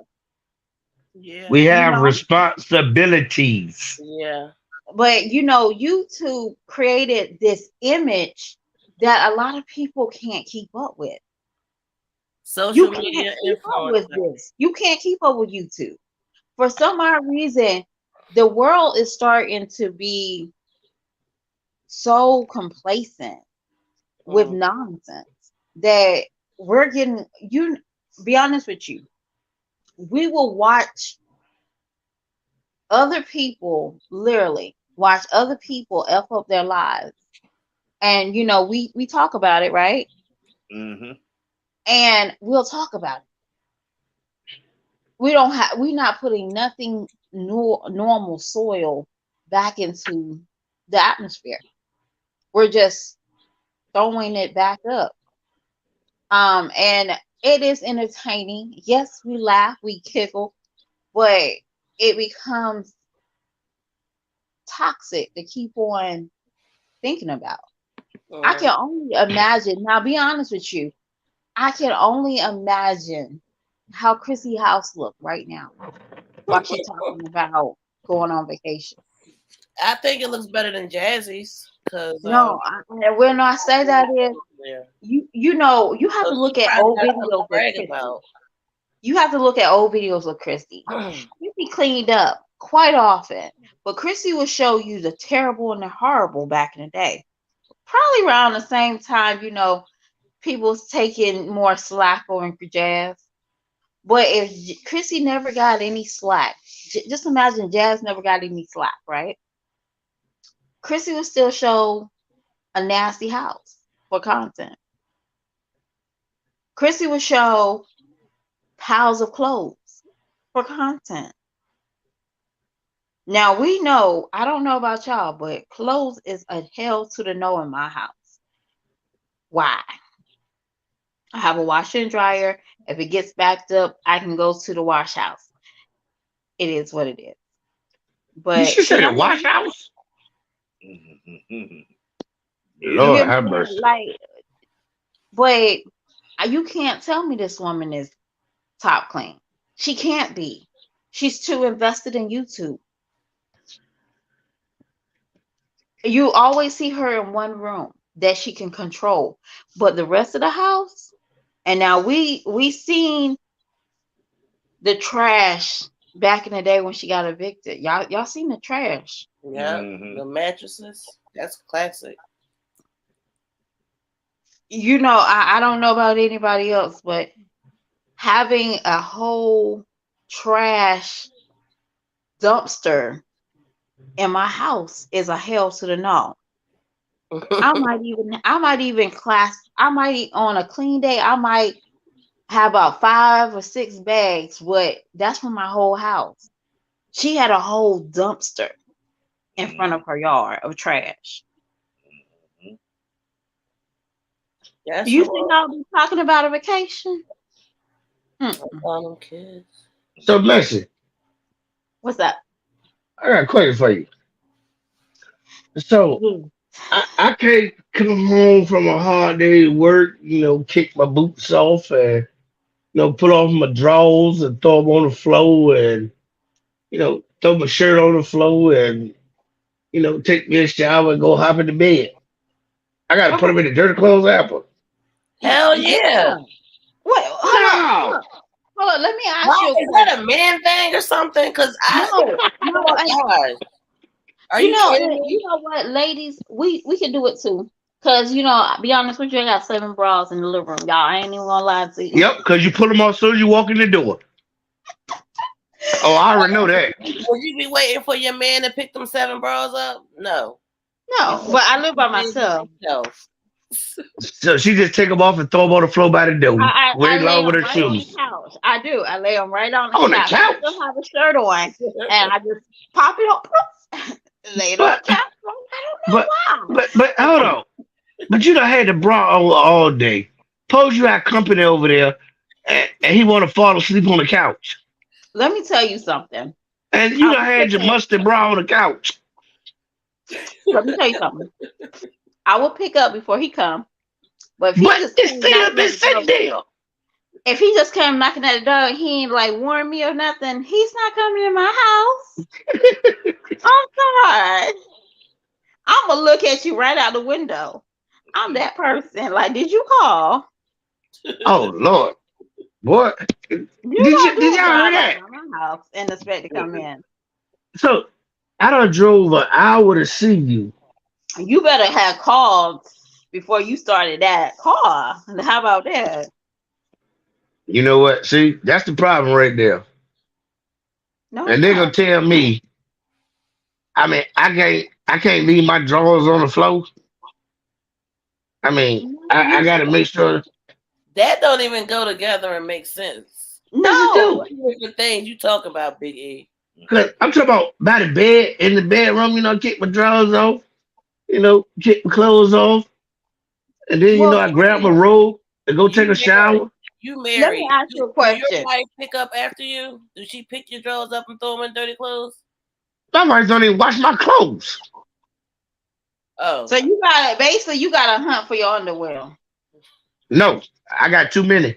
Speaker 2: Yeah,
Speaker 3: We
Speaker 4: you
Speaker 3: have
Speaker 4: know.
Speaker 3: responsibilities.
Speaker 2: yeah.
Speaker 4: But YouTube created this image that a lot of people can't keep up with. You
Speaker 2: Social
Speaker 4: can't
Speaker 2: media
Speaker 4: keep up with
Speaker 2: influencer.
Speaker 4: this. You can't keep up with YouTube. For some odd reason, the world is starting to be so complacent with
Speaker 2: Mm.
Speaker 4: nonsense that we're getting you be honest with you. We will watch other people literally watch other people F up their lives. And we talk about it, right?
Speaker 1: Mm-hmm.
Speaker 4: And we'll talk about it. We're not putting nothing normal soil back into the atmosphere. We're just throwing it back up. And it is entertaining. Yes, we laugh, we giggle, but it becomes toxic to keep on thinking about. I
Speaker 2: Mm.
Speaker 4: can only imagine. Now, be honest with you, I can only imagine how Chrissy House look right now while she talking about going on vacation.
Speaker 2: I think it looks better than Jazzy's because
Speaker 4: No, and when I say that is,
Speaker 2: there.
Speaker 4: you have
Speaker 2: So
Speaker 4: to
Speaker 2: she
Speaker 4: look at
Speaker 2: probably
Speaker 4: old
Speaker 2: got something to
Speaker 4: videos of
Speaker 2: brag
Speaker 4: Chrissy.
Speaker 2: about.
Speaker 4: You have to look at old videos of Chrissy. Chrissy cleaned up quite often, but Chrissy will show you the terrible and the horrible back in the day. Probably around the same time, people's taking more slack on Jazz. But if Chrissy never got any slack, just imagine Jazz never got any slack, right? Chrissy will still show a nasty house for content. Chrissy will show piles of clothes for content. Now we know, I don't know about y'all, but clothes is a hell to the no in my house. Why? I have a washer and dryer. If it gets backed up, I can go to the wash house. It is what it is.
Speaker 3: You
Speaker 4: But
Speaker 3: should say the wash house.
Speaker 4: you
Speaker 3: Lord
Speaker 4: get
Speaker 3: have
Speaker 4: what I'm saying?
Speaker 3: mercy.
Speaker 4: Like, but you can't tell me this woman is top clean. She can't be. She's too invested in YouTube. You always see her in one room that she can control, but the rest of the house. And now we seen the trash back in the day when she got evicted. Y'all seen the trash.
Speaker 2: Yeah, the mattresses. That's classic.
Speaker 4: You know, I don't know about anybody else, but having a whole trash dumpster in my house is a hell to the no. I might even on a clean day, I might have about 5 or 6 bags, but that's from my whole house. She had a whole dumpster in front of her yard of trash.
Speaker 2: That's
Speaker 4: You think I'll be talking about a vacation?
Speaker 2: all them kids.
Speaker 3: So, Messi,
Speaker 4: What's that?
Speaker 3: I got a question for you. So, I can't come home from a hard day at work, kick my boots off and, put off my drawers and throw them on the floor and, throw my shirt on the floor and, take me a shower and go hop in the bed. I got to put them in the dirty clothes apple.
Speaker 2: Hell yeah.
Speaker 4: Wait, hold on. Let me ask you.
Speaker 2: Is that a man thing or something? Because
Speaker 4: no.
Speaker 2: Gosh.
Speaker 4: You know what, ladies, we can do it too. Cause be honest with you, I got 7 bras in the living room. Y'all, I ain't even gonna lie to you.
Speaker 3: Yep, because you pull them off as soon as you walk in the door. Oh, I already know that.
Speaker 2: Would you be waiting for your man to pick them 7 bras up? No.
Speaker 4: No, but I live by myself.
Speaker 3: So she just take them off and throw them on the floor by the door.
Speaker 4: I
Speaker 3: along with her
Speaker 4: right
Speaker 3: shoes.
Speaker 4: on the couch. I do. I lay them right on the
Speaker 3: On the
Speaker 4: couch.
Speaker 3: couch?
Speaker 4: I still have a shirt on, and I just pop it up, lay it on the couch. I don't know why.
Speaker 3: But hold on. But you done had the bra on all day. Suppose you had company over there, and he want to fall asleep on the couch.
Speaker 4: Let me tell you something.
Speaker 3: And you done had your mustard bra on the couch.
Speaker 4: Let me tell you something. I will pick up before he come. But if he just came knocking at the door and he ain't like warn me or nothing, he's not coming in my house. I'm sorry. I'm gonna look at you right out the window. I'm that person. Like, did you call?
Speaker 3: Oh Lord, what? Did y'all hear that?
Speaker 4: My house and expect to come in.
Speaker 3: So I done drove an hour to see you.
Speaker 4: You better have called before you started that car. How about that?
Speaker 3: You know what? See, that's the problem right there.
Speaker 4: No,
Speaker 3: and they're gonna tell me, I mean, I can't leave my drawers on the floor. I mean, I gotta make sure
Speaker 2: that don't even go together and make sense.
Speaker 4: No,
Speaker 2: different things you talk about, Big E.
Speaker 3: Cause I'm talking about by the bed in the bedroom, kick my drawers off, kick my clothes off, and then I grab my robe and go take a shower.
Speaker 2: You married.
Speaker 4: Let me ask you a question.
Speaker 2: Do your wife pick up after you? Do she pick your drawers up and throw them in dirty clothes?
Speaker 3: My wife don't even wash my clothes.
Speaker 2: Oh.
Speaker 4: So you got to hunt for your underwear.
Speaker 3: No, I got too many.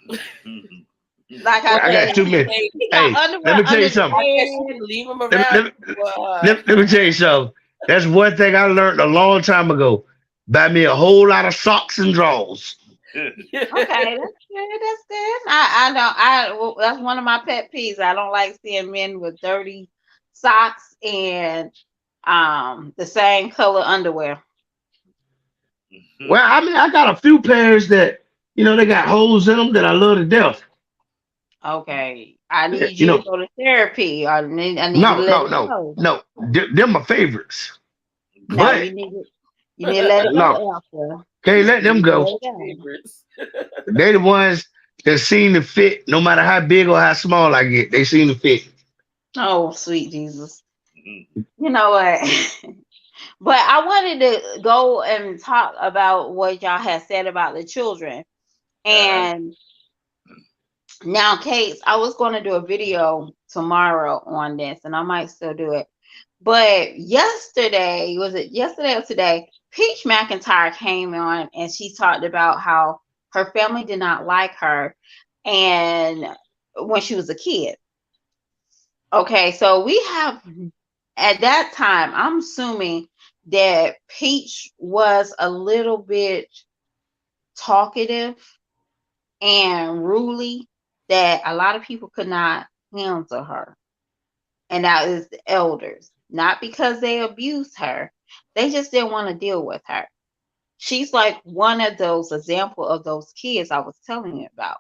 Speaker 4: Like I
Speaker 3: got too many. Hey, let me tell you something.
Speaker 2: Leave them around.
Speaker 3: Let me tell you something. That's one thing I learned a long time ago. Buy me a whole lot of socks and drawers.
Speaker 4: Okay, that's good. That's good. I know. That's one of my pet peeves. I don't like seeing men with dirty socks and the same color underwear.
Speaker 3: Well, I mean, I got a few pairs that they got holes in them that I love to death.
Speaker 4: Okay, I need you to go to therapy. I need
Speaker 3: no. They're my favorites.
Speaker 4: No,
Speaker 3: But
Speaker 4: you need to let it
Speaker 3: no,
Speaker 4: go after.
Speaker 3: can't let
Speaker 4: You
Speaker 3: them
Speaker 4: need to
Speaker 3: go.
Speaker 4: let it go.
Speaker 2: Favorites.
Speaker 3: They the ones that seem to fit, no matter how big or how small I get. They seem to fit.
Speaker 4: Oh, sweet Jesus.
Speaker 1: Mm.
Speaker 4: You know what? But I wanted to go and talk about what y'all had said about the children.
Speaker 1: Uh-huh.
Speaker 4: And now, Kate, I was going to do a video tomorrow on this, and I might still do it. But yesterday, was it yesterday or today? Peach McIntyre came on and she talked about how her family did not like her and when she was a kid. Okay, so we have at that time, I'm assuming that Peach was a little bit talkative and ruly, that a lot of people could not handle her. And that is the elders. Not because they abused her, they just didn't want to deal with her. She's like one of those example of those kids I was telling you about.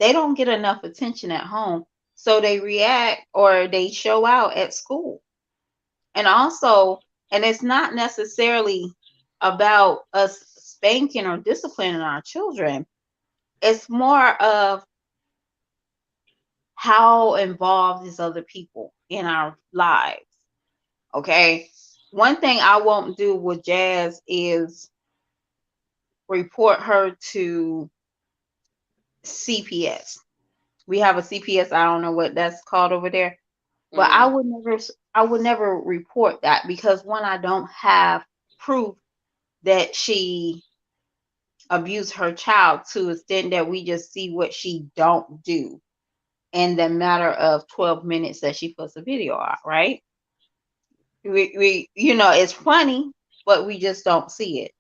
Speaker 4: They don't get enough attention at home, so they react or they show out at school. And also, and it's not necessarily about us spanking or disciplining our children. It's more of how involved is other people in our lives. Okay. One thing I won't do with Jazz is report her to CPS. We have a CPS. I don't know what that's called over there, but
Speaker 2: Mm.
Speaker 4: I would never report that because one, I don't have proof that she abused her child to the extent that we just see what she don't do in the matter of 12 minutes that she puts a video out, right? We it's funny, but we just don't see it.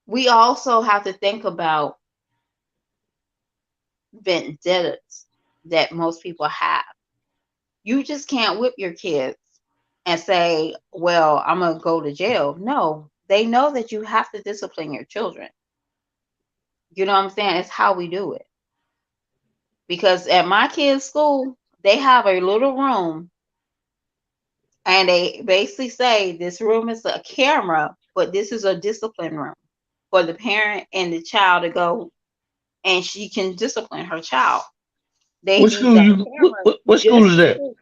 Speaker 4: We also have to think about vendettas that most people have. You just can't whip your kids and say, well, I'm going to go to jail. No, they know that you have to discipline your children. You know what I'm saying? It's how we do it. Because at my kids' school, they have a little room and they basically say this room is a camera, but this is a discipline room for the parent and the child to go and she can discipline her child. They
Speaker 3: What
Speaker 4: use
Speaker 3: school
Speaker 4: that
Speaker 3: you?
Speaker 4: camera
Speaker 3: What school
Speaker 4: just
Speaker 3: is
Speaker 4: to
Speaker 3: that?
Speaker 4: see.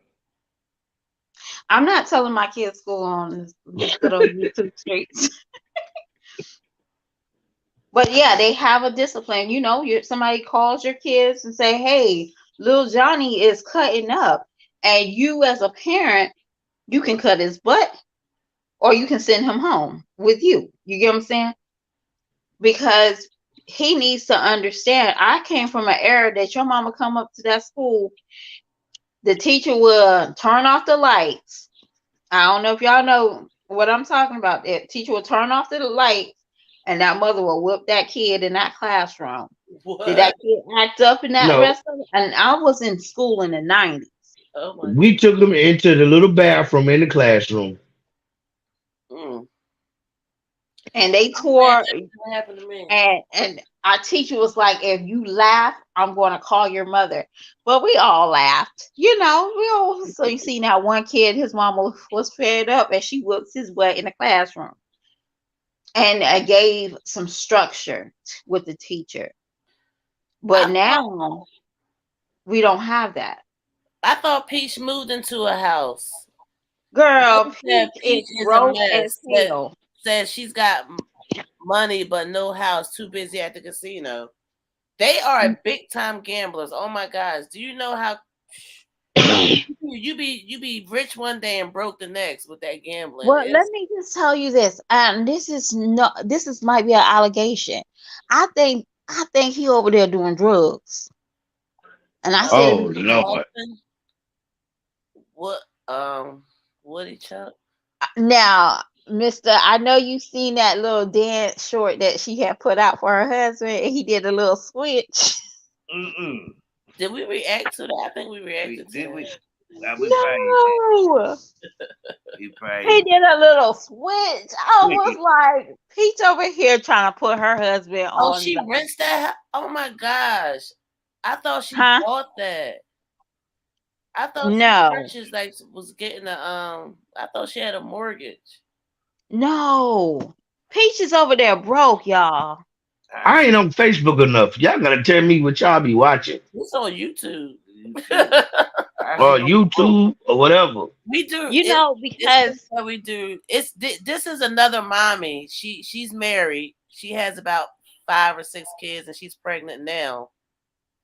Speaker 4: I'm not telling my kids' school on this good old YouTube streets. But yeah, they have a discipline. Somebody calls your kids and say, hey, little Johnny is cutting up. And you as a parent, you can cut his butt or you can send him home with you. You get what I'm saying? Because he needs to understand. I came from an era that your mama come up to that school, the teacher will turn off the lights. I don't know if y'all know what I'm talking about. The teacher will turn off the lights and that mother will whip that kid in that classroom. Did
Speaker 2: What?
Speaker 4: that kid act up in that
Speaker 3: No,
Speaker 4: rest of it? And I was in school in the 90s.
Speaker 2: Oh my
Speaker 3: we took them into the little bathroom in the classroom.
Speaker 2: God.
Speaker 4: And they
Speaker 2: I'm glad
Speaker 4: tore
Speaker 2: that didn't happen to me.
Speaker 4: and our teacher was like, if you laugh, I'm going to call your mother. But we all laughed. So you see now one kid, his mama was fed up and she whooped his butt in the classroom. And I gave some structure with the teacher.
Speaker 2: I
Speaker 4: But
Speaker 2: thought
Speaker 4: now we don't have that.
Speaker 2: I thought Peach moved into a house.
Speaker 4: Girl,
Speaker 2: Mother said
Speaker 4: Peach is
Speaker 2: Peach is a
Speaker 4: broke as
Speaker 2: mess.
Speaker 4: hell.
Speaker 2: Said she's got money but no house. Too busy at the casino. They are big time gamblers. Oh my gosh! Do you know how you be rich one day and broke the next with that gambling?
Speaker 4: Well, let
Speaker 2: It's
Speaker 4: me just tell you this, and this is might be an allegation. I think he over there doing drugs, and I said it
Speaker 3: Oh
Speaker 4: because
Speaker 3: Lord.
Speaker 2: Austin. What Woody Chuck?
Speaker 4: now, Mister, I know you seen that little dance short that she had put out for her husband, and he did a little switch.
Speaker 1: Mm-mm.
Speaker 2: Did we react to that? I think we
Speaker 1: We
Speaker 2: reacted to
Speaker 1: did
Speaker 2: that.
Speaker 1: we? We probably did.
Speaker 4: No,
Speaker 1: We probably
Speaker 4: he did a little switch. I was like, Peach over here trying to put her husband
Speaker 2: Oh,
Speaker 4: on
Speaker 2: she
Speaker 4: the
Speaker 2: rents that. Oh my gosh! I thought she
Speaker 4: huh?
Speaker 2: bought that. I thought
Speaker 4: No,
Speaker 2: Precious like was getting a I thought she had a mortgage.
Speaker 4: no. Peach is over there broke, y'all.
Speaker 1: I
Speaker 3: I
Speaker 1: see
Speaker 3: ain't on Facebook enough. Y'all gotta tell me what y'all be watching
Speaker 2: It's on YouTube.
Speaker 1: YouTube. I
Speaker 3: or
Speaker 1: see no broke.
Speaker 3: YouTube or whatever.
Speaker 2: We do
Speaker 4: You
Speaker 2: it.
Speaker 4: know,
Speaker 2: It's
Speaker 4: because
Speaker 2: what we do. This is another mommy. She's married. She has about 5 or 6 kids, and she's pregnant now.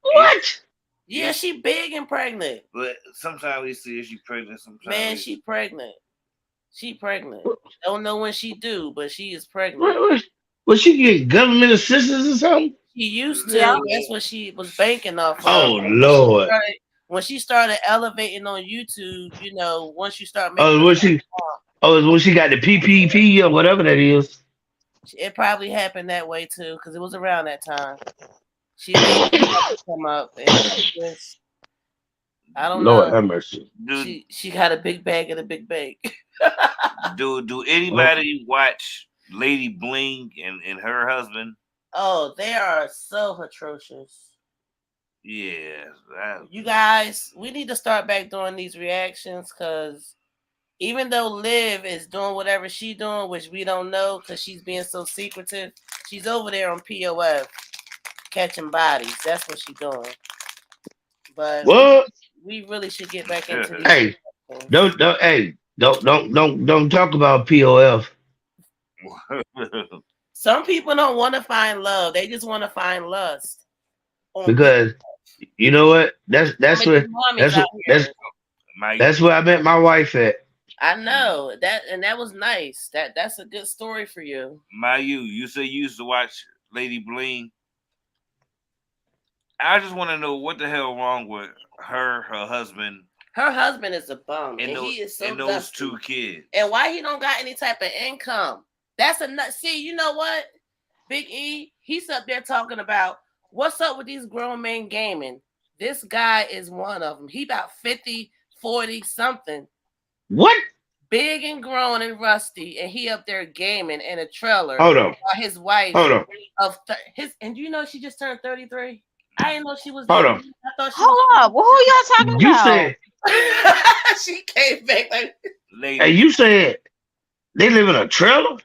Speaker 1: Is
Speaker 3: What?
Speaker 2: Yeah,
Speaker 1: is
Speaker 2: she big and pregnant.
Speaker 1: but sometimes we see if she pregnant.
Speaker 2: Man,
Speaker 1: Sometimes
Speaker 2: she pregnant. She pregnant.
Speaker 3: What?
Speaker 2: Don't know when she do, but she is
Speaker 3: What?
Speaker 2: pregnant.
Speaker 3: what was she getting government assistance or something?
Speaker 2: She used
Speaker 4: yeah,
Speaker 2: to. That's what she was banking off of.
Speaker 3: Oh Lord.
Speaker 2: When she started elevating on YouTube, once you start making
Speaker 3: Oh,
Speaker 2: a
Speaker 3: was
Speaker 2: certain
Speaker 3: she?
Speaker 2: amount,
Speaker 3: Oh, when she got the PPP or whatever that is.
Speaker 2: it probably happened that way too, because it was around that time. She made the money come up, and she just, I don't
Speaker 3: Lord
Speaker 2: know.
Speaker 3: have mercy.
Speaker 1: do
Speaker 2: She got a big bag and a big bag.
Speaker 1: do
Speaker 3: Oh,
Speaker 1: anybody watch Lady Bling and her husband?
Speaker 2: Oh, they are so atrocious.
Speaker 1: Yeah,
Speaker 2: You guys, we need to start back doing these reactions because even though Liv is doing whatever she doing, which we don't know because she's being so secretive, she's over there on POF catching bodies. That's what she's doing. But we
Speaker 3: what?
Speaker 2: we really should get back into these
Speaker 3: Hey,
Speaker 2: reactions.
Speaker 3: don't talk about POF
Speaker 2: Some people don't want to find love; they just want to find lust on P.
Speaker 3: because you know what?
Speaker 2: Some of these mommies
Speaker 3: That's
Speaker 2: out
Speaker 3: what
Speaker 2: here.
Speaker 1: my
Speaker 3: that's where I met my wife at.
Speaker 2: I know that, and that was nice. That's a good story for you.
Speaker 1: you say you used to watch Lady Bling. I just want to know what the hell wrong with her husband,
Speaker 2: Her husband is a bum,
Speaker 1: and
Speaker 2: and
Speaker 1: those
Speaker 2: he is so
Speaker 1: those
Speaker 2: dusty.
Speaker 1: two kids.
Speaker 2: And why he don't got any type of income? That's a nut. See, you know what? Big E, he's up there talking about what's up with these grown men gaming. This guy is one of them. He about 50, 40 something,
Speaker 3: What?
Speaker 2: big and grown and rusty, and he up there gaming in a trailer
Speaker 3: Hold on.
Speaker 2: while his wife
Speaker 3: Hold on.
Speaker 2: and you know she just turned 33. I didn't know she was
Speaker 3: Hold
Speaker 2: that
Speaker 3: on.
Speaker 2: young. I thought she was.
Speaker 4: hold up. Well, who y'all talking
Speaker 3: You
Speaker 4: about?
Speaker 3: said,
Speaker 2: She came back like
Speaker 3: hey,
Speaker 1: Lady
Speaker 3: you said they live in a trailer?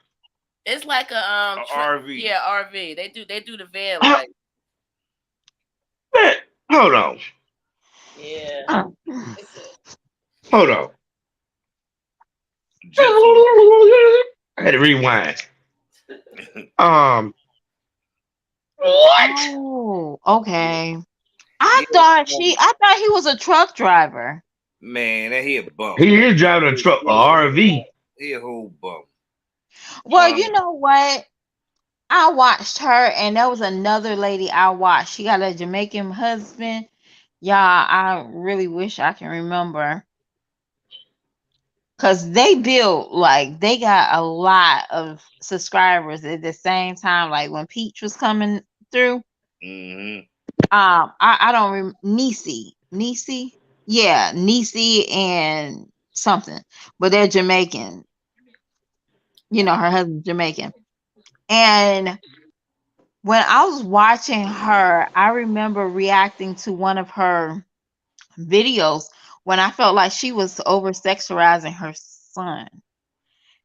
Speaker 2: it's like a
Speaker 1: RV.
Speaker 2: yeah, RV. They do the van
Speaker 3: Huh?
Speaker 2: life.
Speaker 3: Man, hold on.
Speaker 2: Yeah.
Speaker 4: Uh,
Speaker 3: Hold on.
Speaker 1: Just so
Speaker 3: I had to rewind. Um, what?
Speaker 4: oh,
Speaker 1: yeah,
Speaker 4: okay.
Speaker 1: yeah,
Speaker 4: I thought he was a truck driver.
Speaker 1: man, that he a bum.
Speaker 3: He is driving a truck, a RV.
Speaker 1: He a whole bum.
Speaker 4: Well,
Speaker 1: Um,
Speaker 4: you know what? I watched her, and there was another lady I watched. She got a Jamaican husband. Yeah, I really wish I can remember. Cause they built like they got a lot of subscribers at the same time. Like when Peach was coming through,
Speaker 1: hmm
Speaker 4: I don't remember Nisi, yeah, Nisi and something, but they're Jamaican. You know, her husband's Jamaican, and when I was watching her, I remember reacting to one of her videos when I felt like she was over sexualizing her son.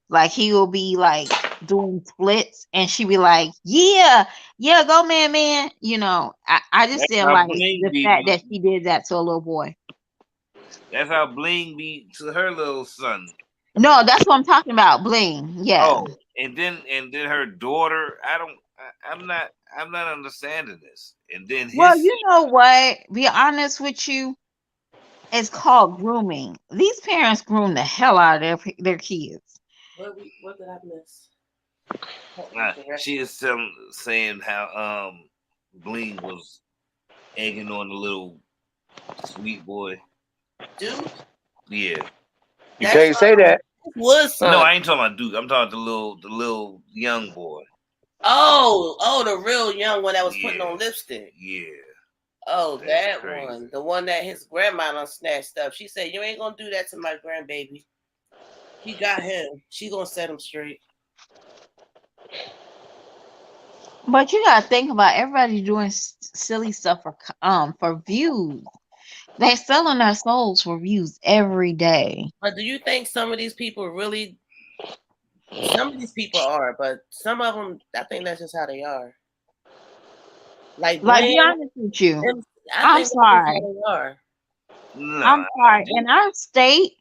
Speaker 4: Like he will be like doing splits and she be like, yeah, yeah, go man, man. You know, I just
Speaker 1: that's
Speaker 4: didn't
Speaker 1: how
Speaker 4: like
Speaker 1: Bling
Speaker 4: the fact
Speaker 1: be.
Speaker 4: that she did that to a little boy.
Speaker 1: That's how Bling be to her little son.
Speaker 4: No, that's what I'm talking about. Bling. Yeah.
Speaker 1: Oh, and then her daughter. I'm not understanding this. And then
Speaker 4: Well,
Speaker 1: his
Speaker 4: you know what? Be honest with you, it's called grooming. These parents groom the hell out of their kids.
Speaker 2: what did I miss?
Speaker 1: she is saying how Bling was egging on the little sweet boy.
Speaker 2: Dude,
Speaker 1: Yeah.
Speaker 3: You
Speaker 2: that's
Speaker 3: can't say that.
Speaker 2: Wood's
Speaker 1: No,
Speaker 2: son.
Speaker 1: I ain't talking about Duke. I'm talking the little young boy.
Speaker 2: Oh, the real young one that was putting
Speaker 1: Yeah.
Speaker 2: on lipstick.
Speaker 1: Yeah.
Speaker 2: Oh,
Speaker 1: That's
Speaker 2: that
Speaker 1: crazy.
Speaker 2: one. The one that his grandma done snatched up. She said, you ain't gonna do that to my grandbaby. He got him. She gonna set him straight.
Speaker 4: But you gotta think about everybody doing silly stuff for views. They selling their souls for views every day.
Speaker 2: But do you think some of these people really? Some of these people are, but some of them, I think that's just how they are. Like
Speaker 4: Like, be
Speaker 2: Brand,
Speaker 4: honest with you.
Speaker 2: I
Speaker 4: I'm
Speaker 2: think that's just how
Speaker 4: sorry.
Speaker 2: they are.
Speaker 1: No,
Speaker 4: I'm
Speaker 1: I
Speaker 4: sorry. In
Speaker 1: think
Speaker 4: our state,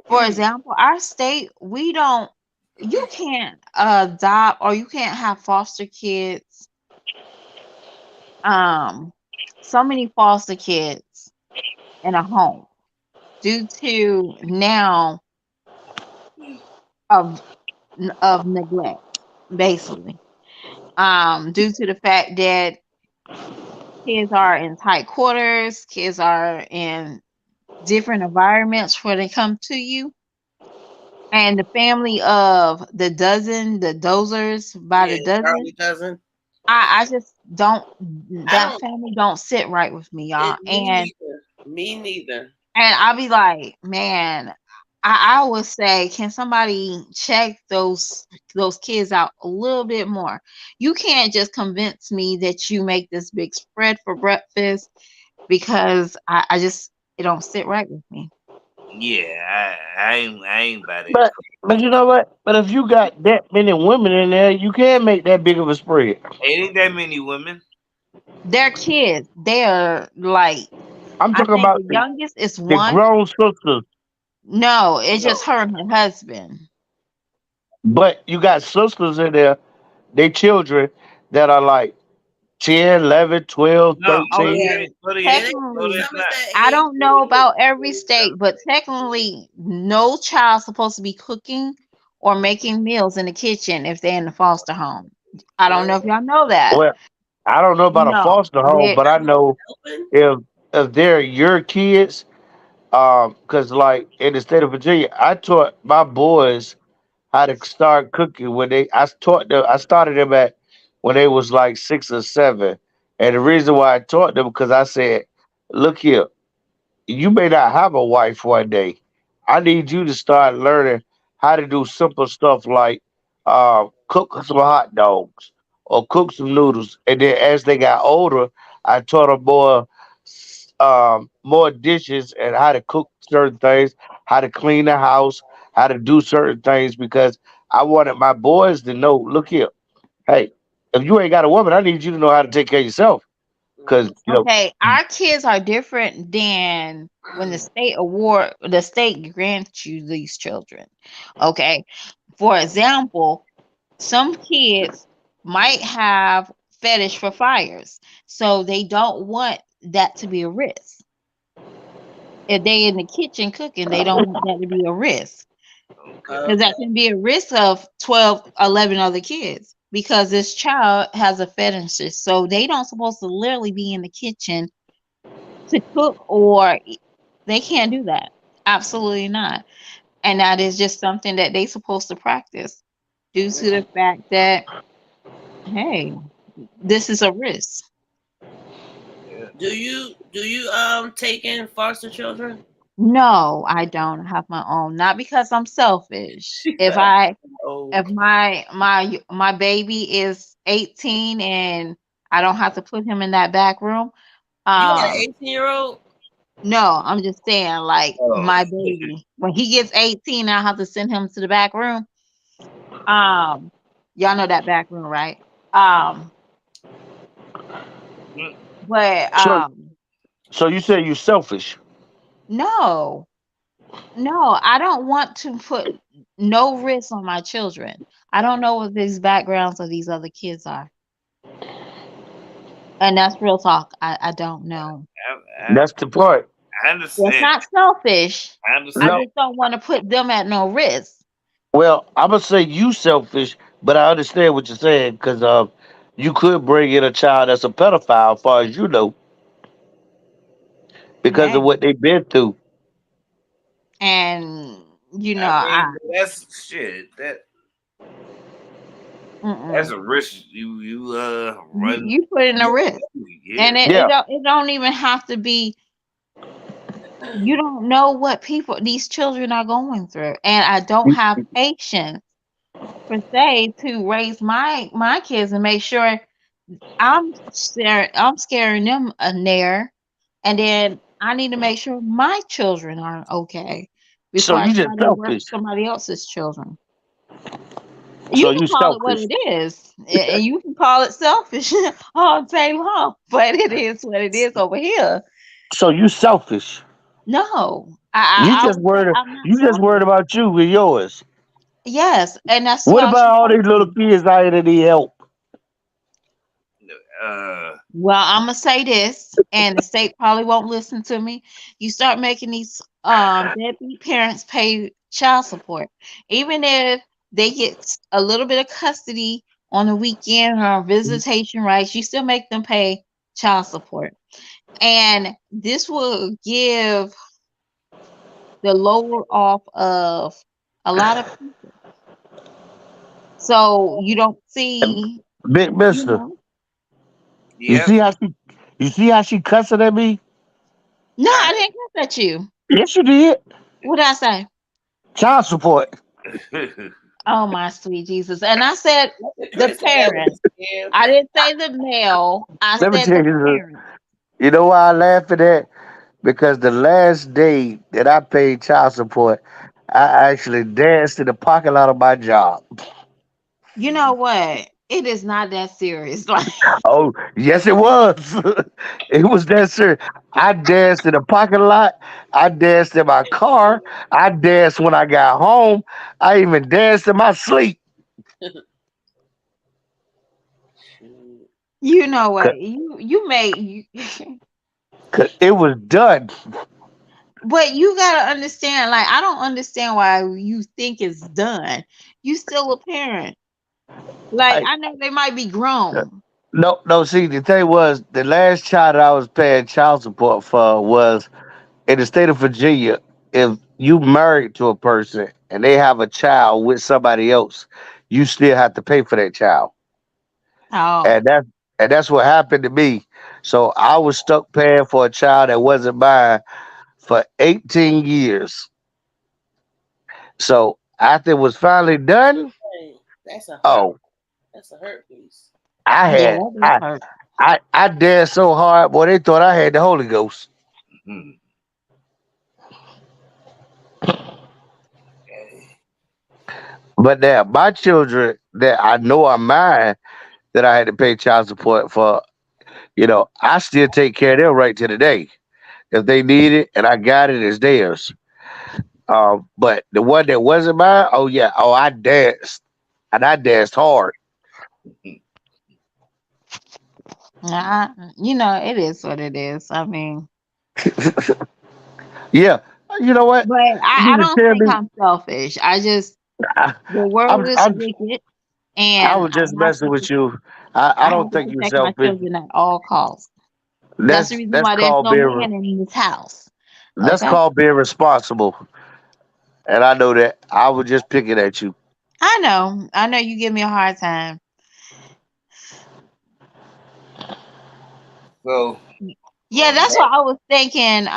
Speaker 4: for example, our state, we don't, you can't adopt or you can't have foster kids. Um, so many foster kids in a home due to now of neglect, basically. Due to the fact that kids are in tight quarters, kids are in different environments where they come to you. And the family of the dozers by
Speaker 2: Yeah,
Speaker 4: the dozen,
Speaker 2: Charlie doesn't.
Speaker 4: I just don't,
Speaker 2: I
Speaker 4: that
Speaker 2: don't.
Speaker 4: family don't sit right with me, y'all.
Speaker 2: It me neither. Me neither.
Speaker 4: And I'll be like, man, I would say, can somebody check those kids out a little bit more? You can't just convince me that you make this big spread for breakfast because I just it don't sit right with me.
Speaker 1: yeah, I ain't about it.
Speaker 3: But you know what? But if you got that many women in there, you can make that big of a spread.
Speaker 1: Ain't that many women.
Speaker 4: They're kids. They're like,
Speaker 3: I'm
Speaker 4: I
Speaker 3: talking
Speaker 4: think the
Speaker 3: about
Speaker 4: youngest is
Speaker 3: the
Speaker 4: one.
Speaker 3: grown sisters,
Speaker 4: No, it's just
Speaker 1: No,
Speaker 4: her and her husband.
Speaker 3: but you got sisters in there, they children that are like 10, 11, 12,
Speaker 1: no, no,
Speaker 3: 13.
Speaker 2: Yeah,
Speaker 1: they, no, they
Speaker 2: it
Speaker 1: ain't.
Speaker 2: ain't
Speaker 1: No,
Speaker 2: but
Speaker 1: that's
Speaker 4: Technically,
Speaker 2: some is
Speaker 1: not.
Speaker 2: that
Speaker 4: I
Speaker 2: age.
Speaker 4: don't know about every state, but technically, no child's supposed to be cooking or making meals in the kitchen if they're in the foster home. I don't know if
Speaker 2: Well,
Speaker 4: y'all know that.
Speaker 3: Well, I don't know about a
Speaker 4: No,
Speaker 3: foster home,
Speaker 4: they
Speaker 3: but I know
Speaker 2: open.
Speaker 3: if they're your kids, because like in the state of Virginia, I taught my boys how to start cooking when I started them at when they was like 6 or 7, and the reason why I taught them because I said, look here, you may not have a wife one day. I need you to start learning how to do simple stuff like cook some hot dogs or cook some noodles. And then as they got older, I taught them more dishes and how to cook certain things, how to clean the house, how to do certain things because I wanted my boys to know, look here, hey, if you ain't got a woman, I need you to know how to take care of yourself. Cause you know,
Speaker 4: okay. Our kids are different than when the state grants you these children. Okay, for example, some kids might have fetish for fires, so they don't want that to be a risk. If they in the kitchen cooking, they don't want that to be a risk
Speaker 1: Okay.
Speaker 4: because
Speaker 2: Okay.
Speaker 4: that can be a risk of 12, 11 other kids because this child has a fetish. So they don't supposed to literally be in the kitchen to cook they can't do that. Absolutely not. And that is just something that they supposed to practice due to the fact that, hey, this is a risk.
Speaker 1: Yeah.
Speaker 2: Do you take in foster children?
Speaker 4: No, I don't have my own. Not because I'm selfish.
Speaker 2: Oh,
Speaker 4: If my baby is 18 and I don't have to put him in that back room,
Speaker 2: you got an
Speaker 4: um
Speaker 2: 18-year-old?
Speaker 4: no, I'm just saying like
Speaker 1: Oh,
Speaker 4: my baby when he gets 18, I have to send him to the back room. Um y'all know that back room, right? Um
Speaker 1: mm,
Speaker 4: but
Speaker 3: so so you say you selfish.
Speaker 4: no. No, I don't want to put no risk on my children. I don't know what these backgrounds of these other kids are. And that's real talk. I don't know.
Speaker 1: I,
Speaker 3: That's the part.
Speaker 1: I
Speaker 4: That's
Speaker 1: understand.
Speaker 4: not selfish.
Speaker 1: I
Speaker 4: I
Speaker 3: No,
Speaker 1: understand.
Speaker 4: just don't want to put them at no risk.
Speaker 3: well, I'm gonna say you selfish, but I understand what you're saying because you could bring in a child that's a pedophile, as far as you know, because
Speaker 4: Hey.
Speaker 3: of what they've been through.
Speaker 4: And
Speaker 1: I
Speaker 4: I
Speaker 1: mean, that's shit. That's
Speaker 4: mm-mm.
Speaker 1: a risk you
Speaker 4: You
Speaker 1: run.
Speaker 4: you put in a risk.
Speaker 1: Yeah.
Speaker 4: And
Speaker 3: Yeah,
Speaker 4: it don't even have to be, you don't know what these children are going through. And I don't have patience per se to raise my kids and make sure I'm scaring them a nair, and then I need to make sure my children are okay
Speaker 3: So
Speaker 4: before I
Speaker 3: you
Speaker 4: try
Speaker 3: just
Speaker 4: to work
Speaker 3: selfish.
Speaker 4: somebody else's children.
Speaker 3: So
Speaker 4: You can
Speaker 3: you
Speaker 4: call it what
Speaker 3: selfish.
Speaker 4: it is, and you can call it selfish all day long, but it is what it is over here.
Speaker 3: So you selfish.
Speaker 4: No,
Speaker 3: You
Speaker 4: I
Speaker 3: just
Speaker 4: would say
Speaker 3: worried.
Speaker 4: I'm not
Speaker 3: You just worried
Speaker 4: selfish.
Speaker 3: about you with yours.
Speaker 4: Yes, and that's
Speaker 3: What
Speaker 4: why I
Speaker 3: about
Speaker 4: should
Speaker 3: all
Speaker 4: help
Speaker 3: these little
Speaker 4: you.
Speaker 3: kids out here that need help?
Speaker 1: Uh,
Speaker 4: Well, I'm gonna say this, and the state probably won't listen to me. You start making these deadbeat parents pay child support, even if they get a little bit of custody on the weekend or visitation rights. You still make them pay child support, and this will give the lower off of a lot of people. So you don't see,
Speaker 3: Big
Speaker 4: you
Speaker 3: Mister.
Speaker 4: know.
Speaker 3: You
Speaker 1: yep.
Speaker 3: see how she? You see how she cussing at me?
Speaker 4: No,
Speaker 1: I,
Speaker 4: I didn't cuss at you.
Speaker 3: Yes, you did.
Speaker 4: What did I say?
Speaker 3: Child support.
Speaker 4: Oh my sweet Jesus. And I said
Speaker 2: Let the
Speaker 4: the
Speaker 2: Chris have
Speaker 4: parent.
Speaker 2: his give.
Speaker 4: I didn't say the male. I
Speaker 3: Let me
Speaker 4: said
Speaker 3: tell
Speaker 4: the
Speaker 3: you.
Speaker 4: parent.
Speaker 3: You know why I laugh at that? Because the last day that I paid child support, I actually danced in the parking lot of my job.
Speaker 4: You know what? It is not that serious. Like
Speaker 3: Oh, yes, it was. It was that serious. I danced in the parking lot. I danced in my car. I danced when I got home. I even danced in my sleep.
Speaker 2: Shoot.
Speaker 4: you know
Speaker 3: 'Cause
Speaker 4: what? You may you,
Speaker 3: it was done.
Speaker 4: but you gotta understand, like I don't understand why you think it's done. You still a parent. Like
Speaker 3: I,
Speaker 4: I know they might be grown.
Speaker 3: no, no. See, the thing was, the last child I was paying child support for was in the state of Virginia. If you married to a person and they have a child with somebody else, you still have to pay for that child.
Speaker 4: Oh.
Speaker 3: And that's what happened to me. So I was stuck paying for a child that wasn't mine for 18 years. So after it was finally done,
Speaker 2: Hey, that's a hurt.
Speaker 3: oh,
Speaker 2: That's a hurt piece.
Speaker 3: I
Speaker 4: Yeah,
Speaker 3: had
Speaker 4: that does hurt.
Speaker 3: I danced so hard, boy, they thought I had the Holy Ghost. But now my children that I know are mine that I had to pay child support for, I still take care of them right to the day. If they need it and I got it, it's theirs. But the one that wasn't mine, oh yeah, oh I danced and I danced hard.
Speaker 4: Nah, it is what it is. I mean,
Speaker 3: Yeah, you know what?
Speaker 4: but
Speaker 3: You
Speaker 4: I
Speaker 3: need to
Speaker 4: don't
Speaker 3: tell
Speaker 4: think
Speaker 3: me.
Speaker 4: I'm selfish. I just
Speaker 3: I,
Speaker 4: the world
Speaker 3: I'm,
Speaker 4: is
Speaker 3: I'm,
Speaker 4: wicked,
Speaker 3: I
Speaker 4: and
Speaker 3: was just messing with you. I
Speaker 4: I
Speaker 3: don't
Speaker 4: have to
Speaker 3: think you're
Speaker 4: protect my
Speaker 3: selfish.
Speaker 4: children at all costs. That's the
Speaker 3: That's
Speaker 4: reason
Speaker 3: that's
Speaker 4: why there's
Speaker 3: called
Speaker 4: no
Speaker 3: being
Speaker 4: man in this house.
Speaker 3: that's
Speaker 4: Okay,
Speaker 3: called being responsible. And I know that. I was just picking at you.
Speaker 4: I know you give me a hard time.
Speaker 1: so
Speaker 4: Yeah,
Speaker 1: on
Speaker 4: that's
Speaker 1: that,
Speaker 4: what I was thinking.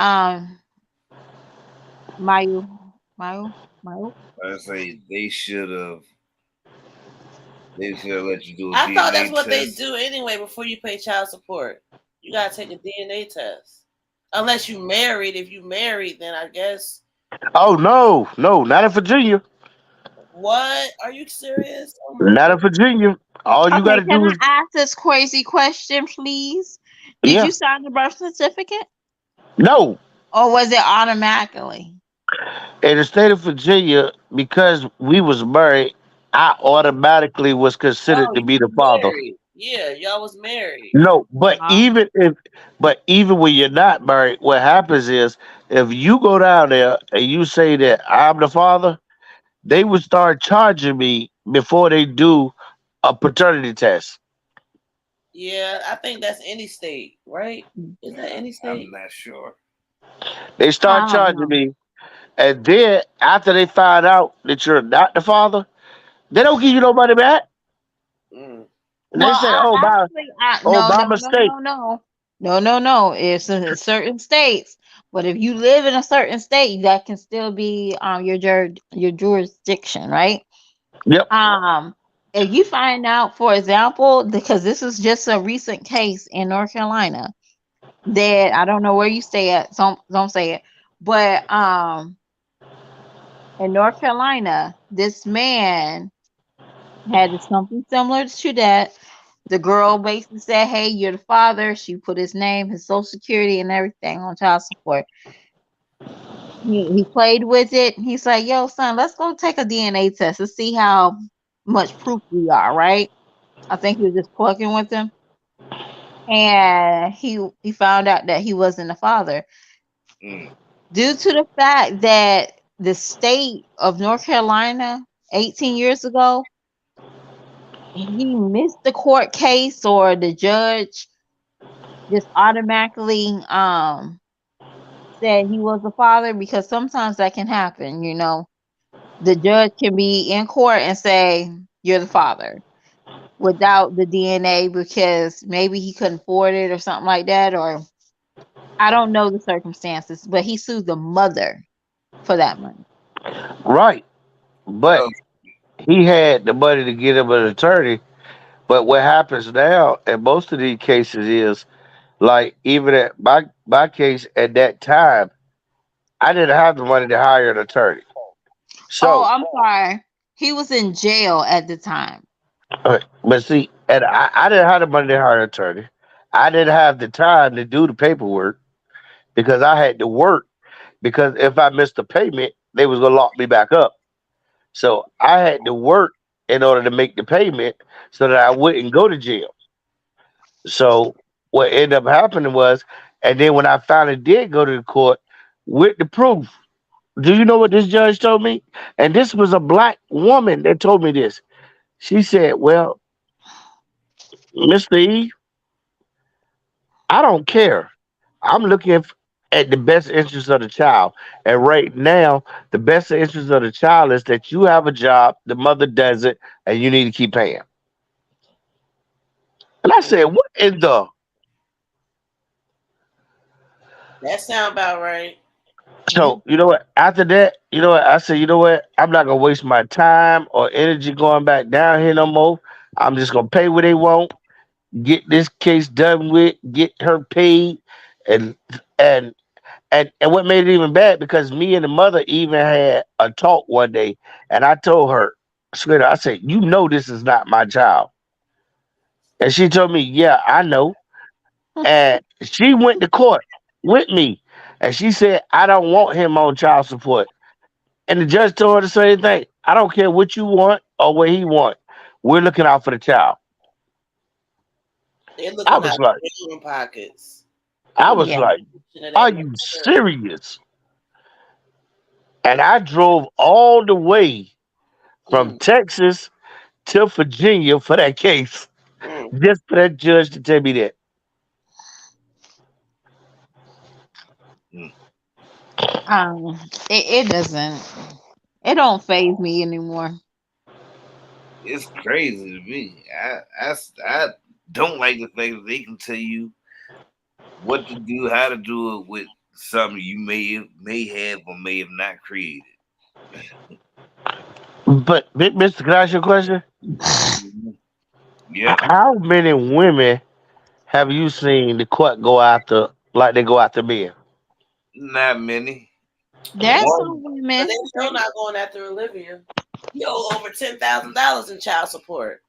Speaker 4: Mayu, Mayu, Mayu.
Speaker 1: I say they should have let you do a
Speaker 2: I thought that's
Speaker 1: DNA
Speaker 2: what they
Speaker 1: test.
Speaker 2: do anyway before you pay child support. You gotta take a DNA test. Unless you married. If you married, then I guess
Speaker 3: Oh no, no, not in Virginia.
Speaker 2: what? Are you serious? Oh my
Speaker 3: Not in
Speaker 2: goodness.
Speaker 3: Virginia. All you got
Speaker 4: Okay,
Speaker 3: to
Speaker 4: can
Speaker 3: do
Speaker 4: I
Speaker 3: is
Speaker 4: ask this crazy question, please? Did
Speaker 3: yeah.
Speaker 4: you sign the birth certificate,
Speaker 3: No,
Speaker 4: or was it automatically?
Speaker 3: in the state of Virginia, because we was married, I automatically was considered
Speaker 2: Oh,
Speaker 3: to
Speaker 2: you
Speaker 3: be the
Speaker 2: was
Speaker 3: father.
Speaker 2: married. Yeah, y'all was married.
Speaker 3: No, but
Speaker 4: Uh,
Speaker 3: even when you're not married, what happens is if you go down there and you say that I'm the father, they would start charging me before they do a paternity test.
Speaker 2: Yeah, I think that's any state, right? Is that any
Speaker 1: I'm
Speaker 2: state?
Speaker 1: not sure.
Speaker 3: They start
Speaker 4: I don't
Speaker 3: charging
Speaker 4: know.
Speaker 3: me, and then after they find out that you're not the father, they don't give you no money back.
Speaker 2: Mm.
Speaker 3: And
Speaker 4: Well,
Speaker 3: they say,
Speaker 4: I actually,
Speaker 3: oh,
Speaker 4: no,
Speaker 3: my
Speaker 4: no, no,
Speaker 3: mistake.
Speaker 4: no, no, no, no, no. It's in certain states, but if you live in a certain state, that can still be your jurisdiction, right?
Speaker 3: Yep.
Speaker 4: Um, if you find out, for example, because this is just a recent case in North Carolina, That I don't know where you stay at, so don't say it. But in North Carolina, this man had something similar to that. The girl basically said, "Hey, you're the father." She put his name, his social security, and everything on child support. He played with it. He's like, "Yo, son, let's go take a DNA test to see how much proof we are." Right? I think he was just plucking with him, and he found out that he wasn't the father
Speaker 1: Mm.
Speaker 4: due to the fact that the state of North Carolina 18 years ago, he missed the court case, or the judge just automatically said he was the father, because sometimes that can happen, you know. The judge can be in court and say you're the father without the DNA, because maybe he couldn't afford it or something like that, or I don't know the circumstances, but he sued the mother for that money.
Speaker 3: Right. But
Speaker 1: Well,
Speaker 3: he had the money to get him an attorney. But what happens now in most of these cases is like even at my case at that time, I didn't have the money to hire an attorney.
Speaker 4: Oh,
Speaker 3: So,
Speaker 4: I'm sorry. He was in jail at the time.
Speaker 3: but see, and I didn't have the money to hire an attorney. I didn't have the time to do the paperwork because I had to work. Because if I missed the payment, they was gonna lock me back up. So I had to work in order to make the payment so that I wouldn't go to jail. So what ended up happening was, and then when I finally did go to the court with the proof, do you know what this judge told me? And this was a black woman that told me this. She said, "Well, Mr. E, I don't care. I'm looking at the best interest of the child. And right now, the best interest of the child is that you have a job, the mother doesn't, and you need to keep paying." And I said, "What in the?"
Speaker 2: That sound about right.
Speaker 4: Yeah.
Speaker 3: So, you know what? After that, you know what? I said, you know what? I'm not going to waste my time or energy going back down here no more. I'm just going to pay what they want, get this case done with, get her paid. And, and, and what made it even bad, because me and the mother even had a talk one day, and I told her, sweetheart, I said, you know, this is not my child. And she told me, yeah, I know. And she went to court with me. And she said, I don't want him on child support. And the judge told her the same thing. I don't care what you want or what he want. We're looking out for the child.
Speaker 2: They're
Speaker 3: I
Speaker 2: looking out
Speaker 3: was
Speaker 2: for
Speaker 3: like,
Speaker 2: their own pockets.
Speaker 3: I was
Speaker 4: Yeah.
Speaker 3: like,
Speaker 2: You know,
Speaker 3: are
Speaker 2: that
Speaker 3: you
Speaker 2: mother.
Speaker 3: serious? And I drove all the way from
Speaker 2: Mm,
Speaker 3: Texas to Virginia for that case,
Speaker 2: mm.
Speaker 3: just for that judge to tell me that.
Speaker 1: mm.
Speaker 4: Um, it doesn't. It don't phase me anymore.
Speaker 1: It's crazy to me. I don't like the fact that they can tell you what to do, how to do it with something you may have or may have not created.
Speaker 3: But, Big Mister, can I ask you a question?
Speaker 1: Mhm. Yep,
Speaker 3: How many women have you seen the court go after like they go after men?
Speaker 1: not many.
Speaker 4: There's some
Speaker 1: One,
Speaker 2: But
Speaker 4: women.
Speaker 2: they still not going after Olivia. He owe over $10,000 in child support.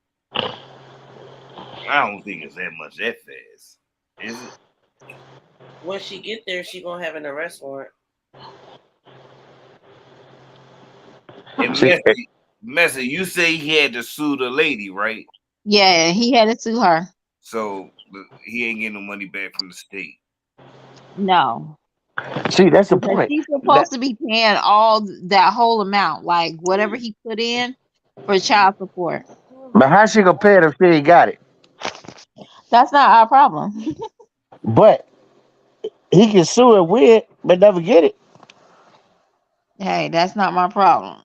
Speaker 1: I don't think it's that much that fast. Is it?
Speaker 2: When she get there, she gonna have an arrest warrant.
Speaker 1: And
Speaker 3: See,
Speaker 1: Messi, you say he had to sue the lady, right?
Speaker 4: Yeah, he had it to her.
Speaker 1: So he ain't getting no money back from the state.
Speaker 4: No,
Speaker 3: that's the
Speaker 4: because
Speaker 3: point.
Speaker 4: she's
Speaker 3: That
Speaker 4: supposed to be paying all that whole amount, like whatever he put in for child support.
Speaker 3: but how she gonna pay it if she ain't got it?
Speaker 4: That's not our problem.
Speaker 3: But he can sue and win, but never get it.
Speaker 4: Hey, that's not my problem.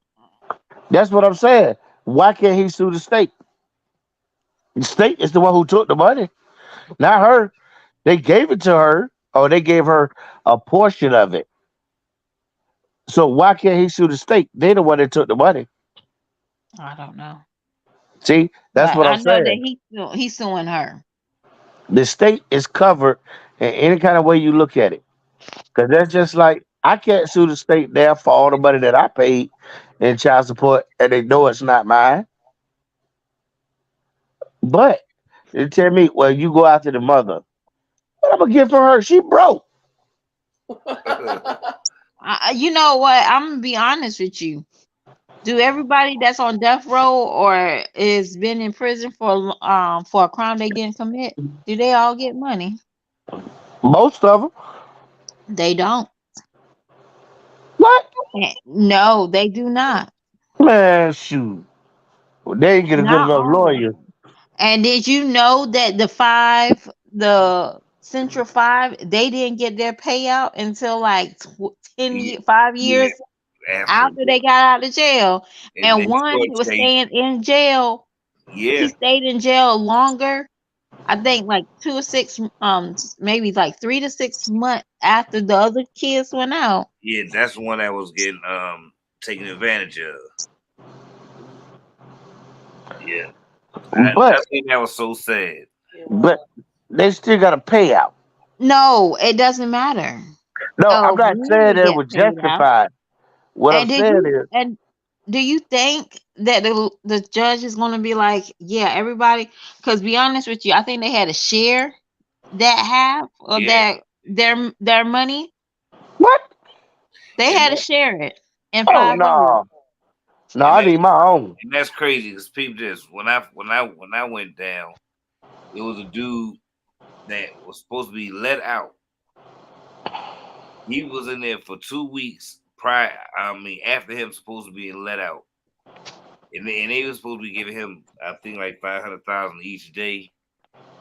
Speaker 3: That's what I'm saying. Why can't he sue the state? The state is the one who took the money, not her. They gave it to her, or they gave her a portion of it. So why can't he sue the state? They the one that took the money.
Speaker 4: I don't know,
Speaker 3: See, that's
Speaker 4: but
Speaker 3: what
Speaker 4: I
Speaker 3: I'm
Speaker 4: know that
Speaker 3: saying.
Speaker 4: he's suing her.
Speaker 3: The state is covered any kind of way you look at it. Because that's just like I can't sue the state there for all the money that I paid in child support, and they know it's not mine. But they tell me, well, you go after the mother. What I'm gonna get from her? She broke.
Speaker 4: You know what? I'm gonna be honest with you. Do everybody that's on death row or is been in prison for a crime they didn't commit, do they all get money?
Speaker 3: Most of them.
Speaker 4: They don't.
Speaker 3: What?
Speaker 4: No, they do not.
Speaker 3: Man, shoot. Well, they ain't get a good
Speaker 4: Not
Speaker 3: enough
Speaker 4: all.
Speaker 3: lawyer.
Speaker 4: And did you know that the Central Five, they didn't get their payout until like
Speaker 1: Yeah,
Speaker 4: 5 years
Speaker 1: yeah. After
Speaker 4: after they got out of jail?
Speaker 1: and
Speaker 4: And
Speaker 1: they
Speaker 4: one
Speaker 1: short
Speaker 4: who was
Speaker 1: change.
Speaker 4: staying in jail, he
Speaker 1: Yeah,
Speaker 4: stayed in jail longer. I think like maybe like 3 to 6 months after the other kids went out.
Speaker 1: yeah. That's the one that was getting taken advantage of. Yeah, I
Speaker 3: But
Speaker 1: think that was so sad.
Speaker 2: It
Speaker 3: but
Speaker 2: was.
Speaker 3: they still got a payout.
Speaker 4: No, it doesn't matter
Speaker 3: No, I'm
Speaker 4: of
Speaker 3: not
Speaker 4: when
Speaker 3: saying
Speaker 4: they
Speaker 3: it
Speaker 4: get
Speaker 3: was
Speaker 4: paid out.
Speaker 3: justified. What I'm
Speaker 4: And
Speaker 3: saying is,
Speaker 4: do you think that the judge is going to be like, yeah, everybody? Because be honest with you, I think they had to share that half of
Speaker 1: Yeah,
Speaker 4: their money.
Speaker 3: what?
Speaker 4: They
Speaker 1: and
Speaker 4: had to share it in
Speaker 3: Oh
Speaker 4: 5 years.
Speaker 3: no, no,
Speaker 1: and
Speaker 3: I
Speaker 1: that
Speaker 3: need my own.
Speaker 1: and that's crazy because people just when I went down, it was a dude that was supposed to be let out. He was in there for 2 weeks prior. I mean, after him supposed to be let out, and they was supposed to be giving him, I think, like 500,000 each day.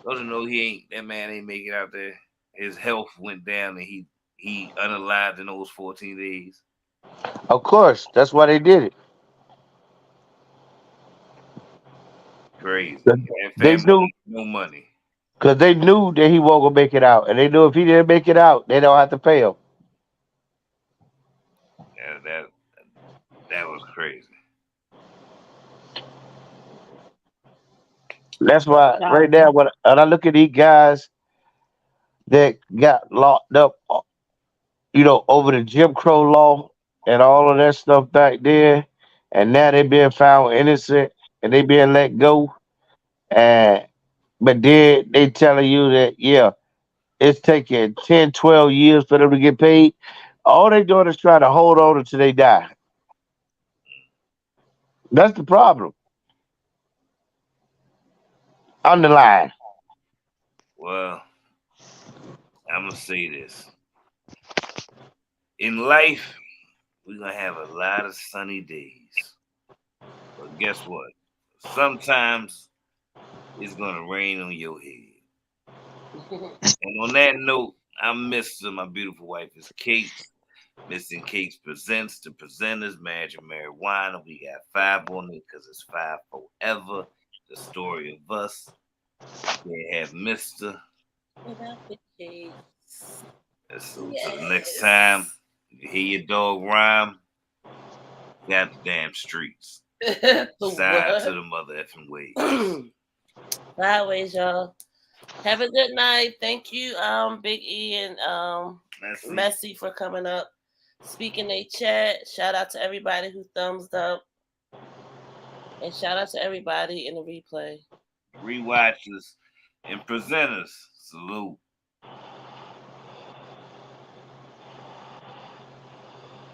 Speaker 1: Don't you know that man ain't make it out there. His health went down, and he unalived in those 14 days.
Speaker 3: Of course, that's why they did it.
Speaker 1: Crazy. And
Speaker 3: They
Speaker 1: family
Speaker 3: knew
Speaker 1: ain't no money.
Speaker 3: because they knew that he wasn't gonna make it out, and they knew if he didn't make it out, they don't have to pay him.
Speaker 1: Yeah, that was crazy.
Speaker 3: That's why right
Speaker 4: So,
Speaker 3: now when I look at these guys that got locked up, over the Jim Crow law and all of that stuff back there, and now they being found innocent and they being let go, and but then they telling you that yeah, it's taking 10, 12 years for them to get paid. All they doing is trying to hold on until they die. That's the problem. Underline.
Speaker 1: Well, I'm gonna say this: in life, we're gonna have a lot of sunny days, but guess what? Sometimes it's gonna rain on your head. And on that note, I'm Mr. My beautiful wife is Cakes. MISTA&CAKZ presents the presenters, Marriage and Marijuana. We got five on it because it's five forever. The story of us. We have Mr.
Speaker 2: Without the case.
Speaker 1: So till the next time,
Speaker 2: Yes.
Speaker 1: you hear your dog rhyme, get out the damn streets. Side to
Speaker 2: What?
Speaker 1: the mother effing ways.
Speaker 2: Byways, y'all. Have a good night. Thank you, Big E and
Speaker 1: That's it.
Speaker 2: Messy for coming up. Speaking they chat. Shout out to everybody who thumbs up. And shout out to everybody in the replay.
Speaker 1: Rewatchers and presenters. Salute.